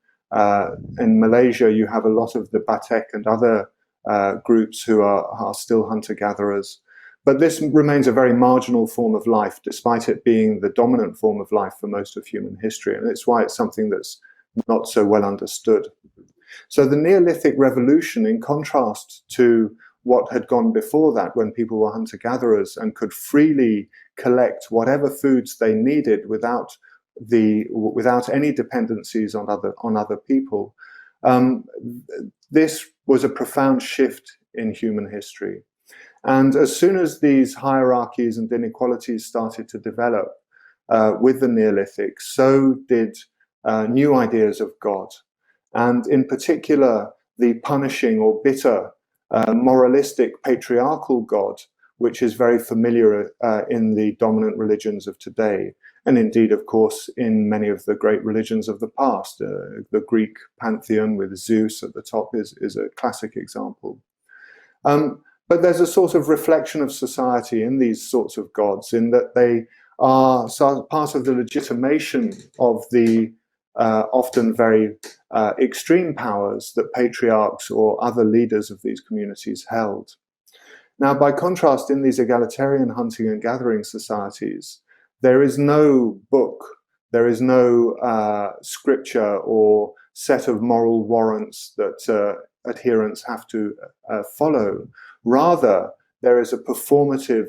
In Malaysia, you have a lot of the Batek and other groups who are still hunter-gatherers. But this remains a very marginal form of life, despite it being the dominant form of life for most of human history. And it's why it's something that's not so well understood. So the Neolithic revolution, in contrast to what had gone before that, when people were hunter-gatherers and could freely collect whatever foods they needed without any dependencies on other people, this was a profound shift in human history. And as soon as these hierarchies and inequalities started to develop with the Neolithic, so did new ideas of God. And in particular, the punishing or bitter, moralistic, patriarchal God, which is very familiar in the dominant religions of today. And indeed, of course, in many of the great religions of the past. The Greek pantheon with Zeus at the top is a classic example. But there's a sort of reflection of society in these sorts of gods, in that they are part of the legitimation of the often very extreme powers that patriarchs or other leaders of these communities held. Now, by contrast, in these egalitarian hunting and gathering societies, there is no book, there is no scripture or set of moral warrants that adherents have to follow. Rather, there is a performative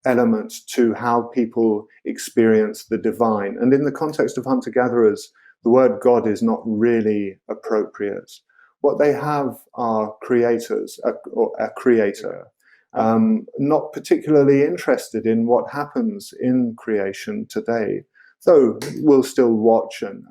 element to how people experience the divine. And in the context of hunter-gatherers, the word God is not really appropriate. What they have are creators, or a creator, not particularly interested in what happens in creation today, though we'll still watch and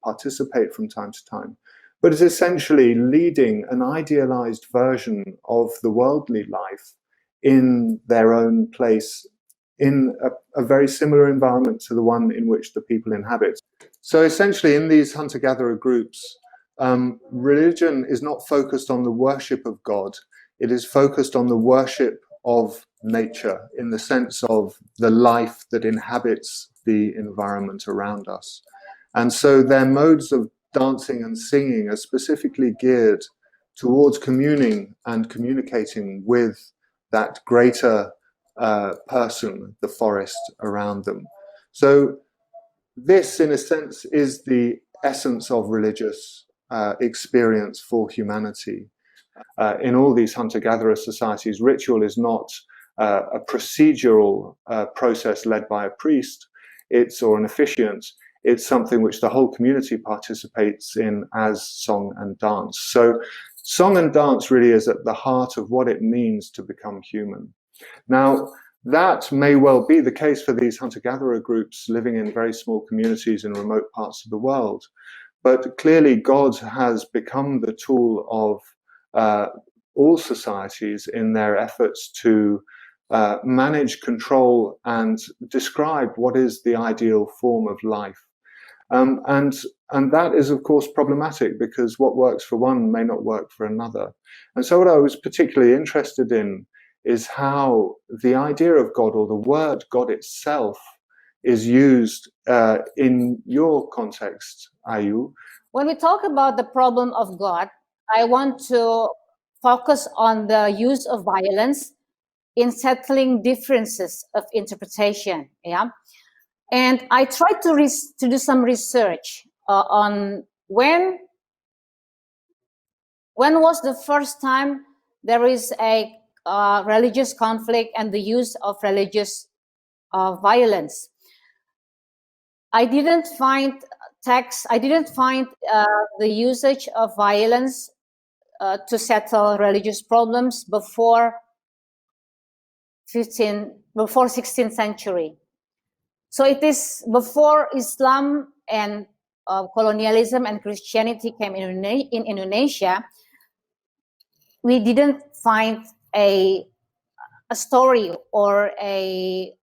participate from time to time. But is essentially leading an idealized version of the worldly life in their own place, in a very similar environment to the one in which the people inhabit. So essentially, in these hunter-gatherer groups, religion is not focused on the worship of God. It is focused on the worship of nature, in the sense of the life that inhabits the environment around us. And so their modes of dancing and singing are specifically geared towards communing and communicating with that greater person, the forest around them. So this, in a sense, is the essence of religious experience for humanity. In all these hunter-gatherer societies, ritual is not a procedural process led by a priest, or an officiant. It's something which the whole community participates in as song and dance. So song and dance really is at the heart of what it means to become human. Now, that may well be the case for these hunter-gatherer groups living in very small communities in remote parts of the world. But clearly, God has become the tool of all societies in their efforts to manage, control, and describe what is the ideal form of life. And that is, of course, problematic, because what works for one may not work for another. And so what I was particularly interested in is how the idea of God, or the word God itself, is used in your context, Ayu. When we talk about the problem of God, I want to focus on the use of violence in settling differences of interpretation. Yeah, And I tried to do some research on when was the first time there is a religious conflict and the use of religious violence. I didn't find texts, I didn't find the usage of violence to settle religious problems before 16th century. So it is before Islam and colonialism and Christianity came in Indonesia, we didn't find a story or a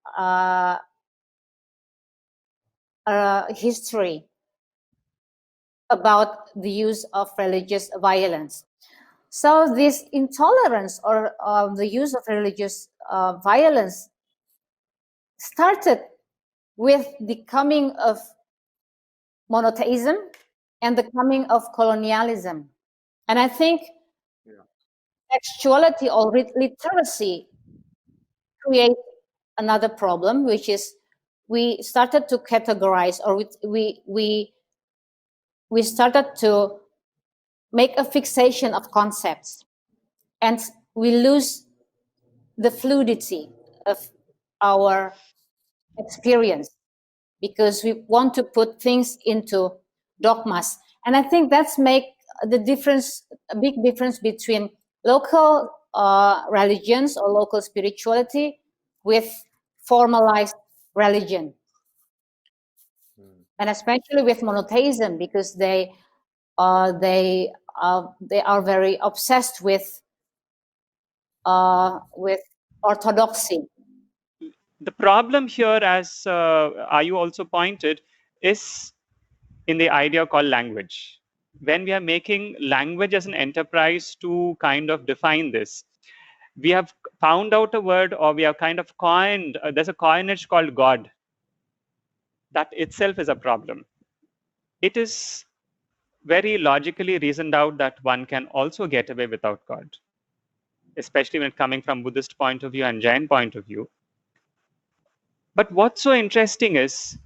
history about the use of religious violence. So this intolerance or the use of religious violence started with the coming of monotheism and the coming of colonialism. And I think textuality or literacy create another problem, which is we started to categorize, or we started to make a fixation of concepts, and we lose the fluidity of our experience because we want to put things into dogmas. And I think that's make the difference, a big difference between local religions or local spirituality with formalized religion. And especially with monotheism, because they are very obsessed with orthodoxy. The problem here, as Ayu also pointed, is in the idea called language. When we are making language as an enterprise to kind of define this, we have found out a word, or we have kind of coined, there's a coinage called God. That itself is a problem. It is very logically reasoned out that one can also get away without God, especially when it's coming from Buddhist point of view and Jain point of view. But what's so interesting is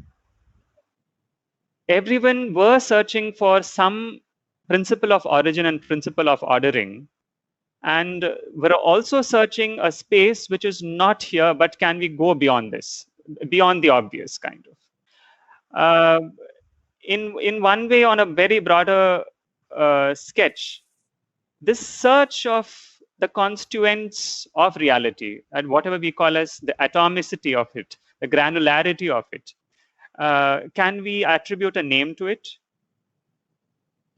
everyone were searching for some principle of origin and principle of ordering, and we're also searching a space which is not here, but can we go beyond this, beyond the obvious kind of. In one way, on a very broader sketch, this search of the constituents of reality and whatever we call as the atomicity of it, the granularity of it, can we attribute a name to it?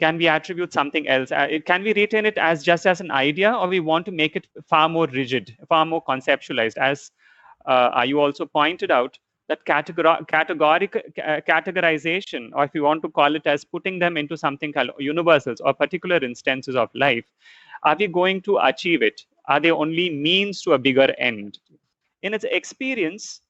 Can we attribute something else? Can we retain it as just as an idea, or we want to make it far more rigid, far more conceptualized? As you also pointed out, that categorization, or if you want to call it as putting them into something called universals or particular instances of life, are we going to achieve it? Are they only means to a bigger end? In its experience,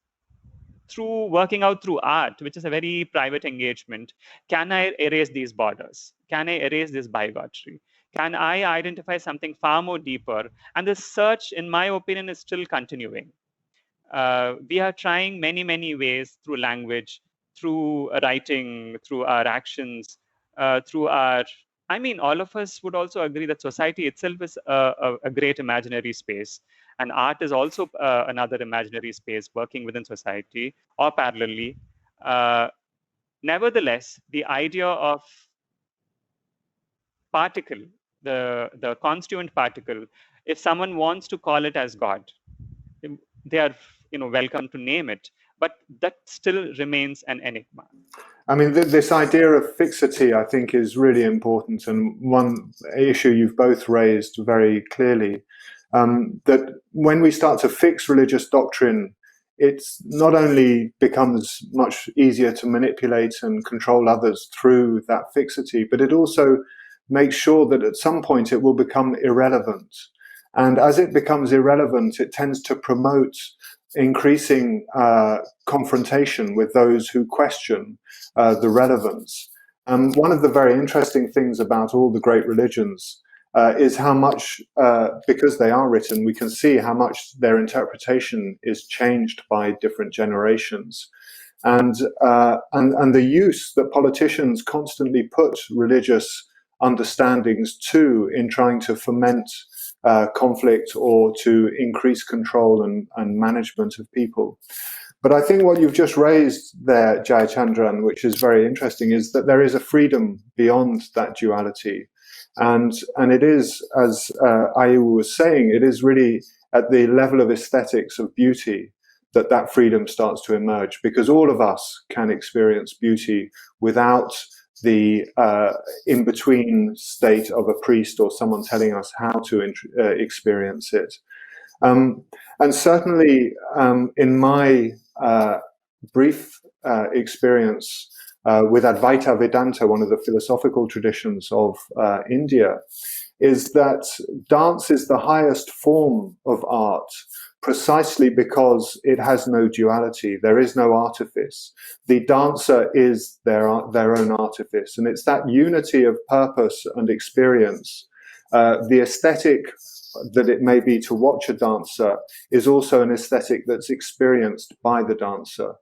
through working out through art, which is a very private engagement, can I erase these borders? Can I erase this bigotry? Can I identify something far more deeper? And this search, in my opinion, is still continuing. We are trying many ways through language, through writing, through our actions, through our, I mean, all of us would also agree that society itself is a great imaginary space. And art is also another imaginary space working within society or parallelly. Nevertheless, the idea of particle, the constituent particle, if someone wants to call it as God, they are welcome to name it, but that still remains an enigma. I mean, this idea of fixity, I think, is really important, and one issue you've both raised very clearly, that when we start to fix religious doctrine, it's not only becomes much easier to manipulate and control others through that fixity, but it also makes sure that at some point it will become irrelevant. And as it becomes irrelevant, it tends to promote increasing confrontation with those who question the relevance. One of the very interesting things about all the great religions is how much, because they are written, we can see how much their interpretation is changed by different generations. and the use that politicians constantly put religious understandings to in trying to foment conflict or to increase control and management of people. But I think what you've just raised there, Jayachandran, which is very interesting, is that there is a freedom beyond that duality. And it is, as Ayu was saying, it is really at the level of aesthetics, of beauty, that freedom starts to emerge, because all of us can experience beauty without the in-between state of a priest or someone telling us how to experience it. And certainly in my brief experience with Advaita Vedanta, one of the philosophical traditions of India, is that dance is the highest form of art precisely because it has no duality. There is no artifice. The dancer is their own artifice, and it's that unity of purpose and experience. The aesthetic that it may be to watch a dancer is also an aesthetic that's experienced by the dancer.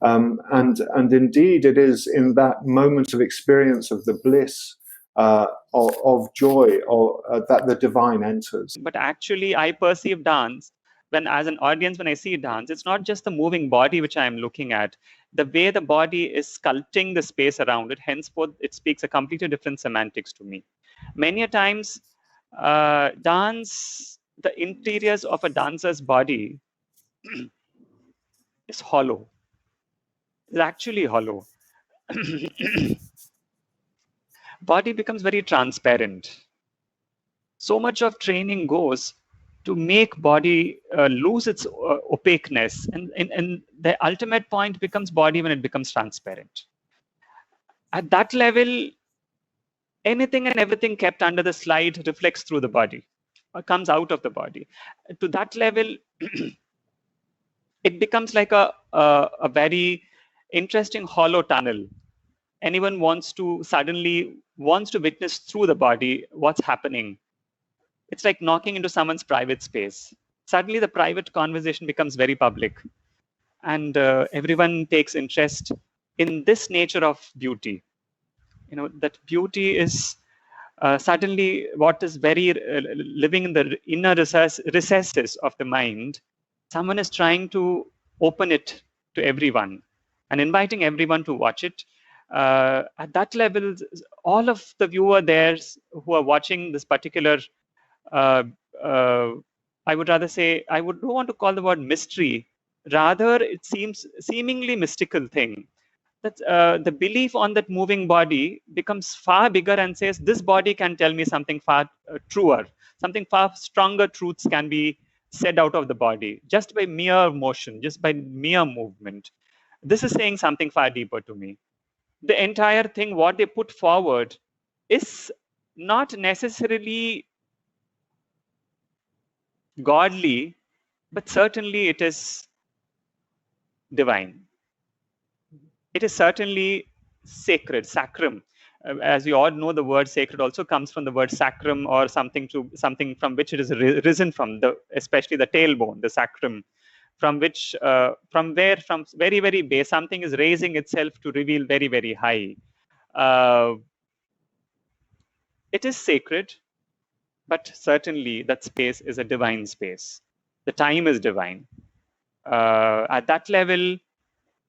And indeed, it is in that moment of experience of the bliss of joy that the divine enters. But actually, I perceive dance, as an audience, when I see dance, it's not just the moving body which I am looking at. The way the body is sculpting the space around it, henceforth, it speaks a completely different semantics to me. Many a times, dance, the interiors of a dancer's body is hollow. It's actually hollow. Body becomes very transparent. So much of training goes to make body lose its opaqueness, and the ultimate point becomes body when it becomes transparent. At that level, anything and everything kept under the slide reflects through the body, or comes out of the body. To that level, it becomes like a very interesting hollow tunnel. Anyone suddenly wants to witness through the body what's happening. It's like knocking into someone's private space. Suddenly the private conversation becomes very public, and everyone takes interest in this nature of beauty. That beauty is suddenly what is very living in the inner recesses of the mind. Someone is trying to open it to everyone and inviting everyone to watch it. At that level, all of the viewer there who are watching this particular, I would rather say, I don't want to call the word mystery, rather it seems seemingly mystical thing, that the belief on that moving body becomes far bigger and says, this body can tell me something far truer, something far stronger truths can be said out of the body, just by mere motion, just by mere movement. This is saying something far deeper to me. The entire thing, what they put forward, is not necessarily godly, but certainly it is divine. It is certainly sacred, sacrum. As you all know, the word sacred also comes from the word sacrum, or something from which it is risen from, especially the tailbone, the sacrum, from very, very base, something is raising itself to reveal very, very high. It is sacred, but certainly that space is a divine space. The time is divine. At that level,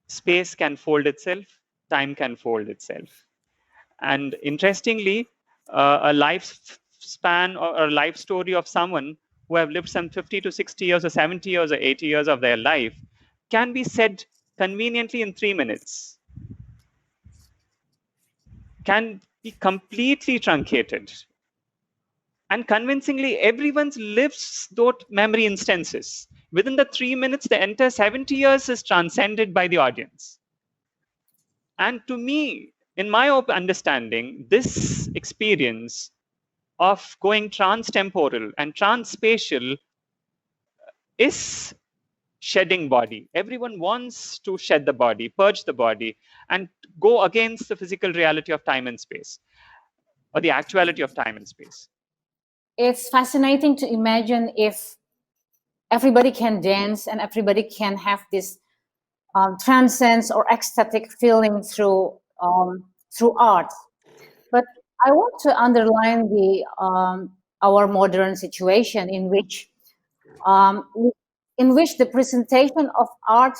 space can fold itself, time can fold itself. And interestingly, a lifespan or a life story of someone who have lived some 50 to 60 years or 70 years or 80 years of their life can be said conveniently in 3 minutes, can be completely truncated. And convincingly, everyone lives those memory instances. Within the 3 minutes, the entire 70 years is transcended by the audience. And to me, in my understanding, this experience of going trans-temporal and trans-spatial is shedding body. Everyone wants to shed the body, purge the body, and go against the physical reality of time and space, or the actuality of time and space. It's fascinating to imagine if everybody can dance and everybody can have this transcends or ecstatic feeling through art. But I want to underline our modern situation in which the presentation of art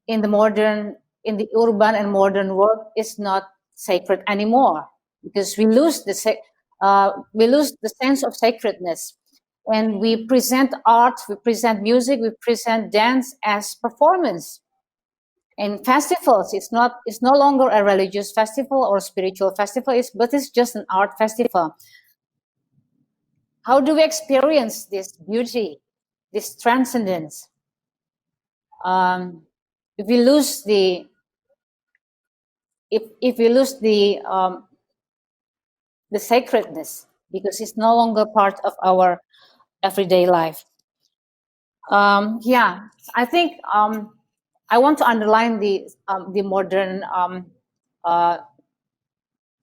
in the urban and modern world is not sacred anymore, because we lose the sense of sacredness, and we present art, we present music, we present dance as performance. In festivals, it's no longer a religious festival or spiritual festival, but it's just an art festival. How do we experience this beauty, this transcendence? If we lose the sacredness, because it's no longer part of our everyday life. I think I want to underline the modern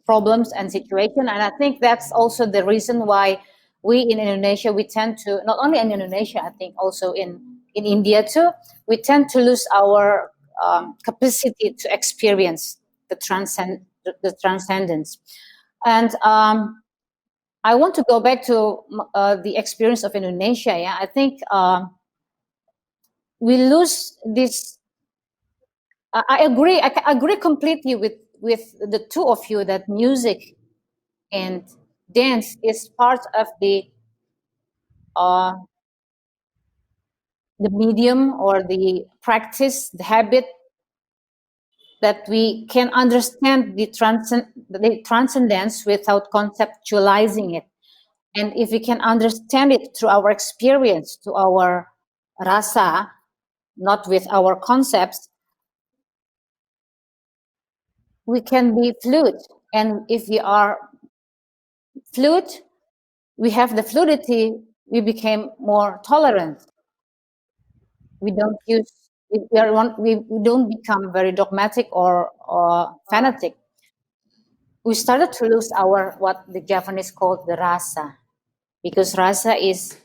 problems and situation, and I think that's also the reason why we in Indonesia, we tend to, not only in Indonesia, I think also in India too, we tend to lose our capacity to experience the transcendence. And I want to go back to the experience of Indonesia. Yeah, I think we lose this. I agree completely with the two of you that music and dance is part of the medium or the practice, the habit that we can understand the transcendence without conceptualizing it. And if we can understand it through our experience, to our rasa, not with our concepts, we can be fluid. And if we are fluid, we have the fluidity, we became more tolerant. We don't become very dogmatic or fanatic. We started to lose our, what the Japanese called the rasa, because rasa is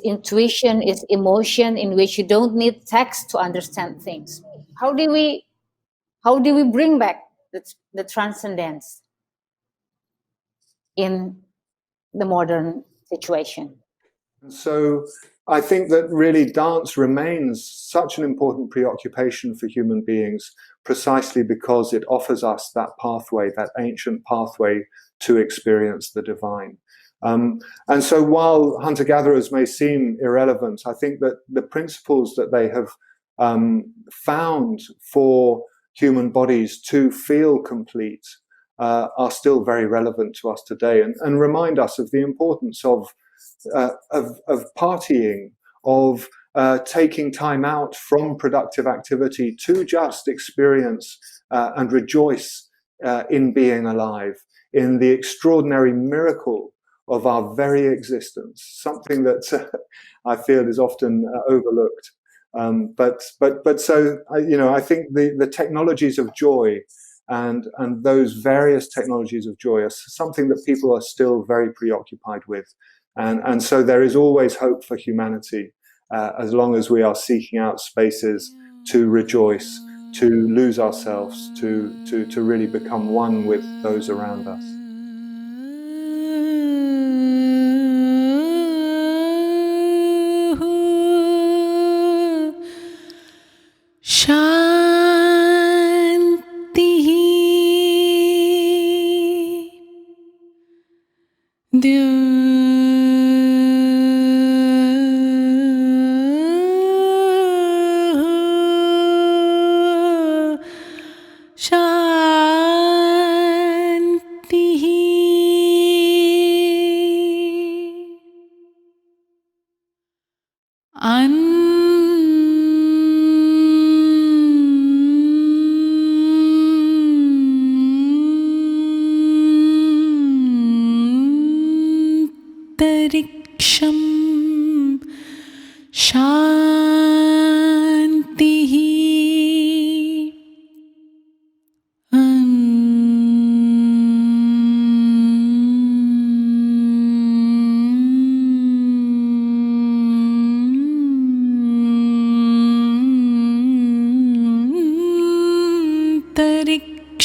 intuition, is emotion, in which you don't need text to understand things. How do we bring back the transcendence in the modern situation? So I think that really dance remains such an important preoccupation for human beings, precisely because it offers us that pathway, that ancient pathway to experience the divine. And so while hunter-gatherers may seem irrelevant, I think that the principles that they have found for human bodies to feel complete are still very relevant to us today, and remind us of the importance of partying, of taking time out from productive activity to just experience and rejoice in being alive, in the extraordinary miracle of our very existence, something that I feel is often overlooked. But so, I think the technologies of joy and those various technologies of joy are something that people are still very preoccupied with. And so there is always hope for humanity, as long as we are seeking out spaces to rejoice, to lose ourselves, to really become one with those around us.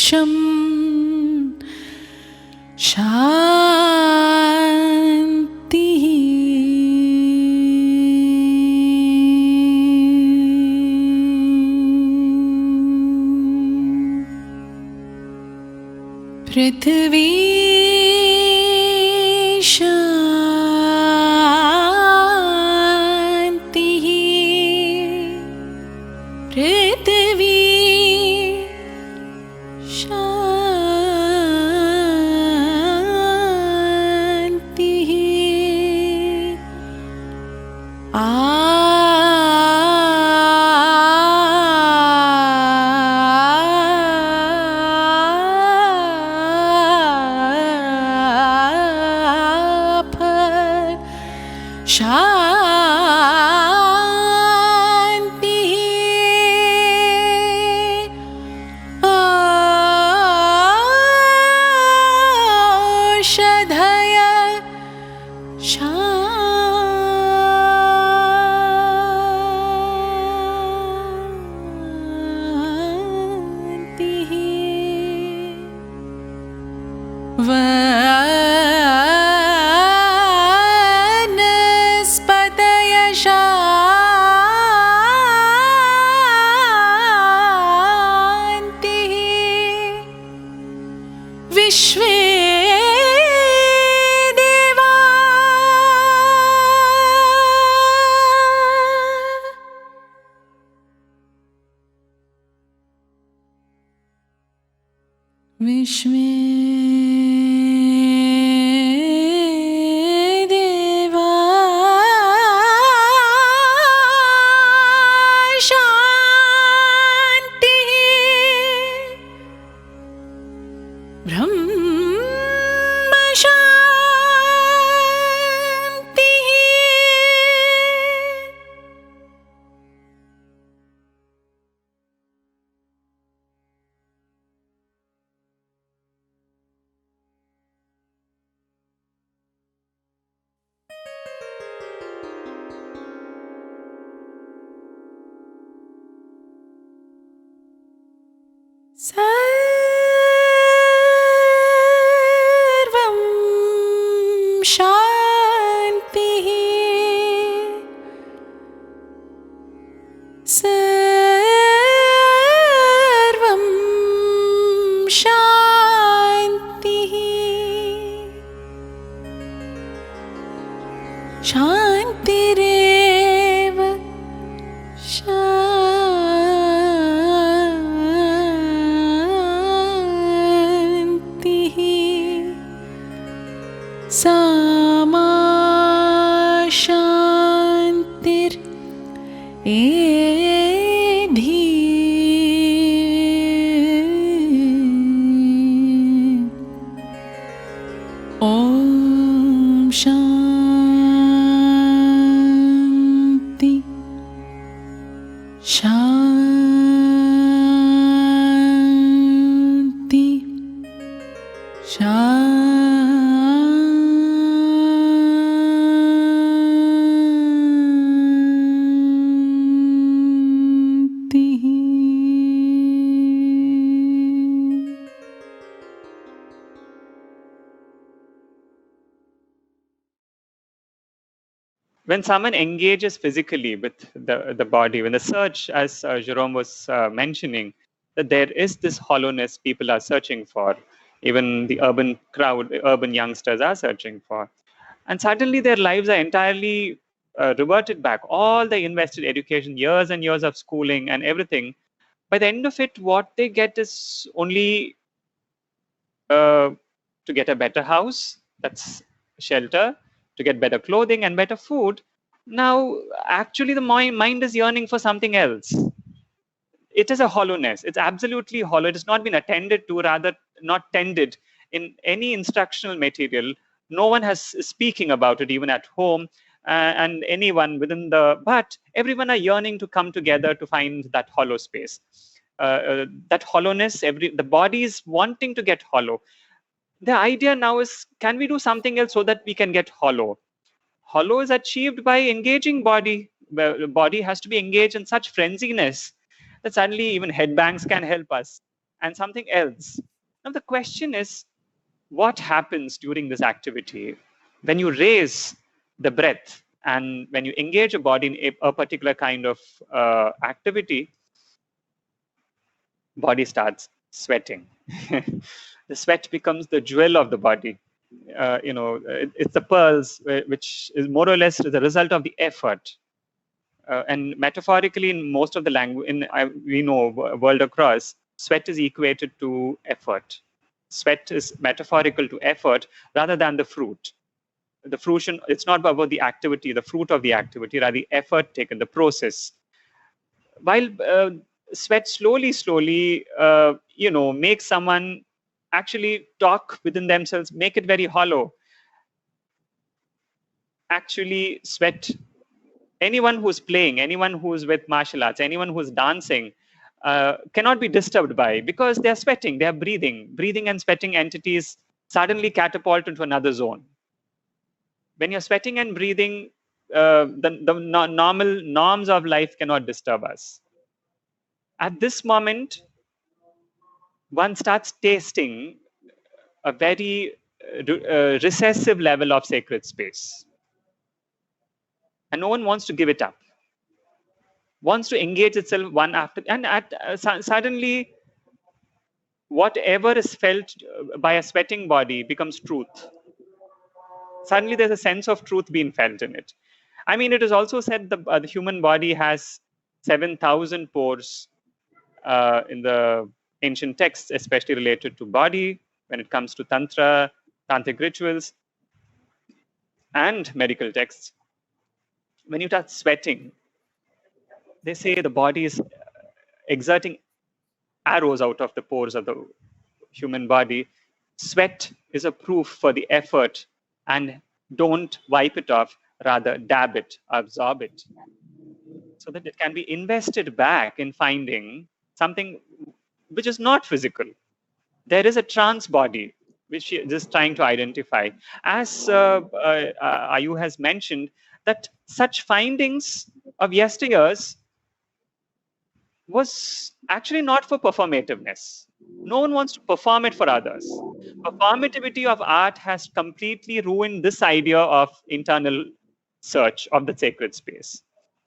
Sham Shanti. Prithvi Shanti. Prithvi Shanti. Vanaspataya Shanti. Vishve Deva Vishve Deva Shanti. Brahma Shanti. Sarvam Shanti. Sarvam Shanti. Shantireva Shanti. Sama Shantir Edhi. Om Shanti. Shanti. Shanti. When someone engages physically with the body, when the search, as Jerome was mentioning, that there is this hollowness people are searching for, even the urban crowd, urban youngsters are searching for. And suddenly their lives are entirely reverted back. All the invested education, years and years of schooling and everything, by the end of it, what they get is only to get a better house, that's shelter, to get better clothing and better food. Now, actually, the mind is yearning for something else. It is a hollowness. It's absolutely hollow. It has not been attended to, rather not tended in any instructional material. No one has speaking about it, even at home, and anyone within but everyone are yearning to come together to find that hollow space. That hollowness, the body is wanting to get hollow. The idea now is, can we do something else so that we can get hollow? Hollow is achieved by engaging body. The body has to be engaged in such frenziness that suddenly even headbangs can help us. and something else. Now the question is, what happens during this activity when you raise the breath and when you engage a body in a particular kind of activity? Body starts sweating. The sweat becomes the jewel of the body. It's the pearls, which is more or less the result of the effort. And metaphorically, in most of the language, we know world across, sweat is equated to effort. Sweat is metaphorical to effort rather than the fruit. The fruition, it's not about the activity, the fruit of the activity, rather the effort taken, the process. While sweat slowly, makes someone actually talk within themselves, make it very hollow. Actually, sweat, anyone who's playing, anyone who's with martial arts, anyone who's dancing, cannot be disturbed by, because they're sweating, they're breathing. Breathing and sweating entities suddenly catapult into another zone. When you're sweating and breathing, the normal norms of life cannot disturb us. At this moment, one starts tasting a very recessive level of sacred space. And no one wants to give it up. Wants to engage itself one after, and suddenly, whatever is felt by a sweating body becomes truth. Suddenly, there's a sense of truth being felt in it. I mean, it is also said the human body has 7,000 pores in the ancient texts, especially related to body, when it comes to tantra, tantric rituals, and medical texts. When you start sweating, they say the body is exerting arrows out of the pores of the human body. Sweat is a proof for the effort, and don't wipe it off, rather dab it, absorb it, so that it can be invested back in finding something which is not physical. There is a trance body, which she is just trying to identify. As Ayu has mentioned, that such findings of yesteryears was actually not for performativeness. No one wants to perform it for others. Performativity of art has completely ruined this idea of internal search of the sacred space.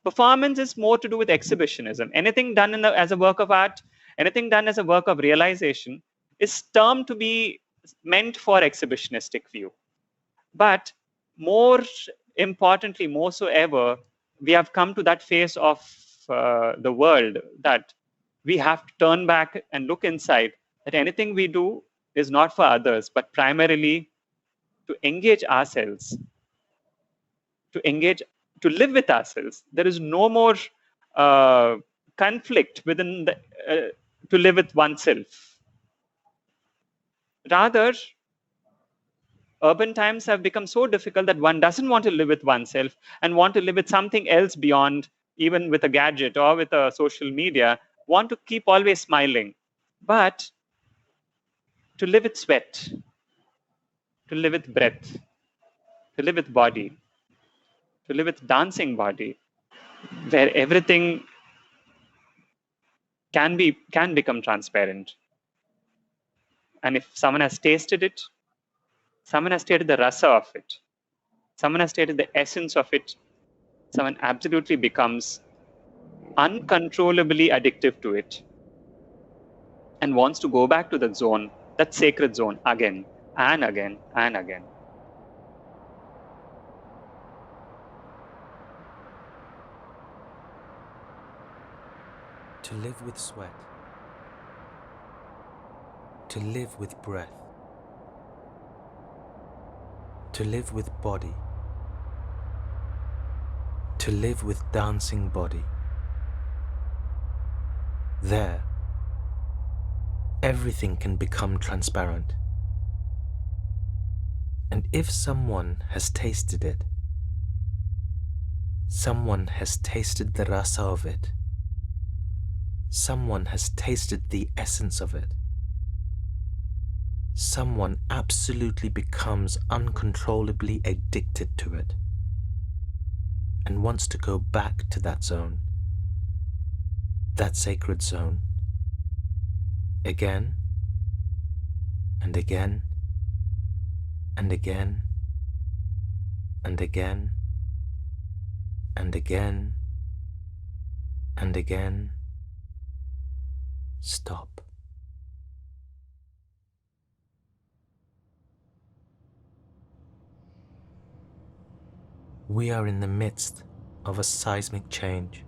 Performance is more to do with exhibitionism. Anything done as a work of art, anything done as a work of realization is termed to be meant for exhibitionistic view. But more importantly, more so ever, we have come to that phase of the world that we have to turn back and look inside, that anything we do is not for others, but primarily to engage ourselves, to live with ourselves. There is no more conflict within to live with oneself. Rather, urban times have become so difficult that one doesn't want to live with oneself and want to live with something else beyond, even with a gadget or with a social media, want to keep always smiling. But to live with sweat, to live with breath, to live with body, to live with dancing body, where everything can become transparent. And if someone has tasted it, someone has tasted the rasa of it, someone has tasted the essence of it, someone absolutely becomes uncontrollably addictive to it and wants to go back to that zone, that sacred zone, again and again and again. To live with sweat, to live with breath, to live with body, to live with dancing body. There, everything can become transparent. And if someone has tasted it, someone has tasted the rasa of it, someone has tasted the essence of it, someone absolutely becomes uncontrollably addicted to it and wants to go back to that zone, that sacred zone, again and again and again and again and again and again. Stop. We are in the midst of a seismic change.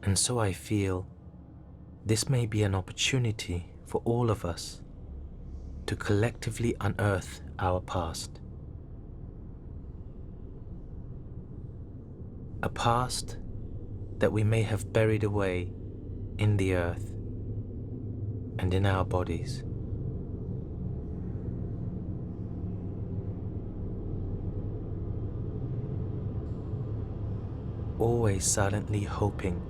And so I feel this may be an opportunity for all of us to collectively unearth our past. A past that we may have buried away in the earth and in our bodies. Always silently hoping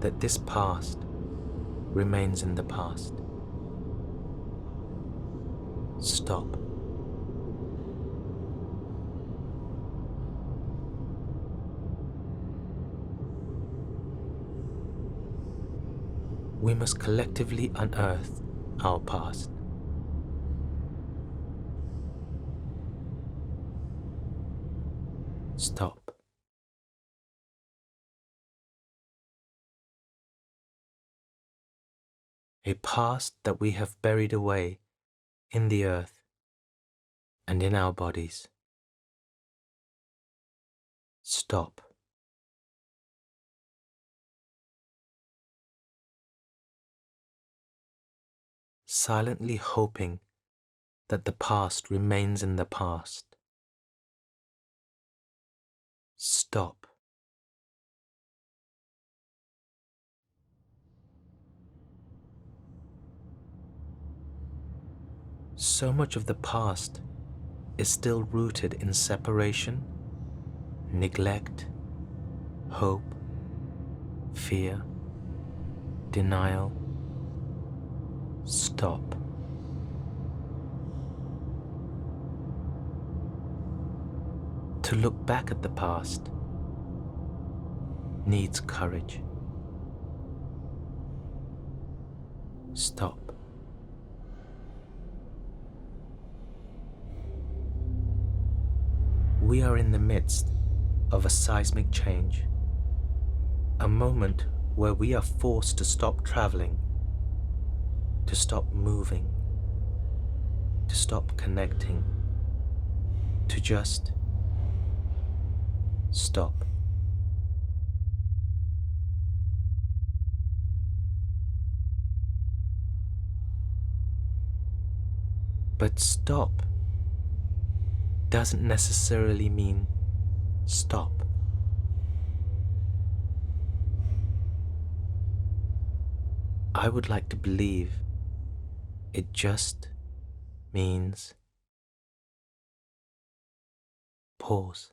that this past remains in the past. Stop. We must collectively unearth our past. Stop. A past that we have buried away in the earth and in our bodies. Stop. Silently hoping that the past remains in the past. Stop. So much of the past is still rooted in separation, neglect, hope, fear, denial. Stop. To look back at the past needs courage. Stop. We are in the midst of a seismic change, a moment where we are forced to stop traveling, to stop moving, to stop connecting, to just stop. But stop doesn't necessarily mean stop. I would like to believe it just means pause.